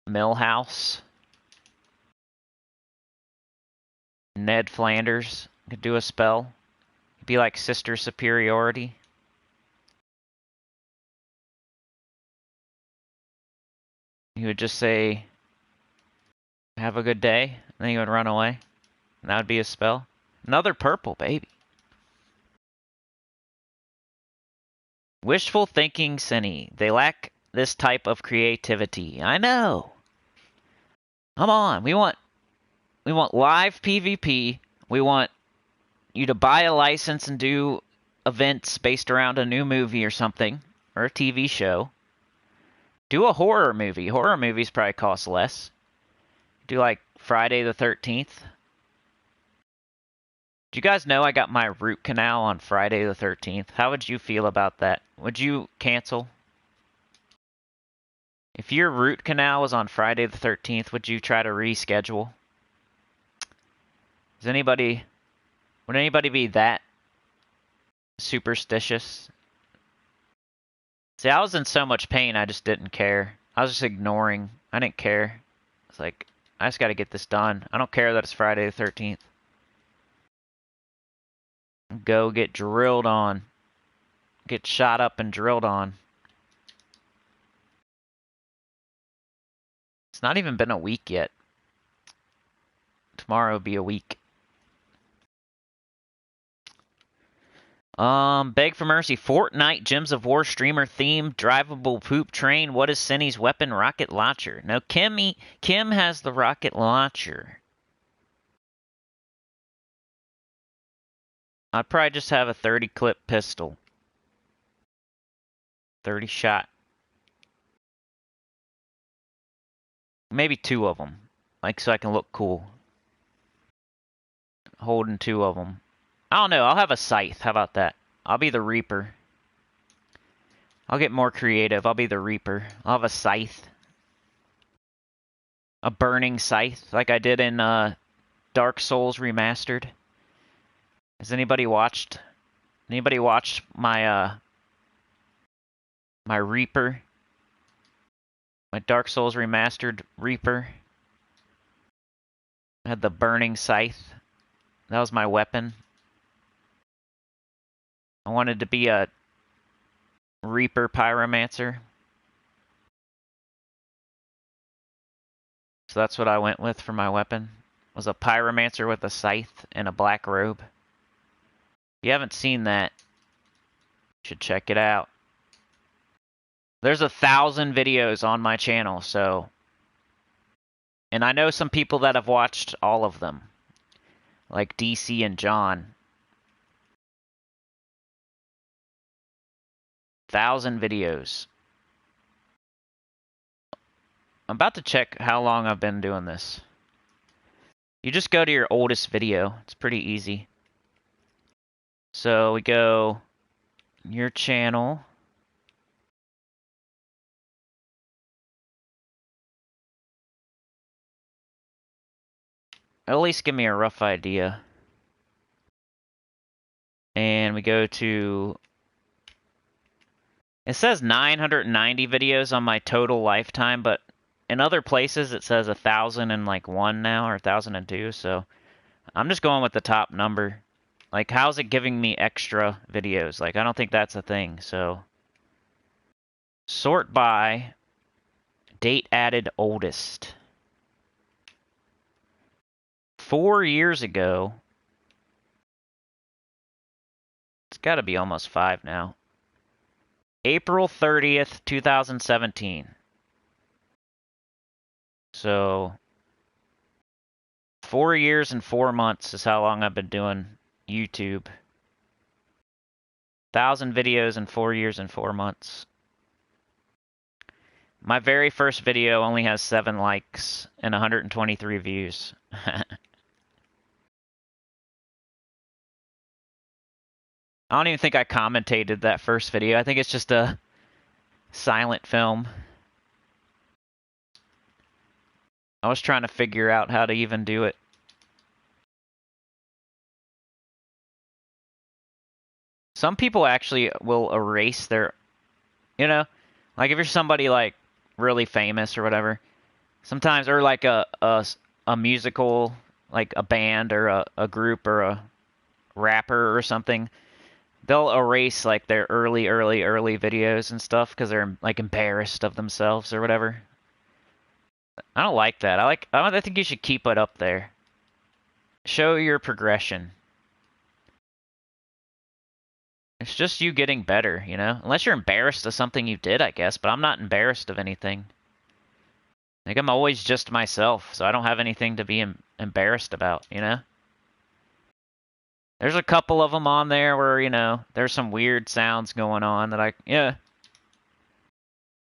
Millhouse. Ned Flanders could do a spell. It'd be like Sister Superiority. He would just say, have a good day, and then he would run away. And that would be a spell. Another purple, baby. Wishful thinking, Cinny. They lack this type of creativity. I know. Come on. We want live PvP. We want you to buy a license and do events based around a new movie or something, or a TV show. Do a horror movie. Horror movies probably cost less. Do like Friday the 13th. Do you guys know I got my root canal on Friday the 13th? How would you feel about that? Would you cancel? If your root canal was on Friday the 13th, would you try to reschedule? Would anybody be that superstitious? See, I was in so much pain, I just didn't care. I was just ignoring. I didn't care. It's like, I just gotta get this done. I don't care that it's Friday the 13th. Go get drilled on. Get shot up and drilled on. It's not even been a week yet. Tomorrow will be a week. Beg for mercy. Fortnite Gems of War streamer theme drivable poop train. What is Cinny's weapon? Rocket launcher. No, Kim has the rocket launcher. I'd probably just have a 30 clip pistol. 30 shot. Maybe 2 of them. Like, so I can look cool. Holding 2 of them. I don't know. I'll have a scythe. How about that? I'll be the Reaper. I'll get more creative. I'll be the Reaper. I'll have a scythe. A burning scythe, like I did in Dark Souls Remastered. Has anybody watched my my Reaper? My Dark Souls Remastered Reaper? I had the burning scythe. That was my weapon. I wanted to be a Reaper Pyromancer. So that's what I went with for my weapon. Was a Pyromancer with a scythe and a black robe. If you haven't seen that, you should check it out. There's 1,000 videos on my channel, so... And I know some people that have watched all of them. Like DC and John. 1,000 videos. I'm about to check how long I've been doing this. You just go to your oldest video. It's pretty easy. So we go... Your channel... At least give me a rough idea. And we go to... It says 990 videos on my total lifetime, but in other places it says 1,001 now, or 1,002, so I'm just going with the top number. Like, how's it giving me extra videos? Like, I don't think that's a thing, so... Sort by date added oldest. 4 years ago... It's gotta be almost 5 now. April 30th, 2017. So, 4 years and 4 months is how long I've been doing YouTube. 1,000 videos in 4 years and 4 months. My very first video only has 7 likes and 123 views. I don't even think I commentated that first video. I think it's just a silent film. I was trying to figure out how to even do it. Some people actually will erase their, you know, like if you're somebody like really famous or whatever, sometimes, or like a musical, like a band or a group or a rapper or something, they'll erase like their early videos and stuff because they're like embarrassed of themselves or whatever. I don't like that. I think you should keep it up there. Show your progression. It's just you getting better, you know? Unless you're embarrassed of something you did, I guess, but I'm not embarrassed of anything. Like, I'm always just myself, so I don't have anything to be embarrassed about, you know? There's a couple of them on there where, you know, there's some weird sounds going on that yeah.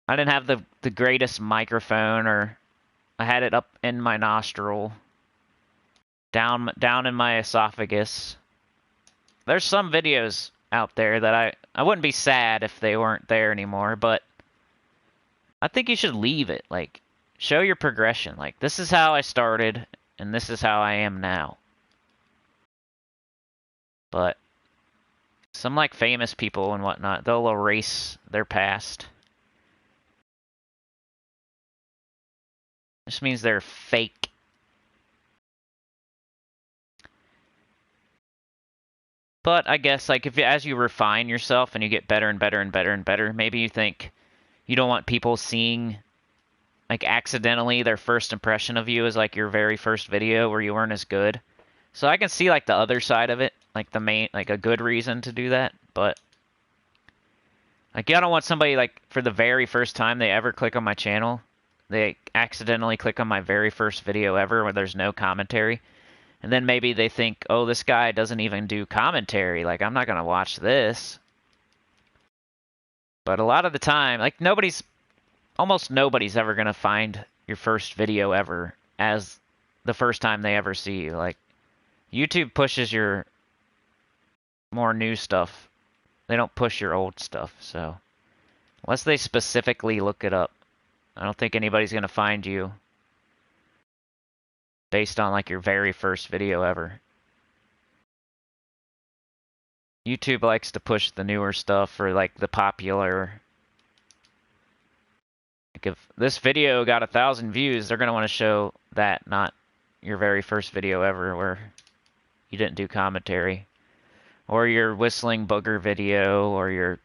I didn't have the greatest microphone, or I had it up in my nostril, down in my esophagus. There's some videos out there that I wouldn't be sad if they weren't there anymore, but I think you should leave it. Like, show your progression. Like, this is how I started, and this is how I am now. But some, like, famous people and whatnot, they'll erase their past. This means they're fake. But I guess, like, as you refine yourself and you get better and better and better and better, maybe you think you don't want people seeing, like, accidentally their first impression of you as, like, your very first video where you weren't as good. So I can see, like, the other side of it, like, a good reason to do that, but, like, I don't want somebody, like, for the very first time they ever click on my channel, they accidentally click on my very first video ever where there's no commentary. And then maybe they think, oh, this guy doesn't even do commentary. Like, I'm not going to watch this. But a lot of the time, like, almost nobody's ever going to find your first video ever as the first time they ever see you. Like, YouTube pushes your more new stuff. They don't push your old stuff, so. Unless they specifically look it up, I don't think anybody's going to find you based on, like, your very first video ever. YouTube likes to push the newer stuff, or, like, the popular. Like, if this video got 1,000 views, they're going to want to show that, not your very first video ever where you didn't do commentary. Or your whistling booger video, or your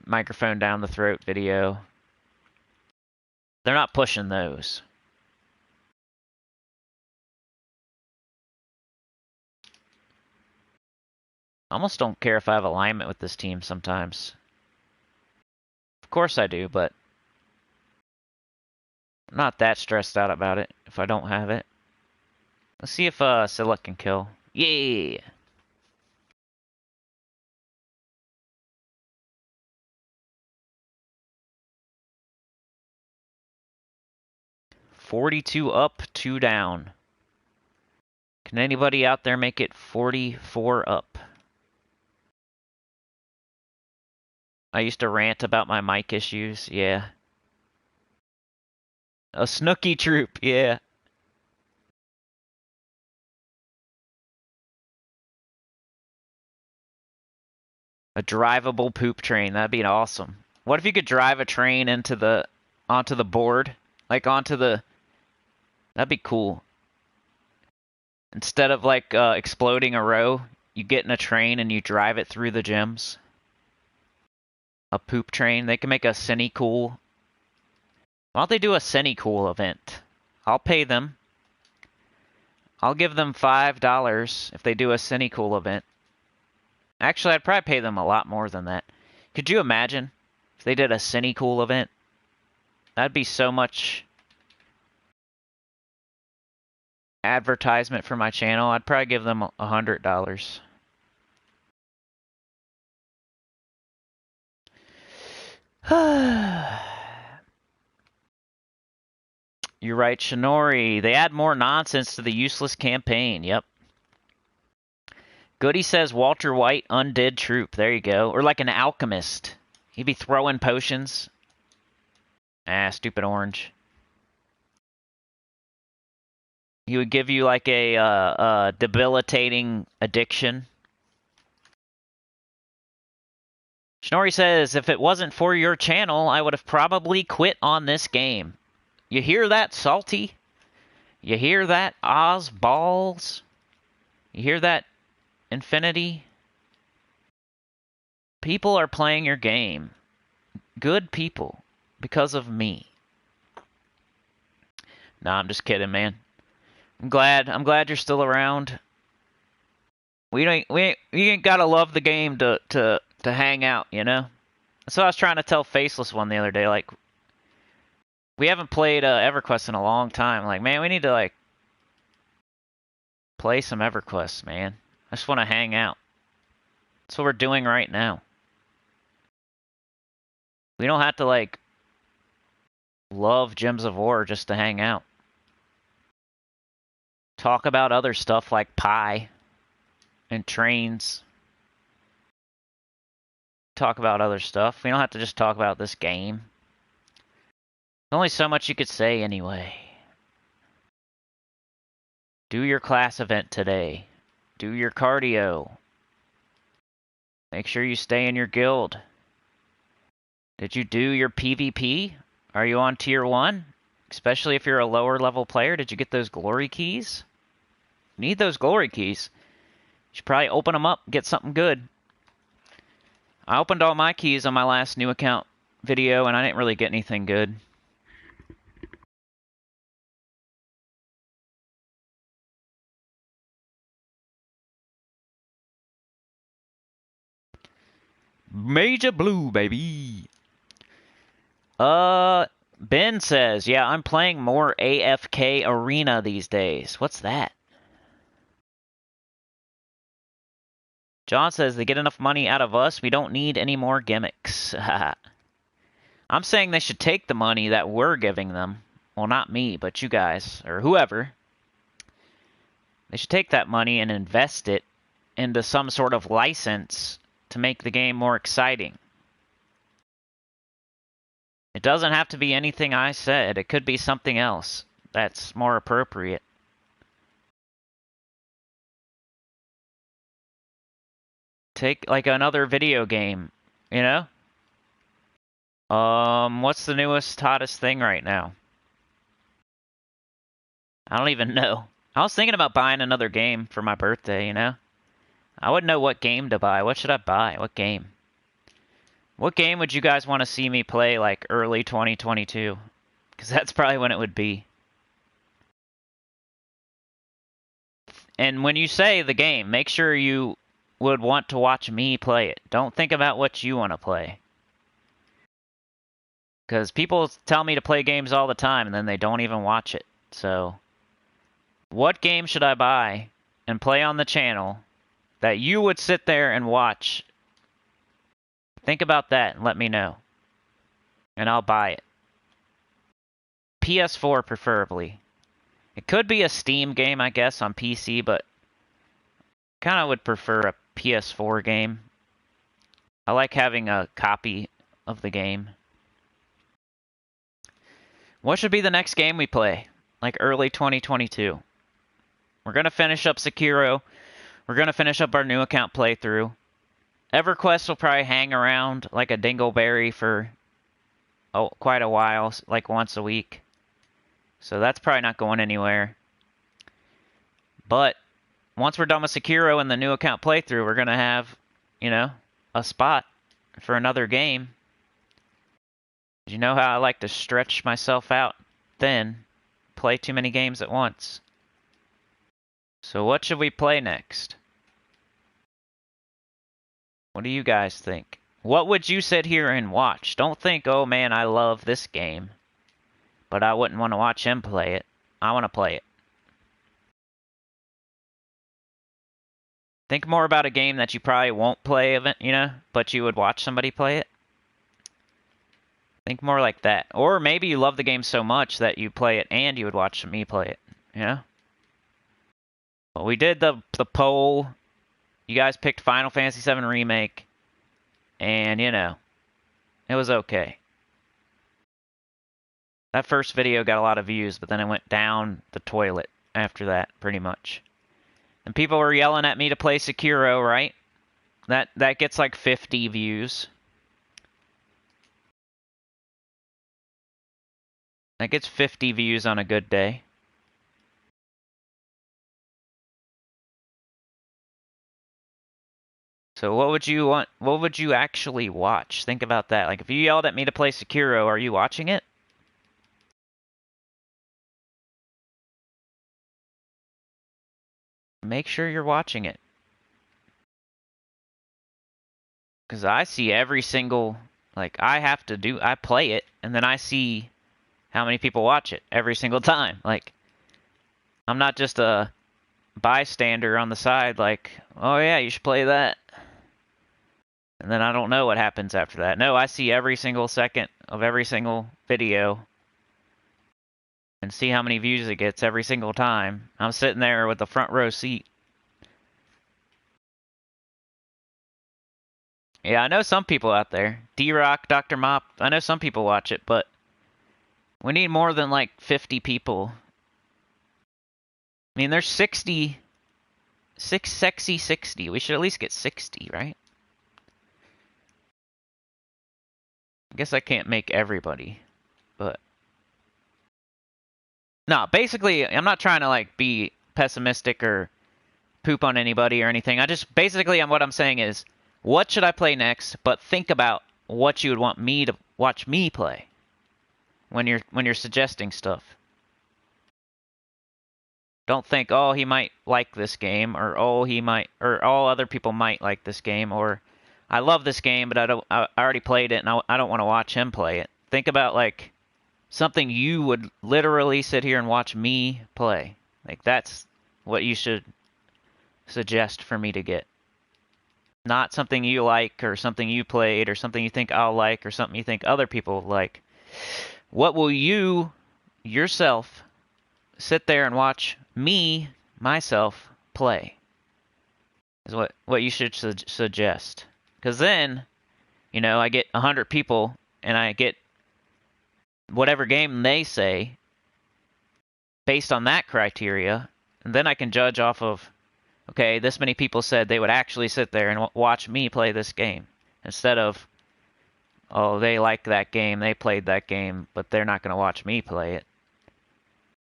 microphone down the throat video. They're not pushing those. I almost don't care if I have alignment with this team sometimes. Of course I do, but I'm not that stressed out about it if I don't have it. Let's see if Scylla can kill. Yeah! $42 up, 2 down. Can anybody out there make it 44 up? I used to rant about my mic issues, yeah. A Snooky troop, yeah. A drivable poop train, that'd be awesome. What if you could drive a train onto the board? Like, that'd be cool. Instead of, like, exploding a row, you get in a train and you drive it through the gyms. A poop train. They can make a Sinnycool. Why don't they do a Sinnycool event? I'll pay them. I'll give them $5 if they do a Sinnycool event. Actually, I'd probably pay them a lot more than that. Could you imagine if they did a Sinnycool event? That'd be so much advertisement for my channel. I'd probably give them $100. You're right, Shinori. They add more nonsense to the useless campaign. Yep. Goody says Walter White, undead troop. There you go. Or like an alchemist. He'd be throwing potions. Ah, stupid orange. He would give you like a debilitating addiction. Snorri says, if it wasn't for your channel, I would have probably quit on this game. You hear that, Salty? You hear that, Oz Balls? You hear that, Infinity? People are playing your game. Good people. Because of me. Nah, I'm just kidding, man. I'm glad you're still around. You ain't gotta love the game to to hang out, you know? That's what I was trying to tell Faceless One the other day. Like, we haven't played EverQuest in a long time. Like, man, we need to, like, play some EverQuest, man. I just want to hang out. That's what we're doing right now. We don't have to, like, love Gems of War just to hang out. Talk about other stuff like pie and trains. Talk about other stuff. We don't have to just talk about this game. There's only so much you could say anyway. Do your class event today. Do your cardio. Make sure you stay in your guild. Did you do your PvP? Are you on tier 1? Especially if you're a lower level player, did you get those glory keys? You need those glory keys. You should probably open them up, get something good. I opened all my keys on my last new account video, and I didn't really get anything good. Major Blue, baby. Ben says, yeah, I'm playing more AFK Arena these days. What's that? John says, they get enough money out of us. We don't need any more gimmicks. I'm saying they should take the money that we're giving them. Well, not me, but you guys, or whoever. They should take that money and invest it into some sort of license to make the game more exciting. It doesn't have to be anything I said. It could be something else that's more appropriate. Take, like, another video game, you know? What's the newest, hottest thing right now? I don't even know. I was thinking about buying another game for my birthday, you know? I wouldn't know what game to buy. What should I buy? What game? What game would you guys want to see me play, like, early 2022? Because that's probably when it would be. And when you say the game, make sure you would want to watch me play it. Don't think about what you want to play. Because people tell me to play games all the time, and then they don't even watch it. So, what game should I buy and play on the channel that you would sit there and watch? Think about that and let me know. And I'll buy it. PS4 preferably. It could be a Steam game, I guess, on PC, but kind of would prefer a PS4 game. I like having a copy of the game. What should be the next game we play? Like early 2022. We're going to finish up Sekiro. We're going to finish up our new account playthrough. EverQuest will probably hang around like a dingleberry for quite a while, like once a week. So that's probably not going anywhere. But once we're done with Sekiro and the new account playthrough, we're going to have, you know, a spot for another game. You know how I like to stretch myself out thin, play too many games at once. So what should we play next? What do you guys think? What would you sit here and watch? Don't think, oh man, I love this game, but I wouldn't want to watch him play it. I want to play it. Think more about a game that you probably won't play, you know, but you would watch somebody play it. Think more like that. Or maybe you love the game so much that you play it and you would watch me play it, you know? Well, we did the poll. You guys picked Final Fantasy VII Remake. And, you know, it was okay. That first video got a lot of views, but then it went down the toilet after that, pretty much. And people were yelling at me to play Sekiro, right? That gets like 50 views. That gets 50 views on a good day. So what would you want? What would you actually watch? Think about that. Like if you yelled at me to play Sekiro, are you watching it? Make sure you're watching it. Because I see every single, like, I play it, and then I see how many people watch it every single time. Like, I'm not just a bystander on the side, like, oh yeah, you should play that. And then I don't know what happens after that. No, I see every single second of every single video and see how many views it gets every single time. I'm sitting there with the front row seat. Yeah, I know some people out there. D-Rock, Dr. Mop, I know some people watch it, but we need more than like 50 people. I mean, there's 60, sexy 60. We should at least get 60, right? I guess I can't make everybody, but... No, basically, I'm not trying to like be pessimistic or poop on anybody or anything. What I'm saying is, what should I play next? But think about what you would want me to watch me play when you're suggesting stuff. Don't think, oh, he might like this game, or oh, all other people might like this game, or I love this game, but I already played it, and I don't want to watch him play it. Think about like something you would literally sit here and watch me play. Like that's what you should suggest for me to get. Not something you like, or something you played, or something you think I'll like, or something you think other people like. What will you yourself sit there and watch me, myself, play? Is what you should suggest. Because then, I get 100 people, and I get whatever game they say based on that criteria, and then I can judge off of, okay, this many people said they would actually sit there and watch me play this game, instead of, oh, they like that game, they played that game, but they're not going to watch me play it.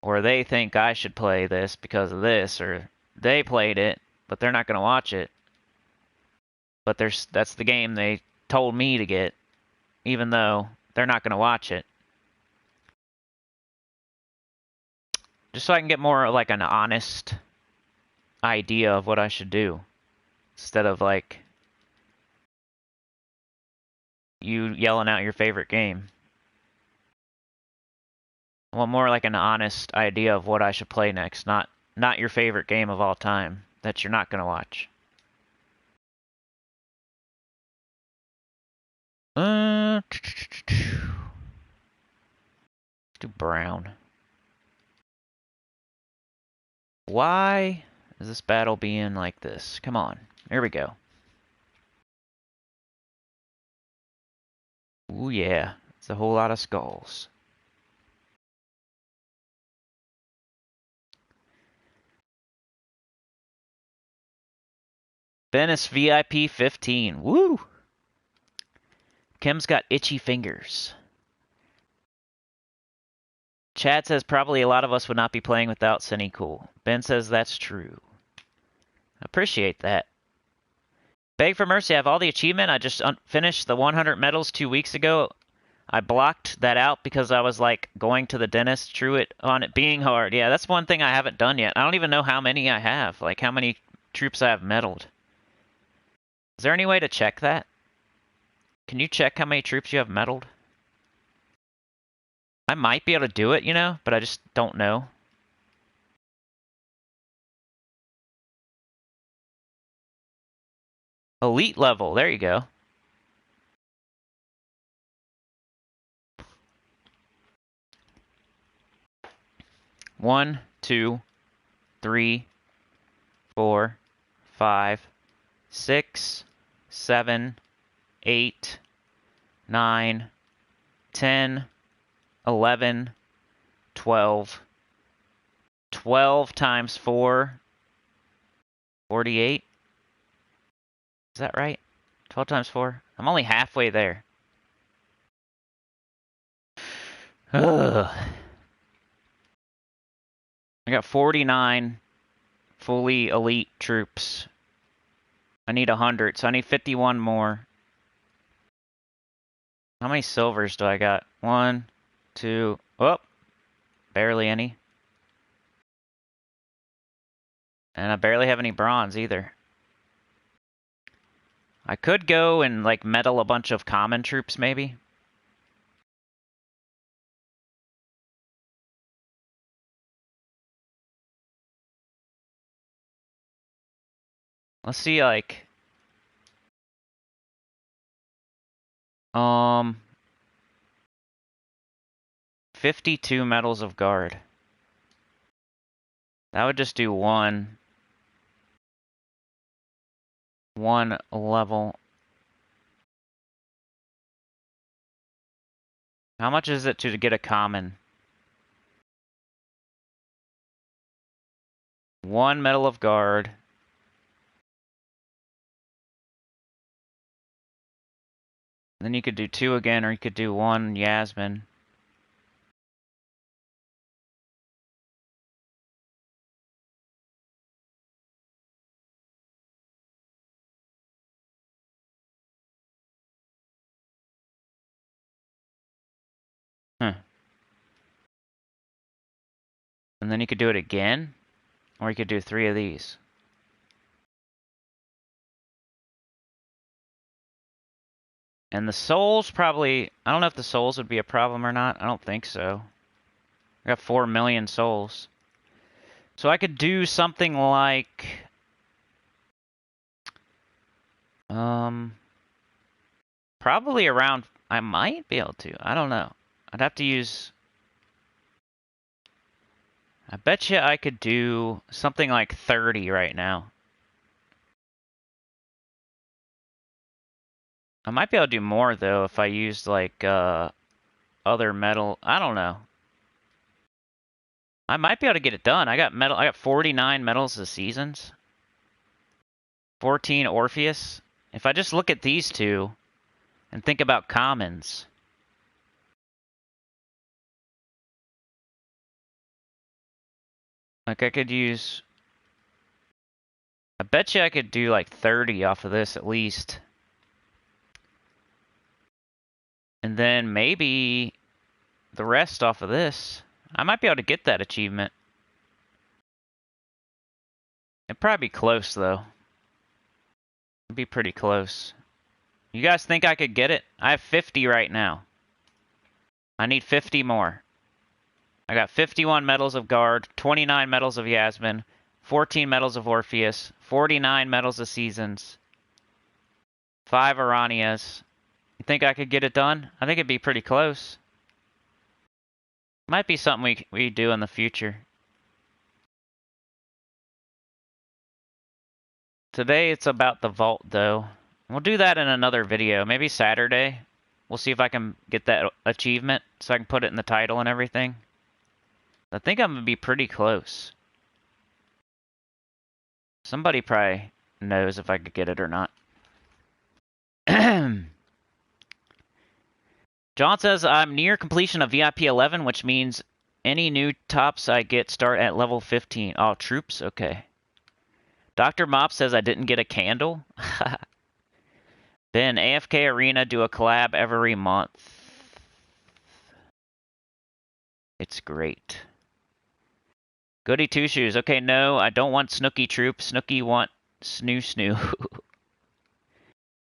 Or they think I should play this because of this, or they played it, but they're not going to watch it. But that's the game they told me to get, even though they're not going to watch it. Just so I can get more like an honest idea of what I should do, instead of like you yelling out your favorite game. I want more like an honest idea of what I should play next, not your favorite game of all time that you're not going to watch. Let's do brown. Why is this battle being like this? Come on. There we go. Ooh, yeah. It's a whole lot of skulls. Venice VIP 15. Woo! Kim's got itchy fingers. Chad says probably a lot of us would not be playing without Sinnycool. Ben says that's true. Appreciate that. Beg for mercy, I have all the achievement. I just finished the 100 medals 2 weeks ago. I blocked that out because I was like going to the dentist, true it on it being hard. Yeah, that's one thing I haven't done yet. I don't even know how many I have, like how many troops I have medaled. Is there any way to check that? Can you check how many troops you have medaled? I might be able to do it, but I just don't know. Elite level, there you go. One, 2, 3, 4, 5, 6, 7, 8, 9, 10, 11, 12. 12 times 4, 48. Is that right? 12 times 4? I'm only halfway there. Ugh. I got 49 fully elite troops. I need 100, so I need 51 more. How many silvers do I got? 1, 2, oh, barely any. And I barely have any bronze either. I could go and, like, meddle a bunch of common troops, maybe. Let's see, like... 52 medals of guard. That would just do one level. How much is it to get a common? 1 medal of guard. Then you could do 2 again, or you could do 1 Yasmin. Huh. And then you could do it again, or you could do 3 of these. And the souls probably... I don't know if the souls would be a problem or not. I don't think so. I got 4 million souls. So I could do something like... Probably around... I might be able to. I don't know. I'd have to use... I bet you I could do something like 30 right now. I might be able to do more, though, if I used, like, other metal. I don't know. I might be able to get it done. I got 49 medals of seasons. 14 Orpheus. If I just look at these two and think about commons. Like, I could use... I bet you I could do, like, 30 off of this at least. And then maybe the rest off of this. I might be able to get that achievement. It'd probably be close, though. It'd be pretty close. You guys think I could get it? I have 50 right now. I need 50 more. I got 51 medals of guard, 29 medals of Yasmin, 14 medals of Orpheus, 49 medals of seasons, 5 Aranias. You think I could get it done? I think it'd be pretty close. Might be something we do in the future. Today it's about the vault, though. We'll do that in another video. Maybe Saturday. We'll see if I can get that achievement so I can put it in the title and everything. I think I'm going to be pretty close. Somebody probably knows if I could get it or not. John says, I'm near completion of VIP 11, which means any new tops I get start at level 15. Oh, troops? Okay. Dr. Mop says I didn't get a candle. Then AFK Arena do a collab every month. It's great. Goody Two Shoes. Okay, no, I don't want Snooky Troop. Snooky want Snoo Snoo.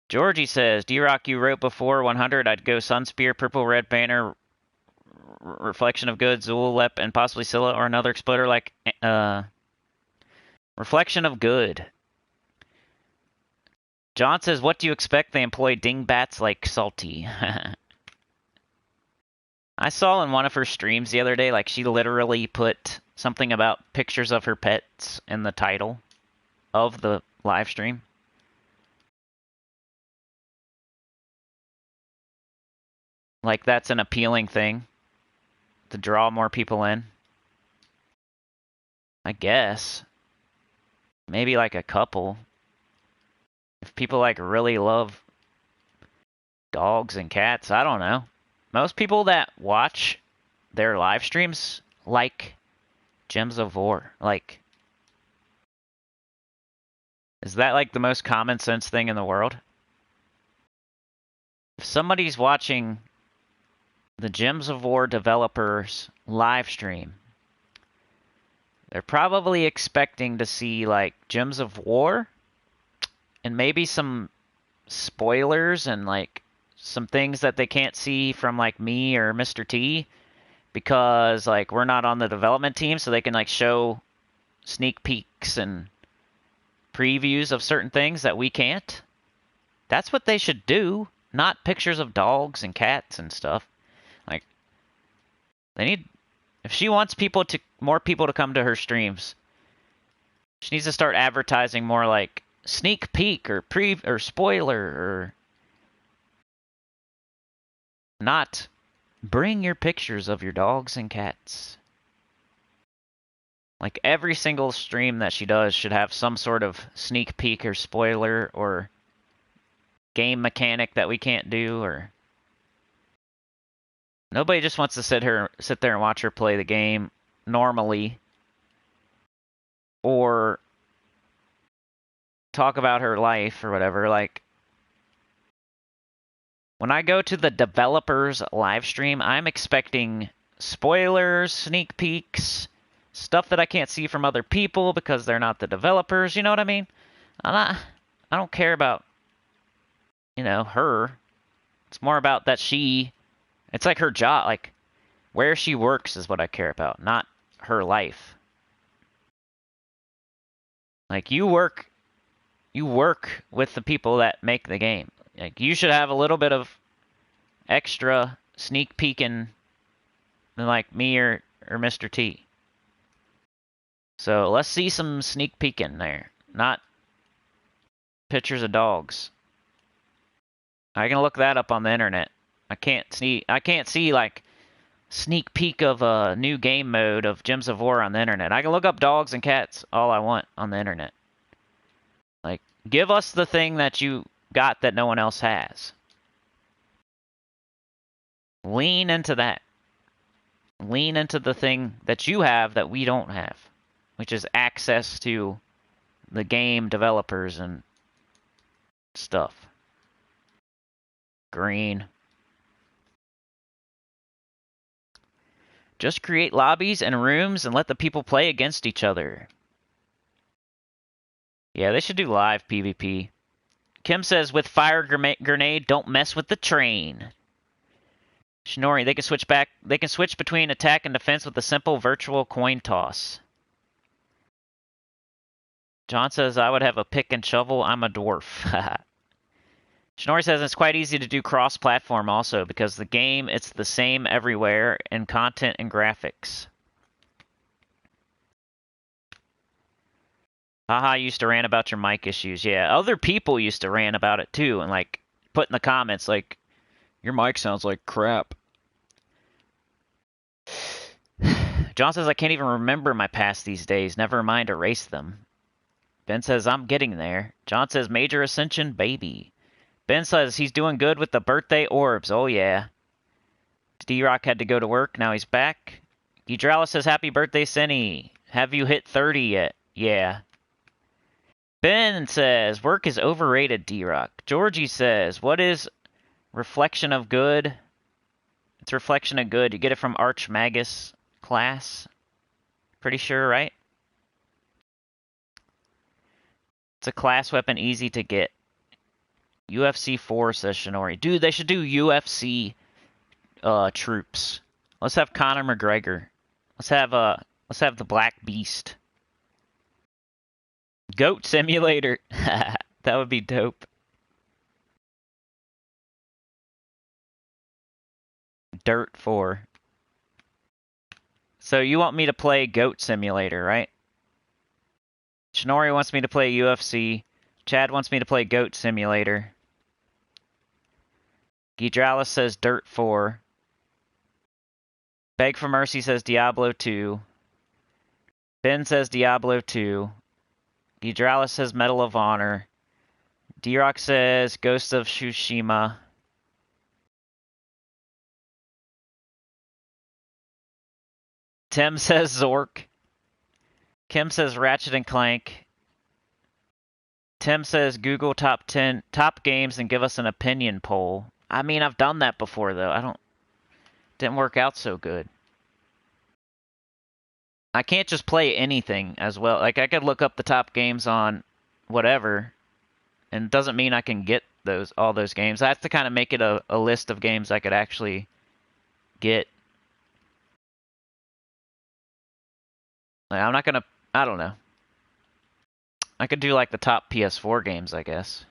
Georgie says, D-Rock, you wrote before 100, I'd go Sunspear, Purple Red Banner, Reflection of Good, Zulep, and possibly Scylla or another exploder like Reflection of Good. John says, what do you expect? They employ dingbats like Salty. I saw in one of her streams the other day, like, she literally put something about pictures of her pets in the title of the live stream. Like, that's an appealing thing to draw more people in. I guess. Maybe like a couple. If people like really love dogs and cats, I don't know. Most people that watch their live streams like Gems of War. Like, is that like the most common sense thing in the world? If somebody's watching the Gems of War developers live stream, they're probably expecting to see like Gems of War and maybe some spoilers and like some things that they can't see from like me or Mr. T, because like we're not on the development team, so they can like show sneak peeks and previews of certain things that we can't. That's what they should do, not pictures of dogs and cats and stuff. Like, they need, if she wants more people to come to her streams, she needs to start advertising more like sneak peek or or spoiler, or not bring your pictures of your dogs and cats. Like every single stream that she does should have some sort of sneak peek or spoiler or game mechanic that we can't do. Or nobody just wants to sit there and watch her play the game normally, or talk about her life or whatever. Like, when I go to the developers live stream, I'm expecting spoilers, sneak peeks, stuff that I can't see from other people because they're not the developers. You know what I mean? I don't care about, her. It's more about that it's like her job, like where she works is what I care about, not her life. Like, you work with the people that make the game. Like, you should have a little bit of extra sneak peeking than like me or Mr. T. So let's see some sneak peeking there, not pictures of dogs. I can look that up on the internet. I can't see like sneak peek of a new game mode of Gems of War on the internet. I can look up dogs and cats all I want on the internet. Like, give us the thing that you got that no one else has. Lean into that. Lean into the thing that you have that we don't have, which is access to the game developers and stuff. Green. Just create lobbies and rooms and let the people play against each other. Yeah, they should do live PvP. Kim says, with fire grenade, don't mess with the train. Shinori, they can switch between attack and defense with a simple virtual coin toss. John says, I would have a pick and shovel. I'm a dwarf. Shinori says it's quite easy to do cross-platform also, because the game, it's the same everywhere in content and graphics. Haha, used to rant about your mic issues. Yeah, other people used to rant about it too, and like put in the comments like, your mic sounds like crap. John says, I can't even remember my past these days. Never mind erase them. Ben says, I'm getting there. John says, major ascension, baby. Ben says he's doing good with the birthday orbs. Oh, yeah. D-Rock had to go to work. Now he's back. Gidrala says, happy birthday, Cinny. Have you hit 30 yet? Yeah. Ben says, work is overrated, D-Rock. Georgie says, what is reflection of good? It's reflection of good. You get it from Archmagus class. Pretty sure, right? It's a class weapon, easy to get. UFC 4, says Shinori. Dude, they should do UFC troops. Let's have Conor McGregor. Let's have the Black Beast. Goat Simulator. That would be dope. Dirt 4. So you want me to play Goat Simulator, right? Shinori wants me to play UFC. Chad wants me to play Goat Simulator. Gidralis says Dirt 4. Beg for Mercy says Diablo 2. Ben says Diablo 2. Gidralis says Medal of Honor. D-Rock says Ghost of Tsushima. Tim says Zork. Kim says Ratchet and Clank. Tim says Google top games and give us an opinion poll. I mean, I've done that before though. Didn't work out so good. I can't just play anything as well. Like, I could look up the top games on whatever, and it doesn't mean I can get all those games. I have to kind of make it a list of games I could actually get. Like, I'm not gonna. I don't know. I could do like the top PS4 games, I guess.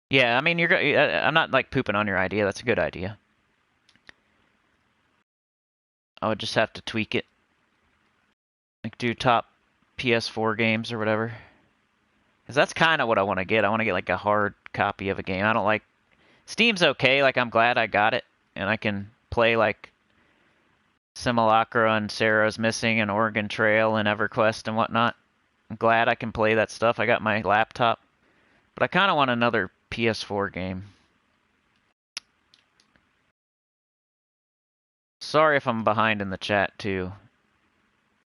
Yeah, I mean, I'm not like pooping on your idea. That's a good idea. I would just have to tweak it. Like do top PS4 games or whatever. Because that's kind of what I want to get. I want to get like a hard copy of a game. I don't like... Steam's okay. Like, I'm glad I got it. And I can play like Simulacra and Sarah's Missing and Oregon Trail and EverQuest and whatnot. I'm glad I can play that stuff. I got my laptop. But I kind of want another PS4 game. Sorry if I'm behind in the chat, too.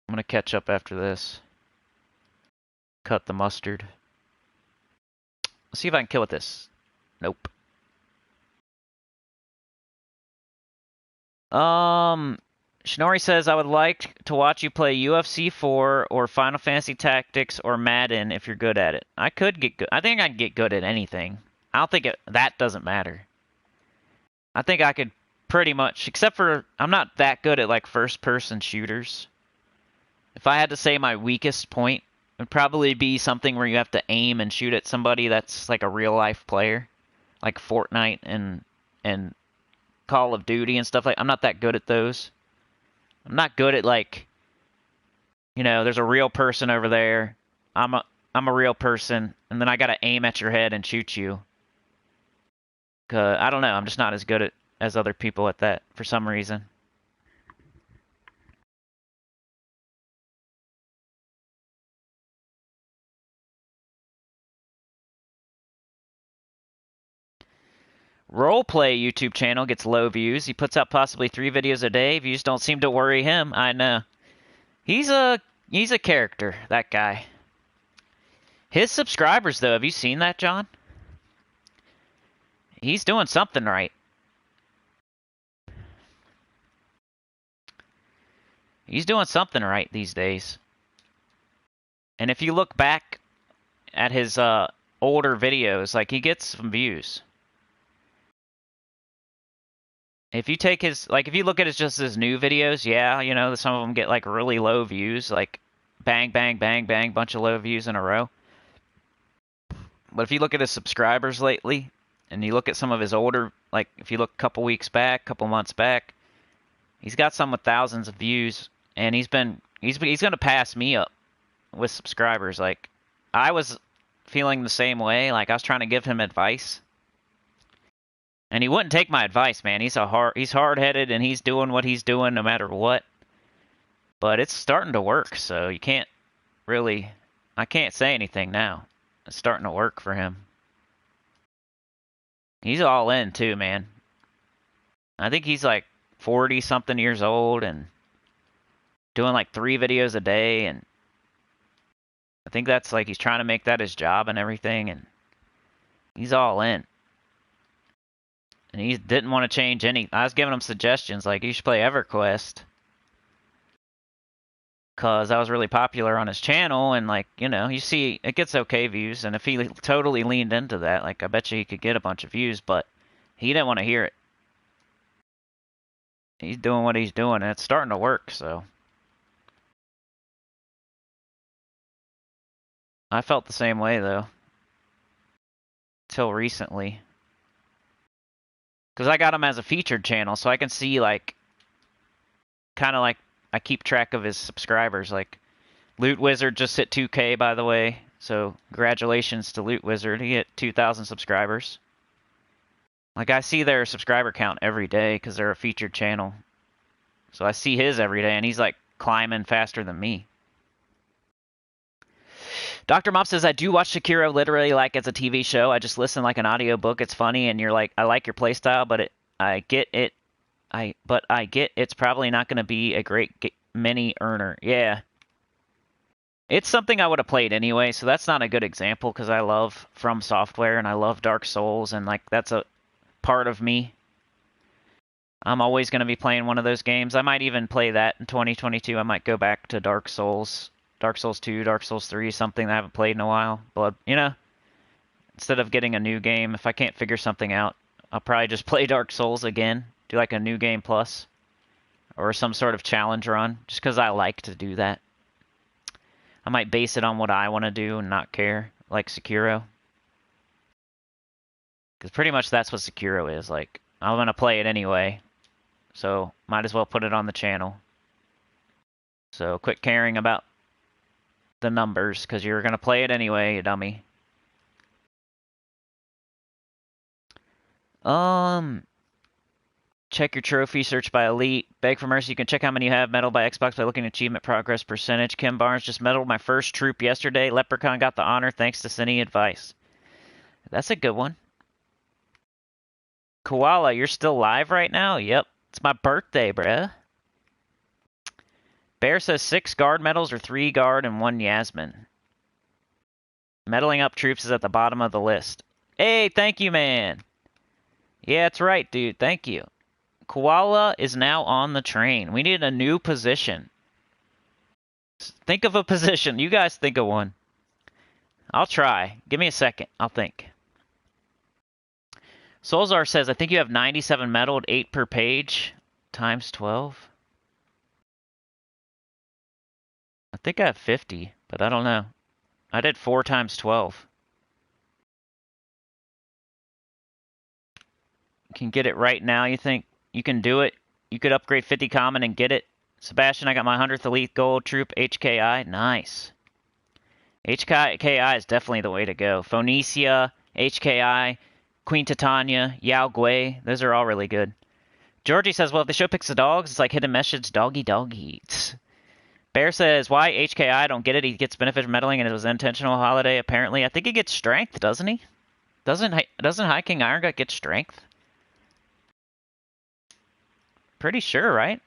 I'm going to catch up after this. Cut the mustard. Let's see if I can kill with this. Nope. Shinori says, I would like to watch you play UFC 4 or Final Fantasy Tactics or Madden if you're good at it. I could get good. I think I can get good at anything. I don't think that doesn't matter. I think I could pretty much, except for I'm not that good at like first-person shooters. If I had to say my weakest point, it would probably be something where you have to aim and shoot at somebody that's like a real-life player, like Fortnite and Call of Duty and stuff like. I'm not that good at those. I'm not good at like, you know, there's a real person over there. I'm a real person, and then I gotta aim at your head and shoot you. I don't know. I'm just not as good as other people at that for some reason. Roleplay YouTube channel gets low views. He puts out possibly 3 videos a day. Views don't seem to worry him. I know. He's a character, that guy. His subscribers, though, have you seen that, John? He's doing something right. He's doing something right these days. And if you look back at his older videos, like, he gets some views. If you take his, like, if you look at just his new videos, yeah, you know, some of them get, like, really low views, like, bang, bang, bang, bang, bunch of low views in a row. But if you look at his subscribers lately, and you look at some of his older, like, if you look a couple weeks back, couple months back, he's got some with thousands of views, and he's going to pass me up with subscribers. Like, I was feeling the same way. Like, I was trying to give him advice. And he wouldn't take my advice, man. He's hard-headed, and he's doing what he's doing no matter what. But it's starting to work, so you can't really... I can't say anything now. It's starting to work for him. He's all in, too, man. I think he's like 40-something years old and doing like 3 videos a day, and I think that's like he's trying to make that his job and everything, and he's all in. And he didn't want to change any... I was giving him suggestions, like, you should play EverQuest. Because that was really popular on his channel, and, like, you know, you see, it gets okay views, and if he totally leaned into that, like, I bet you he could get a bunch of views, but he didn't want to hear it. He's doing what he's doing, and it's starting to work, so... I felt the same way, though. Till recently. Because I got him as a featured channel, so I can see, like, kind of like, I keep track of his subscribers. Like, Loot Wizard just hit 2K, by the way, so congratulations to Loot Wizard. He hit 2,000 subscribers. Like, I see their subscriber count every day because they're a featured channel. So I see his every day, and he's, like, climbing faster than me. Dr. Mop says, I do watch Sekiro literally like as a TV show. I just listen like an audiobook. It's funny, and you're like, I like your playstyle, but I get it's probably not going to be a great mini earner. Yeah. It's something I would have played anyway, so that's not a good example, because I love From Software, and I love Dark Souls, and, like, that's a part of me. I'm always going to be playing one of those games. I might even play that in 2022. I might go back to Dark Souls 2, Dark Souls 3, something that I haven't played in a while. Blood, you know, Instead of getting a new game, if I can't figure something out, I'll probably just play Dark Souls again. Do like a new game plus. Or some sort of challenge run. Just because I like to do that. I might base it on what I want to do and not care. Like Sekiro. Because pretty much that's what Sekiro is. Like, I'm going to play it anyway. So, might as well put it on the channel. So, quit caring about the numbers, because you're going to play it anyway, you dummy. Check your trophy, search by elite. Beg for mercy, you can check how many you have. Medal by Xbox by looking at achievement progress percentage. Kim Barnes just medaled my first troop yesterday. Leprechaun got the honor thanks to Cinny advice. That's a good one. Koala, you're still live right now? Yep. It's my birthday, bruh. Bear says 6 guard medals or 3 guard and 1 Yasmin. Medaling up troops is at the bottom of the list. Hey, thank you, man. Yeah, that's right, dude. Thank you. Koala is now on the train. We need a new position. Think of a position. You guys think of one. I'll try. Give me a second. I'll think. Solzar says, I think you have 97 medaled, 8 per page, times 12. I think I have 50, but I don't know. I did 4 times 12. You can get it right now, you think? You can do it? You could upgrade 50 common and get it? Sebastian, I got my 100th elite gold troop, HKI. Nice. HKI is definitely the way to go. Phoenicia, HKI, Queen Titania, Yao Gui. Those are all really good. Georgie says, well, if the show picks the dogs, it's like hidden message, doggy doggy. Bear says, why HKI? I don't get it. He gets benefit from meddling and it was an intentional holiday, apparently. I think he gets strength, doesn't he? Doesn't High King Irongut get strength? Pretty sure, right?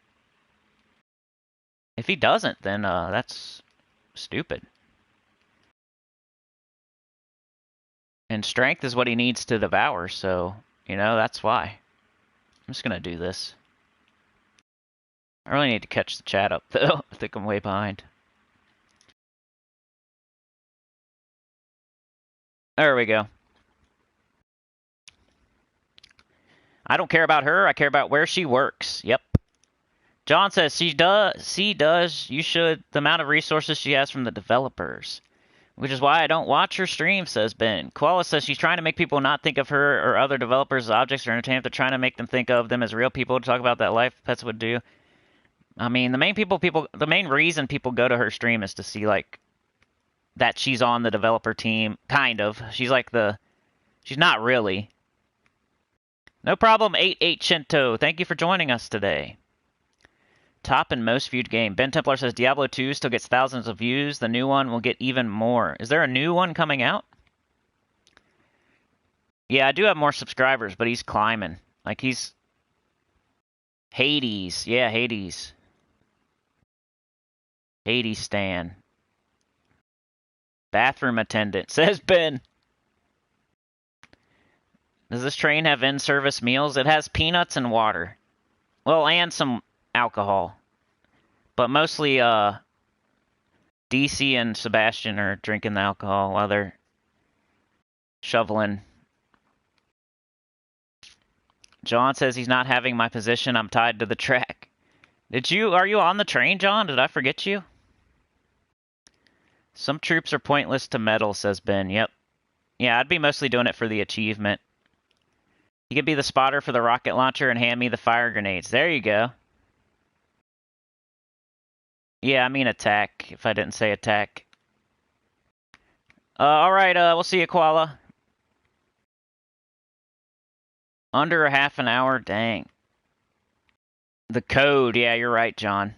If he doesn't, then that's stupid. And strength is what he needs to devour, so, you know, that's why. I'm just going to do this. I really need to catch the chat up, though. I think I'm way behind. There we go. I don't care about her. I care about where she works. Yep. John says, she does. You should. The amount of resources she has from the developers. Which is why I don't watch her stream, says Ben. Koala says she's trying to make people not think of her or other developers as objects or entertainment. They're trying to make them think of them as real people to talk about that life pets would do. I mean, the main reason people go to her stream is to see, like, that she's on the developer team. Kind of. She's like she's not really. No problem, 88 Shinto. Thank you for joining us today. Top and most viewed game. Ben Templar says Diablo 2 still gets thousands of views. The new one will get even more. Is there a new one coming out? Yeah, I do have more subscribers, but he's climbing. Like, he's... Hades. Yeah, Hades. Hades Stan. Bathroom attendant, says Ben. Does this train have in-service meals? It has peanuts and water. Well, and some alcohol. But mostly, DC and Sebastian are drinking the alcohol while they're shoveling. John says he's not having my position. I'm tied to the track. Are you on the train, John? Did I forget you? Some troops are pointless to medal, says Ben. Yep. Yeah, I'd be mostly doing it for the achievement. You could be the spotter for the rocket launcher and hand me the fire grenades. There you go. Yeah, I mean attack, if I didn't say attack. Alright, we'll see you, Koala. Under a half an hour? Dang. The code, yeah, you're right, John.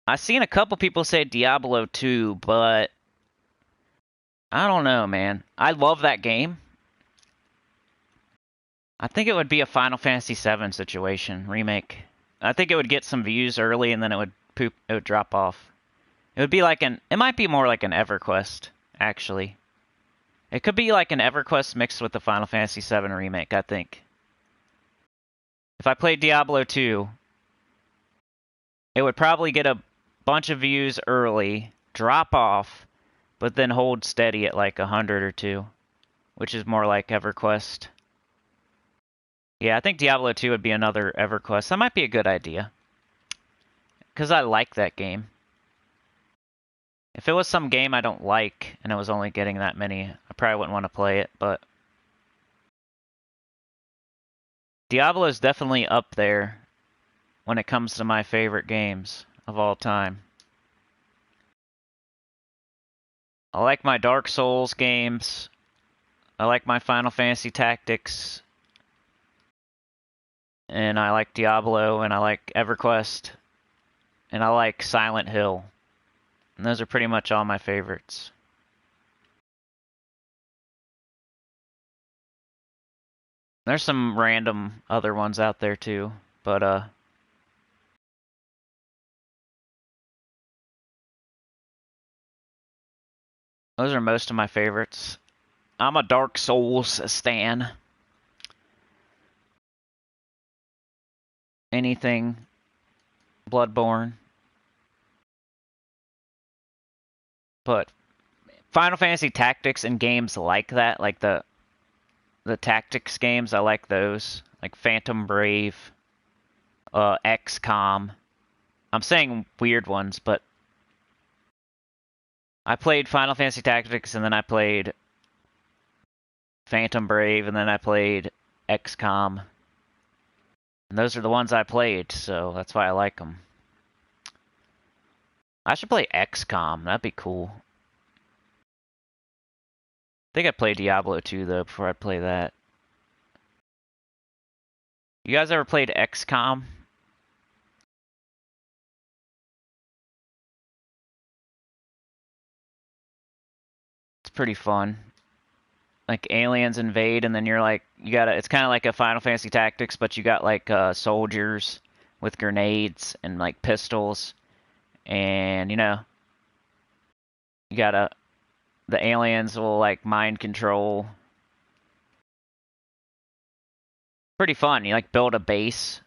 I've seen a couple people say Diablo 2, but... I don't know, man. I love that game. I think it would be a Final Fantasy VII situation, remake. I think it would get some views early and then it would drop off. It would be like it might be more like an EverQuest, actually. It could be like an EverQuest mixed with the Final Fantasy VII remake, I think. If I played Diablo 2, it would probably get a bunch of views early, drop off, but then hold steady at like 100 or 2, which is more like EverQuest. Yeah, I think Diablo 2 would be another EverQuest. That might be a good idea. Because I like that game. If it was some game I don't like, and it was only getting that many, I probably wouldn't want to play it, but... Diablo is definitely up there when it comes to my favorite games of all time. I like my Dark Souls games. I like my Final Fantasy Tactics. And I like Diablo, and I like EverQuest. And I like Silent Hill. And those are pretty much all my favorites. There's some random other ones out there too, but those are most of my favorites. I'm a Dark Souls stan. Anything Bloodborne. But Final Fantasy Tactics and games like that, like the tactics games, I like those. Like Phantom Brave, XCOM. I'm saying weird ones, but I played Final Fantasy Tactics, and then I played Phantom Brave, and then I played XCOM. And those are the ones I played, so that's why I like them. I should play XCOM. That'd be cool. I think I'd play Diablo 2, though, before I play that. You guys ever played XCOM? It's pretty fun. Like, aliens invade, and then you're like, it's kind of like a Final Fantasy Tactics, but you got, like, soldiers with grenades and, like, pistols. And, you know, the aliens will, like, mind control. Pretty fun. You, like, build a base.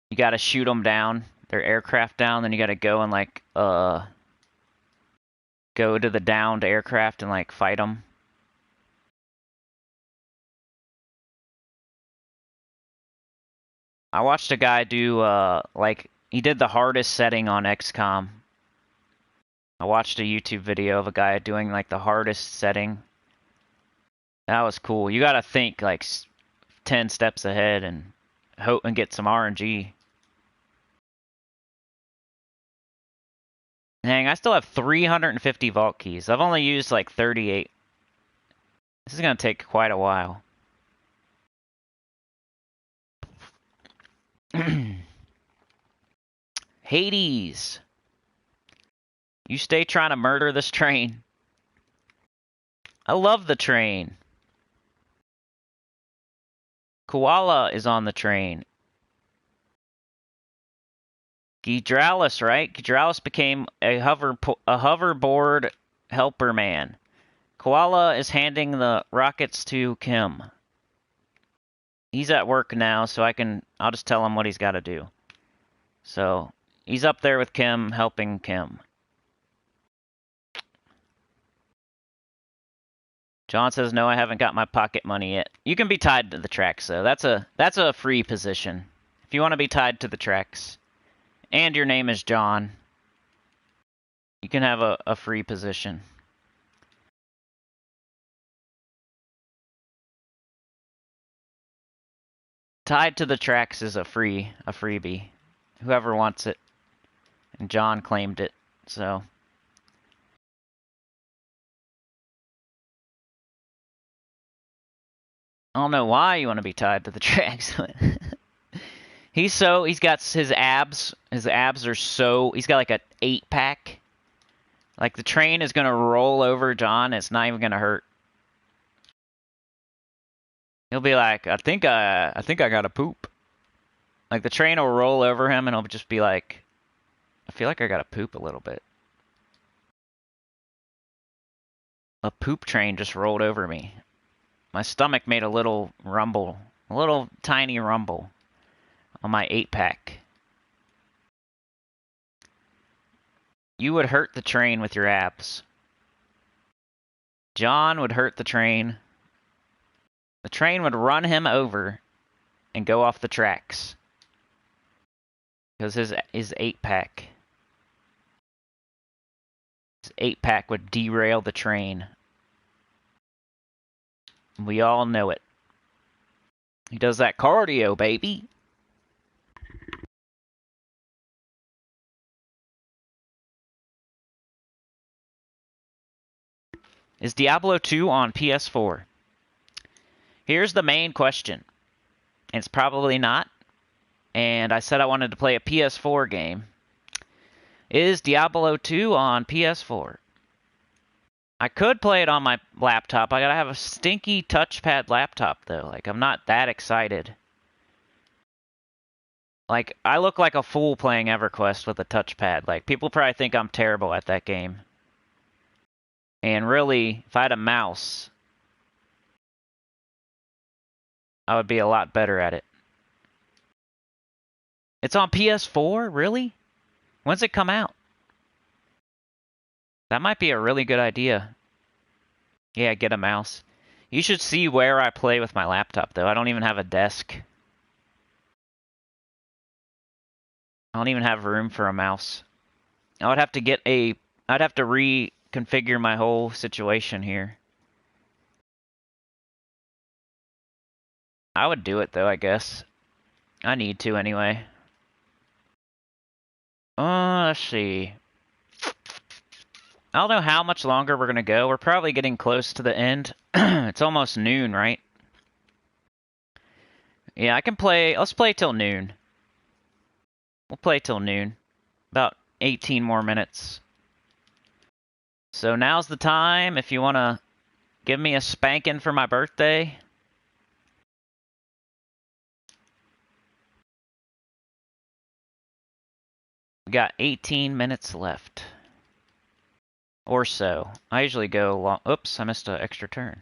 You gotta shoot them down, their aircraft down, then you gotta go and, like, go to the downed aircraft and, like, fight them. I watched a guy do, like, he did the hardest setting on XCOM. I watched a YouTube video of a guy doing, like, the hardest setting. That was cool. You gotta think, like, 10 steps ahead and hope and get some RNG. Dang, I still have 350 vault keys. I've only used, like, 38. This is gonna take quite a while. Hades! You stay trying to murder this train. I love the train. Koala is on the train. Gidralis, right? Gidralis became a hoverboard helper man. Koala is handing the rockets to Kim. He's at work now, so I'll just tell him what he's got to do. So, he's up there with Kim, helping Kim. John says, no, I haven't got my pocket money yet. You can be tied to the tracks, though. That's a free position. If you want to be tied to the tracks, and your name is John, you can have a free position. Tied to the tracks is a freebie. Whoever wants it. And John claimed it, so... I don't know why you want to be tied to the tracks. He's got his abs. His abs are so... He's got like a 8-pack. Like, the train is going to roll over John. It's not even going to hurt. He'll be like, I think I got to poop. Like, the train will roll over him, and he'll just be like, I feel like I got to poop a little bit. A poop train just rolled over me. My stomach made a little rumble. A little tiny rumble on my 8-pack. You would hurt the train with your abs. John would hurt the train. The train would run him over and go off the tracks. Because his 8-pack. His 8-pack would derail the train. We all know it. He does that cardio, baby. Is Diablo 2 on PS4? Here's the main question. It's probably not. And I said I wanted to play a PS4 game. Is Diablo 2 on PS4? I could play it on my laptop. I gotta have a stinky touchpad laptop, though. Like, I'm not that excited. Like, I look like a fool playing EverQuest with a touchpad. Like, people probably think I'm terrible at that game. And really, if I had a mouse, I would be a lot better at it. It's on PS4? Really? When's it come out? That might be a really good idea. Yeah, get a mouse. You should see where I play with my laptop, though. I don't even have a desk. I don't even have room for a mouse. I'd have to reconfigure my whole situation here. I would do it, though, I guess. I need to, anyway. Let's see. I don't know how much longer we're gonna go. We're probably getting close to the end. It's almost noon, right? Yeah, I can play. Let's play till noon. We'll play till noon. About 18 more minutes. So now's the time if you want to give me a spanking for my birthday. We got 18 minutes left. Or so. I usually go long. Oops, I missed an extra turn.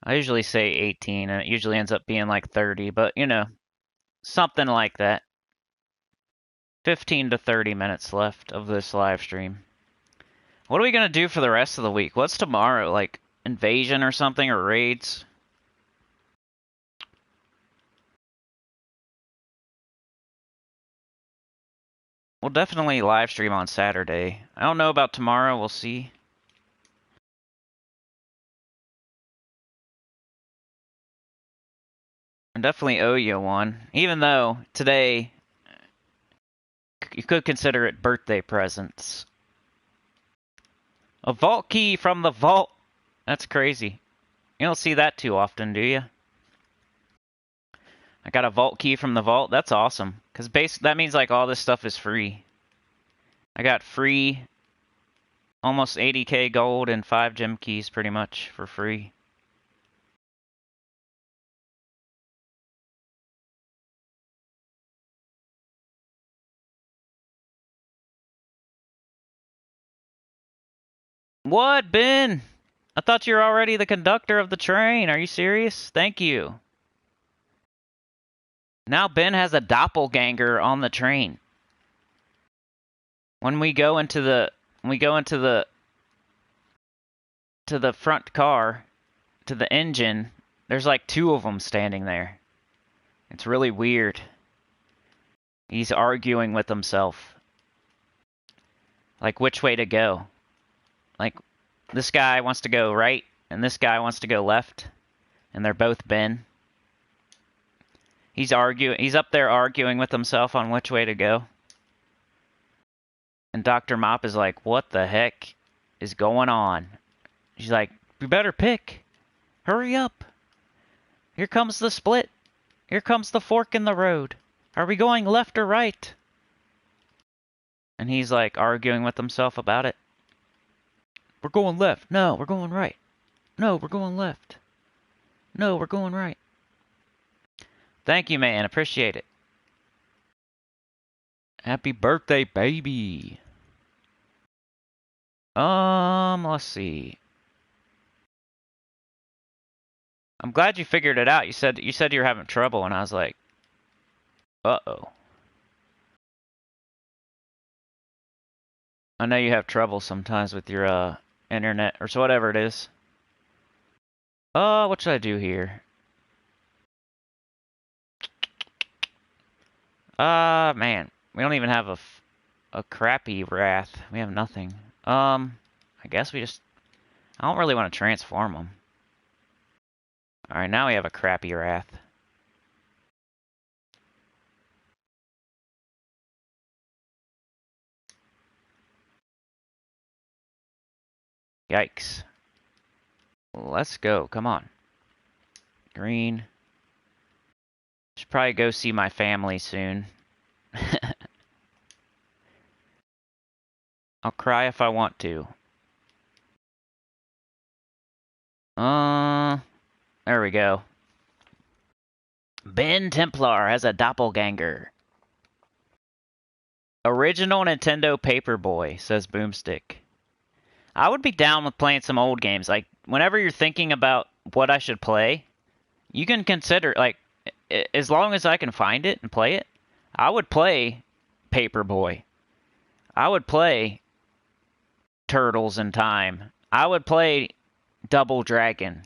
I usually say 18, and it usually ends up being like 30, but you know, something like that. 15 to 30 minutes left of this live stream. What are we gonna do for the rest of the week? What's tomorrow? Like invasion or something, or raids? We'll definitely live stream on Saturday. I don't know about tomorrow. We'll see. I definitely owe you one. Even though today, you could consider it birthday presents. A vault key from the vault. That's crazy. You don't see that too often, do you? I got a vault key from the vault. That's awesome. Because that means like all this stuff is free. I got free almost 80k gold and 5 gem keys pretty much for free. What, Ben? I thought you were already the conductor of the train. Are you serious? Thank you. Now Ben has a doppelganger on the train. When we go into the front car, to the engine, there's like 2 of them standing there. It's really weird. He's arguing with himself. Like which way to go. Like this guy wants to go right and this guy wants to go left, and they're both Ben. He's up there arguing with himself on which way to go. And Dr. Mop is like, what the heck is going on? She's like, you better pick. Hurry up. Here comes the split. Here comes the fork in the road. Are we going left or right? And he's like arguing with himself about it. We're going left. No, we're going right. No, we're going left. No, we're going right. Thank you, man. Appreciate it. Happy birthday, baby. Let's see. I'm glad you figured it out. You said you were having trouble, and I was like, uh-oh. I know you have trouble sometimes with your internet or so whatever it is. What should I do here? Man, we don't even have a crappy wrath. We have nothing. I guess we just. I don't really want to transform them. All right, now we have a crappy wrath. Yikes. Let's go. Come on. Green. Should probably go see my family soon. I'll cry if I want to. There we go. Ben Templar has a doppelganger. Original Nintendo Paperboy, says Boomstick. I would be down with playing some old games. Like, whenever you're thinking about what I should play, you can consider, like, as long as I can find it and play it, I would play Paperboy. I would play Turtles in Time. I would play Double Dragon.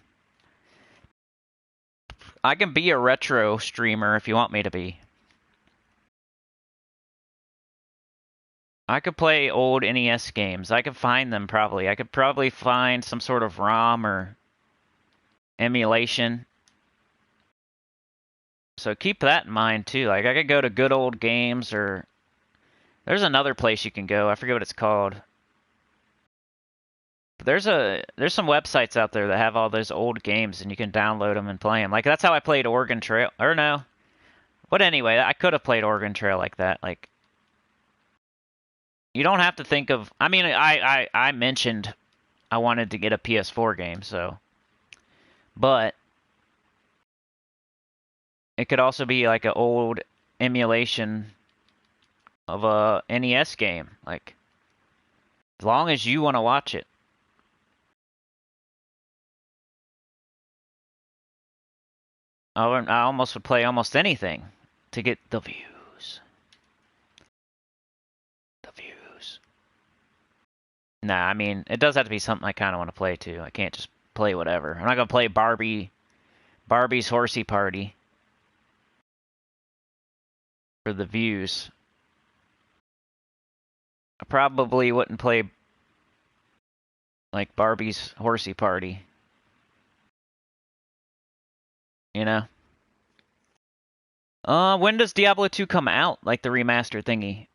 I can be a retro streamer if you want me to be. I could play old NES games. I could find them probably. I could probably find some sort of ROM or emulation. So keep that in mind too. Like I could go to Good Old Games or there's another place you can go. I forget what it's called. But there's some websites out there that have all those old games and you can download them and play them. Like that's how I played Oregon Trail. Or no. But anyway, I could have played Oregon Trail like that. Like you don't have to think of. I mean, I mentioned I wanted to get a PS4 game, so. But it could also be like an old emulation of a NES game. Like, as long as you want to watch it. I almost would play almost anything to get the views. The views. Nah, I mean, it does have to be something I kind of want to play too. I can't just play whatever. I'm not going to play Barbie's Horsey Party for the views. I probably wouldn't play like Barbie's Horsey Party. You know? When does Diablo 2 come out? Like the remaster thingy?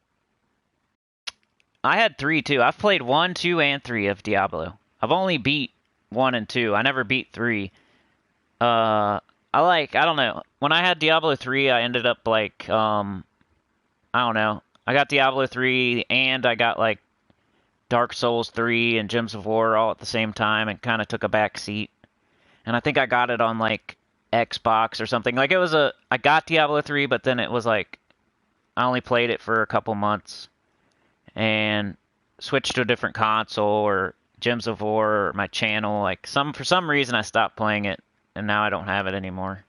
I had 3 too. I've played 1, 2, and 3 of Diablo. I've only beat 1 and 2. I never beat 3. I don't know. When I had Diablo 3, I ended up like, I don't know. I got Diablo 3 and I got like Dark Souls 3 and Gems of War all at the same time and kind of took a back seat. And I think I got it on like Xbox or something. Like it was I got Diablo 3, but then it was like, I only played it for a couple months and switched to a different console or Gems of War or my channel. Like for some reason I stopped playing it and now I don't have it anymore.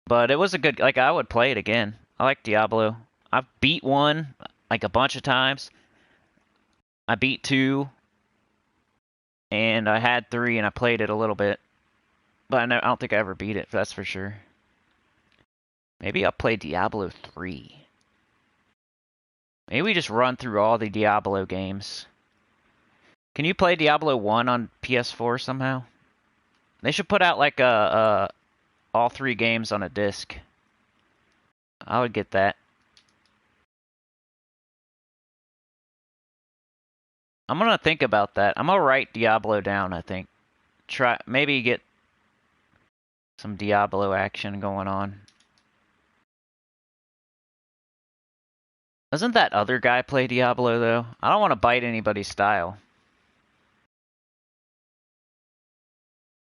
But it was a good, like I would play it again. I like Diablo. I've beat 1 like a bunch of times. I beat 2 and I had 3 and I played it a little bit. But I don't think I ever beat it, that's for sure. Maybe I'll play Diablo 3. Maybe we just run through all the Diablo games. Can you play Diablo 1 on PS4 somehow? They should put out like all 3 games on a disc. I would get that. I'm gonna think about that. I'm gonna write Diablo down, I think. Maybe get some Diablo action going on. Doesn't that other guy play Diablo, though? I don't want to bite anybody's style.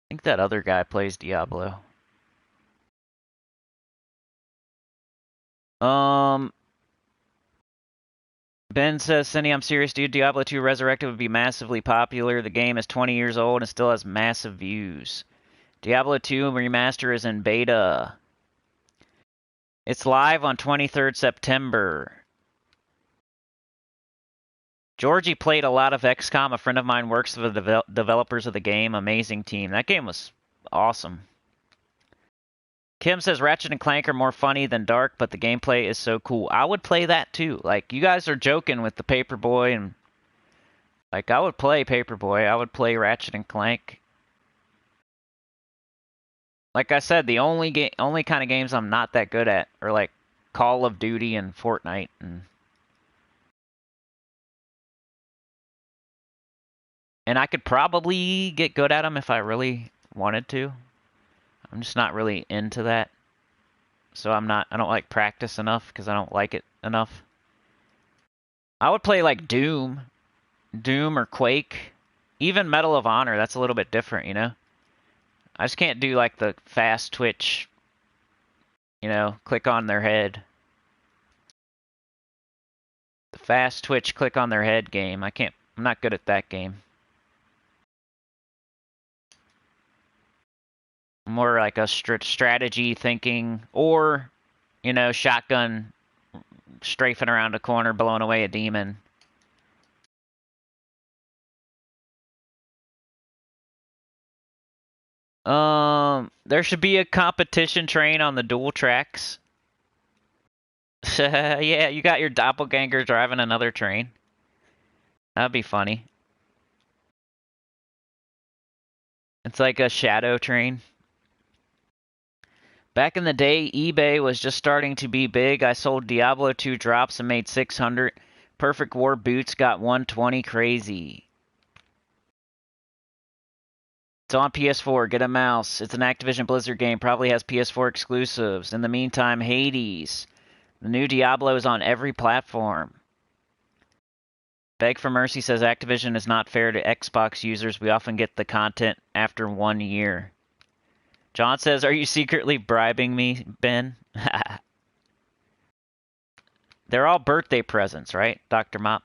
I think that other guy plays Diablo. Ben says, Cindy, I'm serious, dude. Diablo 2 Resurrected would be massively popular. The game is 20 years old and still has massive views. Diablo 2 Remaster is in beta. It's live on 23rd September. Georgie played a lot of XCOM. A friend of mine works for the developers of the game. Amazing team. That game was awesome. Kim says Ratchet and Clank are more funny than Dark, but the gameplay is so cool. I would play that too. Like, you guys are joking with the Paperboy, and like, I would play Paperboy. I would play Ratchet and Clank. Like I said, the only kind of games I'm not that good at are like Call of Duty and Fortnite, and I could probably get good at them if I really wanted to. I'm just not really into that. So I don't like practice enough because I don't like it enough. I would play like Doom or Quake, even Medal of Honor. That's a little bit different, you know? I just can't do like the fast twitch, you know, click on their head. The fast twitch click on their head game. I'm not good at that game. More like a strategy thinking, or, you know, shotgun strafing around a corner, blowing away a demon. There should be a competition train on the dual tracks. Yeah, you got your doppelganger driving another train. That'd be funny. It's like a shadow train. Back in the day, eBay was just starting to be big. I sold Diablo 2 drops and made 600. Perfect War boots got 120. Crazy. It's on PS4. Get a mouse. It's an Activision Blizzard game. Probably has PS4 exclusives. In the meantime, Hades. The new Diablo is on every platform. Beg for Mercy says Activision is not fair to Xbox users. We often get the content after 1 year. John says, are you secretly bribing me, Ben? They're all birthday presents, right, Dr. Mop?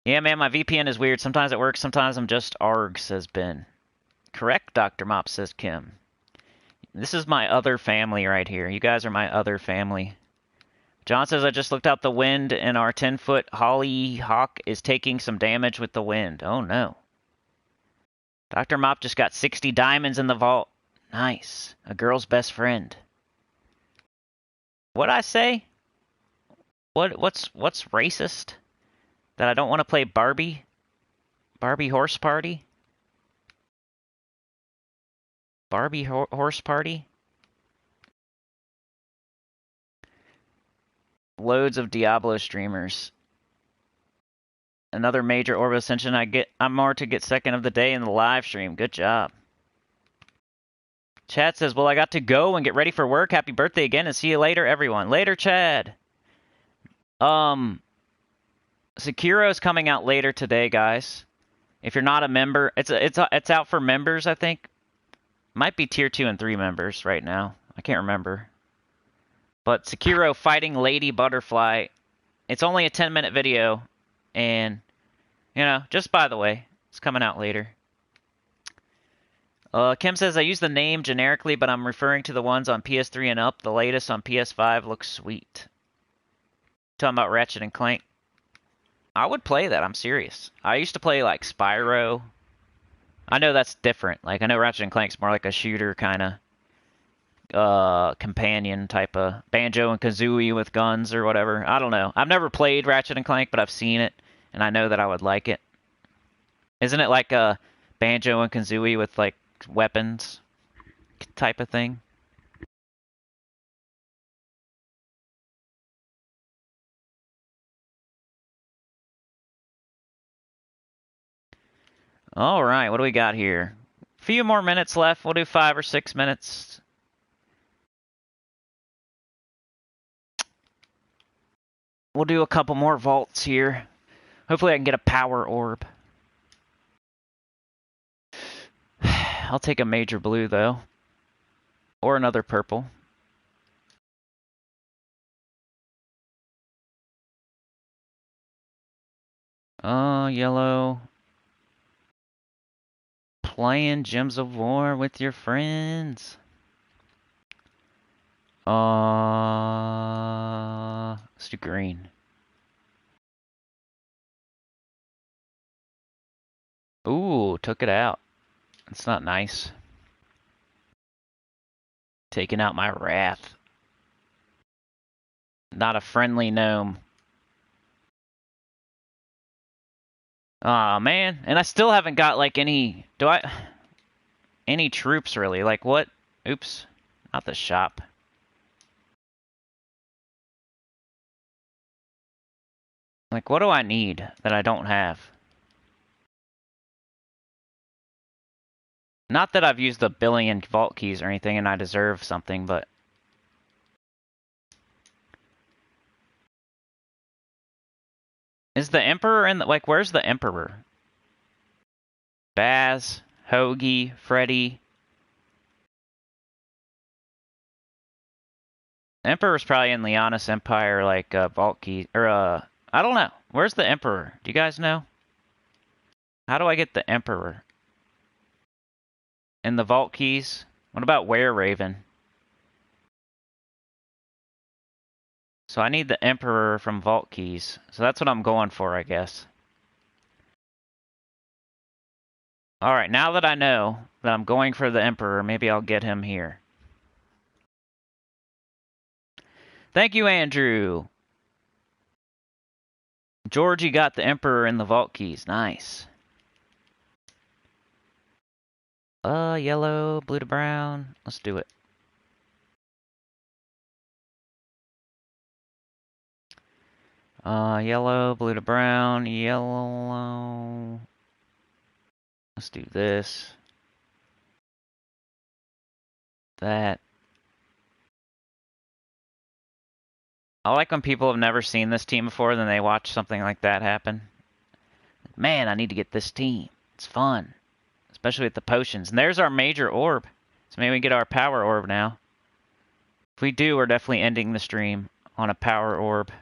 Yeah, man, my VPN is weird. Sometimes it works, sometimes I'm just ARG, says Ben. Correct, Dr. Mop, says Kim. This is my other family right here. You guys are my other family. John says, I just looked out the wind and our 10-foot hollyhock is taking some damage with the wind. Oh, no. Dr. Mop just got 60 diamonds in the vault. Nice. A girl's best friend. What'd I say? What's racist? That I don't want to play Barbie? Barbie Horse Party? Barbie Horse Party? Loads of Diablo streamers. Another major Orb Ascension. I'm more to get second of the day in the live stream. Good job. Chad says, well, I got to go and get ready for work. Happy birthday again, and see you later, everyone. Later, Chad. Sekiro's coming out later today, guys. If you're not a member, it's out for members, I think. Might be tier 2 and 3 members right now. I can't remember. But Sekiro fighting Lady Butterfly. It's only a 10-minute video, and you know, just by the way, it's coming out later. Kim says, I use the name generically, but I'm referring to the ones on PS3 and up. The latest on PS5 looks sweet. Talking about Ratchet and Clank. I would play that, I'm serious. I used to play like Spyro. I know that's different. Like, I know Ratchet and Clank's more like a shooter kind of companion type of Banjo and Kazooie with guns or whatever. I don't know. I've never played Ratchet and Clank, but I've seen it, and I know that I would like it. Isn't it like a Banjo and Kazooie with like weapons type of thing? All right, what do we got here? A few more minutes left. We'll do 5 or 6 minutes. We'll do a couple more vaults here. Hopefully I can get a power orb. I'll take a major blue, though. Or another purple. Yellow. Playing Gems of War with your friends. Let's do green. Ooh, took it out. That's not nice. Taking out my wrath. Not a friendly gnome. Aw, man. And I still haven't got, like, any troops, really. Like, what? Oops. Not the shop. Like, what do I need that I don't have? Not that I've used a billion vault keys or anything and I deserve something, but... Is the Emperor in the... Like, where's the Emperor? Baz, Hoagie, Freddy. Emperor's probably in Liana's Empire, like, vault key... Or, I don't know. Where's the Emperor? Do you guys know? How do I get the Emperor? In the vault keys? What about Were Raven? So I need the Emperor from vault keys. So that's what I'm going for, I guess. Alright, now that I know that I'm going for the Emperor, maybe I'll get him here. Thank you, Andrew! Georgie got the Emperor in the vault keys. Nice. Yellow, blue to brown. Let's do it. Yellow, blue to brown, yellow. Let's do this. That. I like when people have never seen this team before, then they watch something like that happen. Man, I need to get this team. It's fun. Especially with the potions. And there's our major orb. So maybe we get our power orb now. If we do, we're definitely ending the stream on a power orb.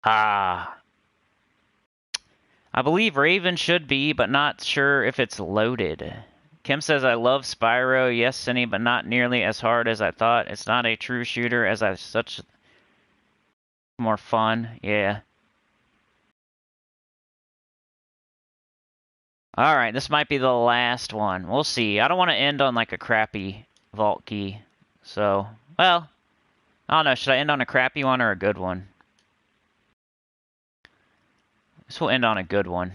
Ah. I believe Raven should be, but not sure if it's loaded. Kim says, I love Spyro. Yes, Cinny, but not nearly as hard as I thought. It's not a true shooter as I such more fun. Yeah. Alright, this might be the last one. We'll see. I don't want to end on like a crappy vault key. So, well, I don't know. Should I end on a crappy one or a good one? This will end on a good one.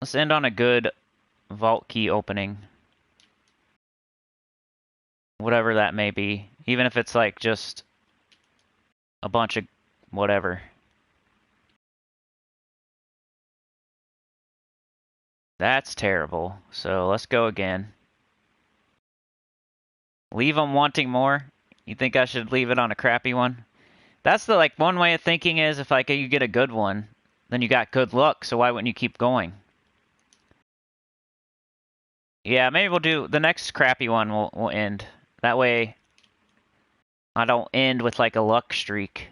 Let's end on a good vault key opening. Whatever that may be. Even if it's like just a bunch of whatever. That's terrible. So let's go again. Leave them wanting more? You think I should leave it on a crappy one? That's the like one way of thinking is if like you get a good one, then you got good luck, so why wouldn't you keep going? Yeah, maybe we'll do the next crappy one we'll end. That way I don't end with like a luck streak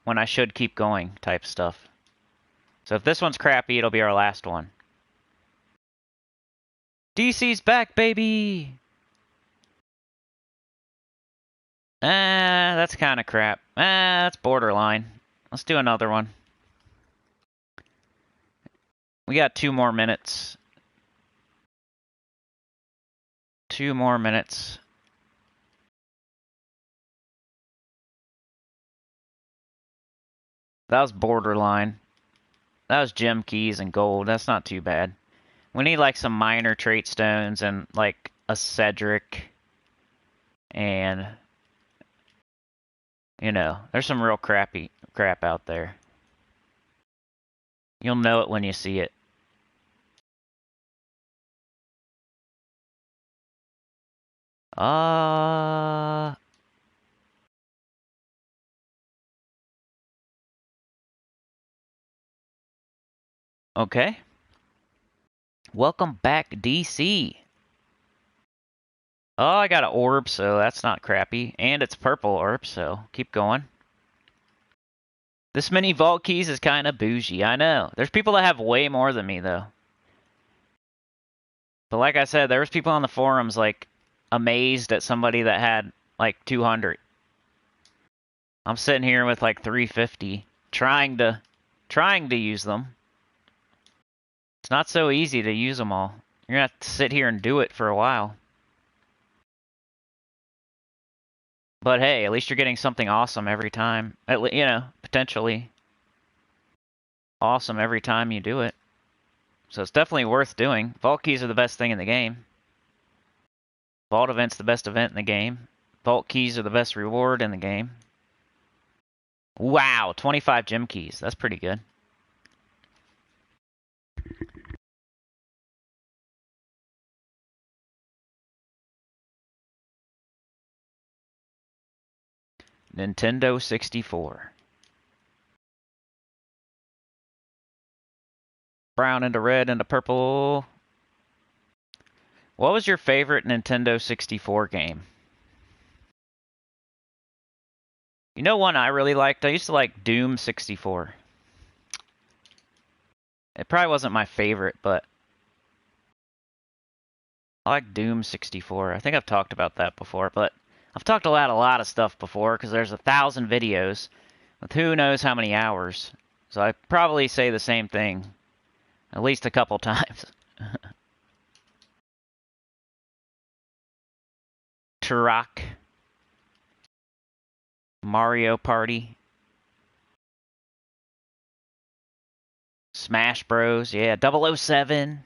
when I should keep going type stuff. So if this one's crappy, it'll be our last one. DC's back, baby! That's kind of crap. That's borderline. Let's do another one. We got 2 more minutes. 2 more minutes. That was borderline. That was gem keys and gold. That's not too bad. We need like some minor trait stones and like a Cedric. And, you know, there's some real crap out there. You'll know it when you see it. Okay. Welcome back, DC. Oh, I got an orb, so that's not crappy. And it's purple orb, so keep going. This many vault keys is kind of bougie, I know. There's people that have way more than me, though. But like I said, there was people on the forums, like, amazed at somebody that had, like, 200. I'm sitting here with, like, 350, trying to use them. It's not so easy to use them all. You're gonna have to sit here and do it for a while. But hey, at least you're getting something awesome every time. You know, potentially awesome every time you do it. So it's definitely worth doing. Vault keys are the best thing in the game. Vault event's the best event in the game. Vault keys are the best reward in the game. Wow, 25 gem keys. That's pretty good. Nintendo 64. Brown into red into purple. What was your favorite Nintendo 64 game? You know one I really liked? I used to like Doom 64. It probably wasn't my favorite, but I like Doom 64. I think I've talked about that before, but I've talked about a lot of stuff before because there's 1,000 videos with who knows how many hours. So I probably say the same thing at least a couple times. Turok. Mario Party. Smash Bros. Yeah, 007.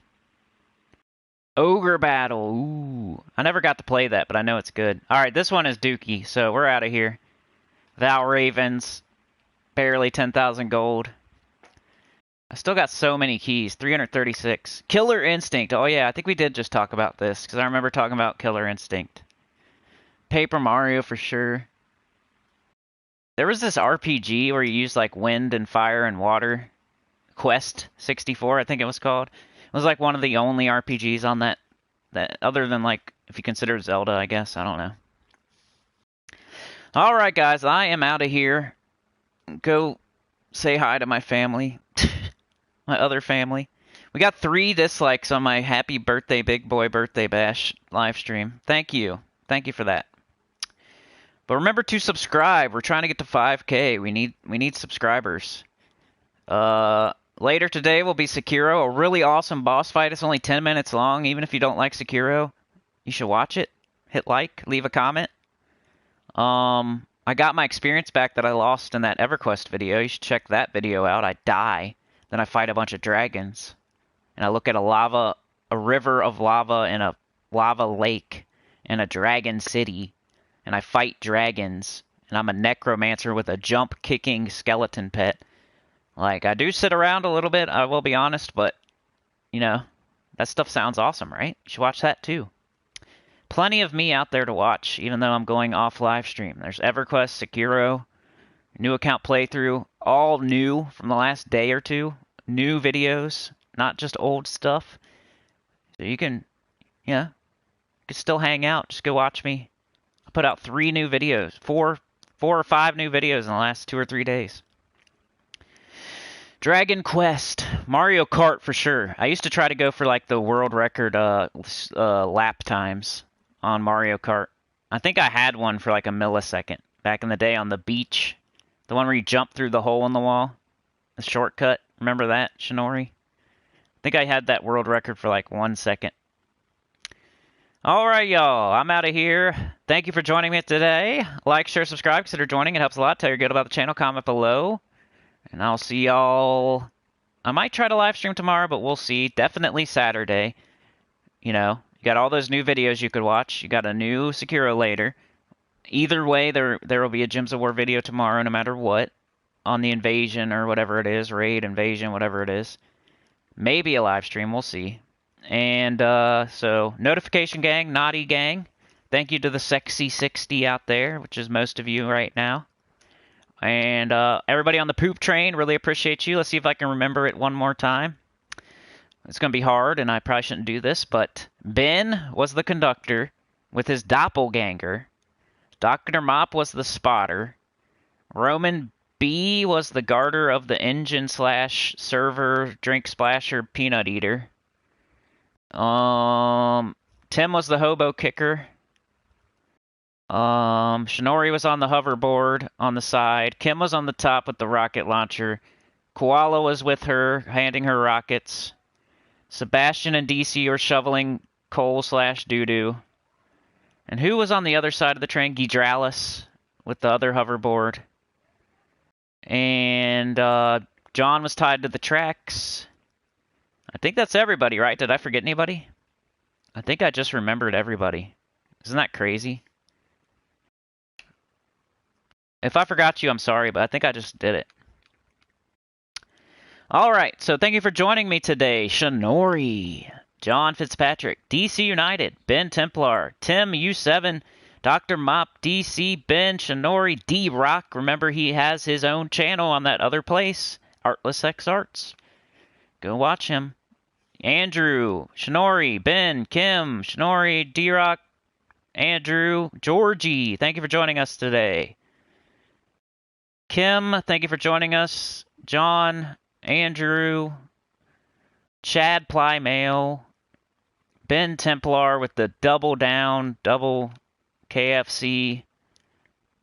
Ogre Battle. Ooh. I never got to play that, but I know it's good. Alright, this one is Dookie, so we're out of here. Val Ravens. Barely 10,000 gold. I still got so many keys. 336. Killer Instinct. Oh yeah, I think we did just talk about this, because I remember talking about Killer Instinct. Paper Mario for sure. There was this RPG where you used like wind and fire and water. Quest 64, I think it was called. It was like one of the only RPGs on that other than like, if you consider Zelda, I guess. I don't know. Alright, guys, I am out of here. Go say hi to my family. My other family. We got 3 dislikes on my Happy Birthday Big Boy Birthday Bash live stream. Thank you. Thank you for that. But remember to subscribe. We're trying to get to 5K. We need subscribers. Later today will be Sekiro, a really awesome boss fight. It's only 10 minutes long. Even if you don't like Sekiro, you should watch it. Hit like, leave a comment. I got my experience back that I lost in that EverQuest video. You should check that video out. I die. Then I fight a bunch of dragons. And I look at a river of lava and a lava lake and a dragon city. And I fight dragons. And I'm a necromancer with a jump-kicking skeleton pet. Like, I do sit around a little bit, I will be honest, but, you know, that stuff sounds awesome, right? You should watch that too. Plenty of me out there to watch, even though I'm going off live stream. There's EverQuest, Sekiro, new account playthrough, all new from the last day or two. New videos, not just old stuff. So you can, you can still hang out. Just go watch me. I put out 3 new videos, 4 or 5 new videos in the last 2 or 3 days. Dragon Quest, Mario Kart for sure. I used to try to go for like the world record lap times on Mario Kart. I think I had one for like a millisecond back in the day on the beach. The one where you jump through the hole in the wall. The shortcut. Remember that, Shinori? I think I had that world record for like 1 second. Alright, y'all. I'm out of here. Thank you for joining me today. Like, share, subscribe. Consider joining. It helps a lot. Tell your good about the channel. Comment below. And I'll see y'all. I might try to live stream tomorrow, but we'll see. Definitely Saturday. You know, you got all those new videos you could watch. You got a new Sekiro later. Either way, there will be a Gems of War video tomorrow, no matter what. On the invasion or whatever it is. Raid, invasion, whatever it is. Maybe a live stream. We'll see. And so, notification gang, naughty gang. Thank you to the sexy 60 out there, which is most of you right now. And everybody on the poop train, really appreciate you. Let's see if I can remember it one more time. It's going to be hard, and I probably shouldn't do this, but Ben was the conductor with his doppelganger. Dr. Mop was the spotter. Roman B was the guarder of the engine / server, drink splasher, peanut eater. Tim was the hobo kicker. Shinori was on the hoverboard on the side. Kim was on the top with the rocket launcher. Koala was with her, handing her rockets. Sebastian and DC are shoveling coal/doo-doo. And who was on the other side of the train? Gidralis with the other hoverboard. And John was tied to the tracks. I think that's everybody, right? Did I forget anybody? I think I just remembered everybody. Isn't that crazy? If I forgot you, I'm sorry, but I think I just did it. All right, so thank you for joining me today. Shinori, John Fitzpatrick, DC United, Ben Templar, Tim U7, Dr. Mop, DC, Ben, Shinori, D-Rock. Remember, he has his own channel on that other place, Artless X Arts. Go watch him. Andrew, Shinori, Ben, Kim, Shinori, D-Rock, Andrew, Georgie. Thank you for joining us today. Kim, thank you for joining us. John, Andrew, Chad Plymail, Ben Templar with the double down, double KFC,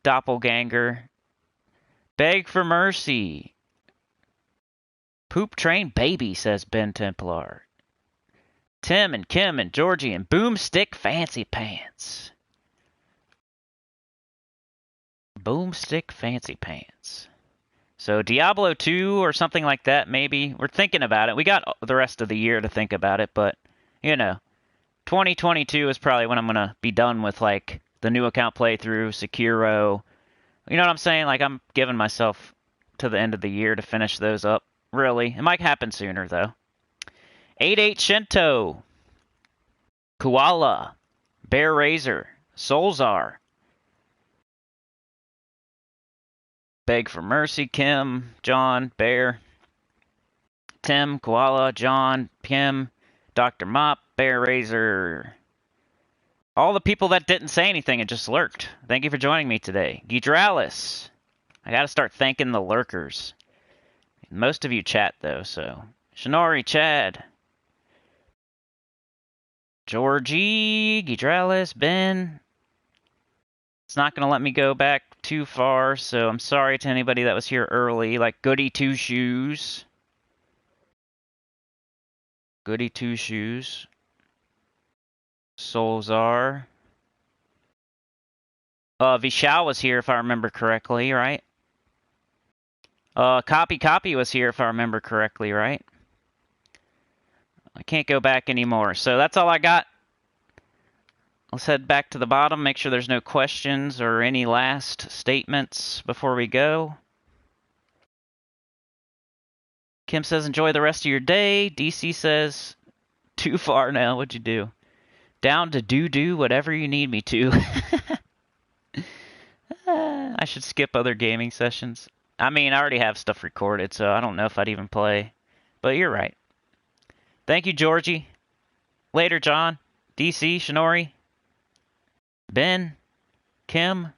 doppelganger, Beg for Mercy, Poop Train Baby, says Ben Templar, Tim and Kim and Georgie and Boomstick Fancy Pants. Boomstick Fancy Pants. So Diablo 2 or something like that, maybe. We're thinking about it. We got the rest of the year to think about it, but, you know, 2022 is probably when I'm going to be done with, like, the new account playthrough, Sekiro. You know what I'm saying? Like, I'm giving myself to the end of the year to finish those up. Really. It might happen sooner, though. 88 Shinto. Koala. Bear Razor. Solzar. Beg for Mercy, Kim, John, Bear, Tim, Koala, John, Kim, Dr. Mop, Bear Razor. All the people that didn't say anything and just lurked. Thank you for joining me today. Gidralis. I gotta start thanking the lurkers. Most of you chat, though, so. Shinori, Chad. Georgie, Gidralis, Ben. It's not going to let me go back too far, so I'm sorry to anybody that was here early, like Goody Two Shoes. Goody Two Shoes. Solzar. Vishal was here if I remember correctly, right? Copy was here if I remember correctly, right? I can't go back anymore, so that's all I got. Let's head back to the bottom, make sure there's no questions or any last statements before we go. Kim says, enjoy the rest of your day. DC says, too far now, what'd you do? Down to do whatever you need me to. I should skip other gaming sessions. I mean, I already have stuff recorded, so I don't know if I'd even play. But you're right. Thank you, Georgie. Later, John. DC, Shinori. Ben, Kim,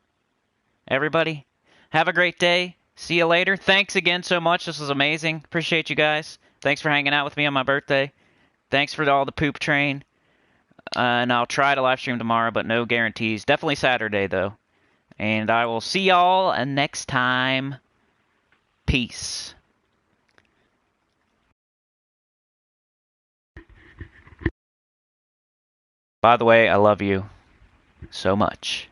everybody, have a great day. See you later. Thanks again so much. This was amazing. Appreciate you guys. Thanks for hanging out with me on my birthday. Thanks for all the poop train. And I'll try to live stream tomorrow, but no guarantees. Definitely Saturday, though. And I will see y'all next time. Peace. By the way, I love you so much.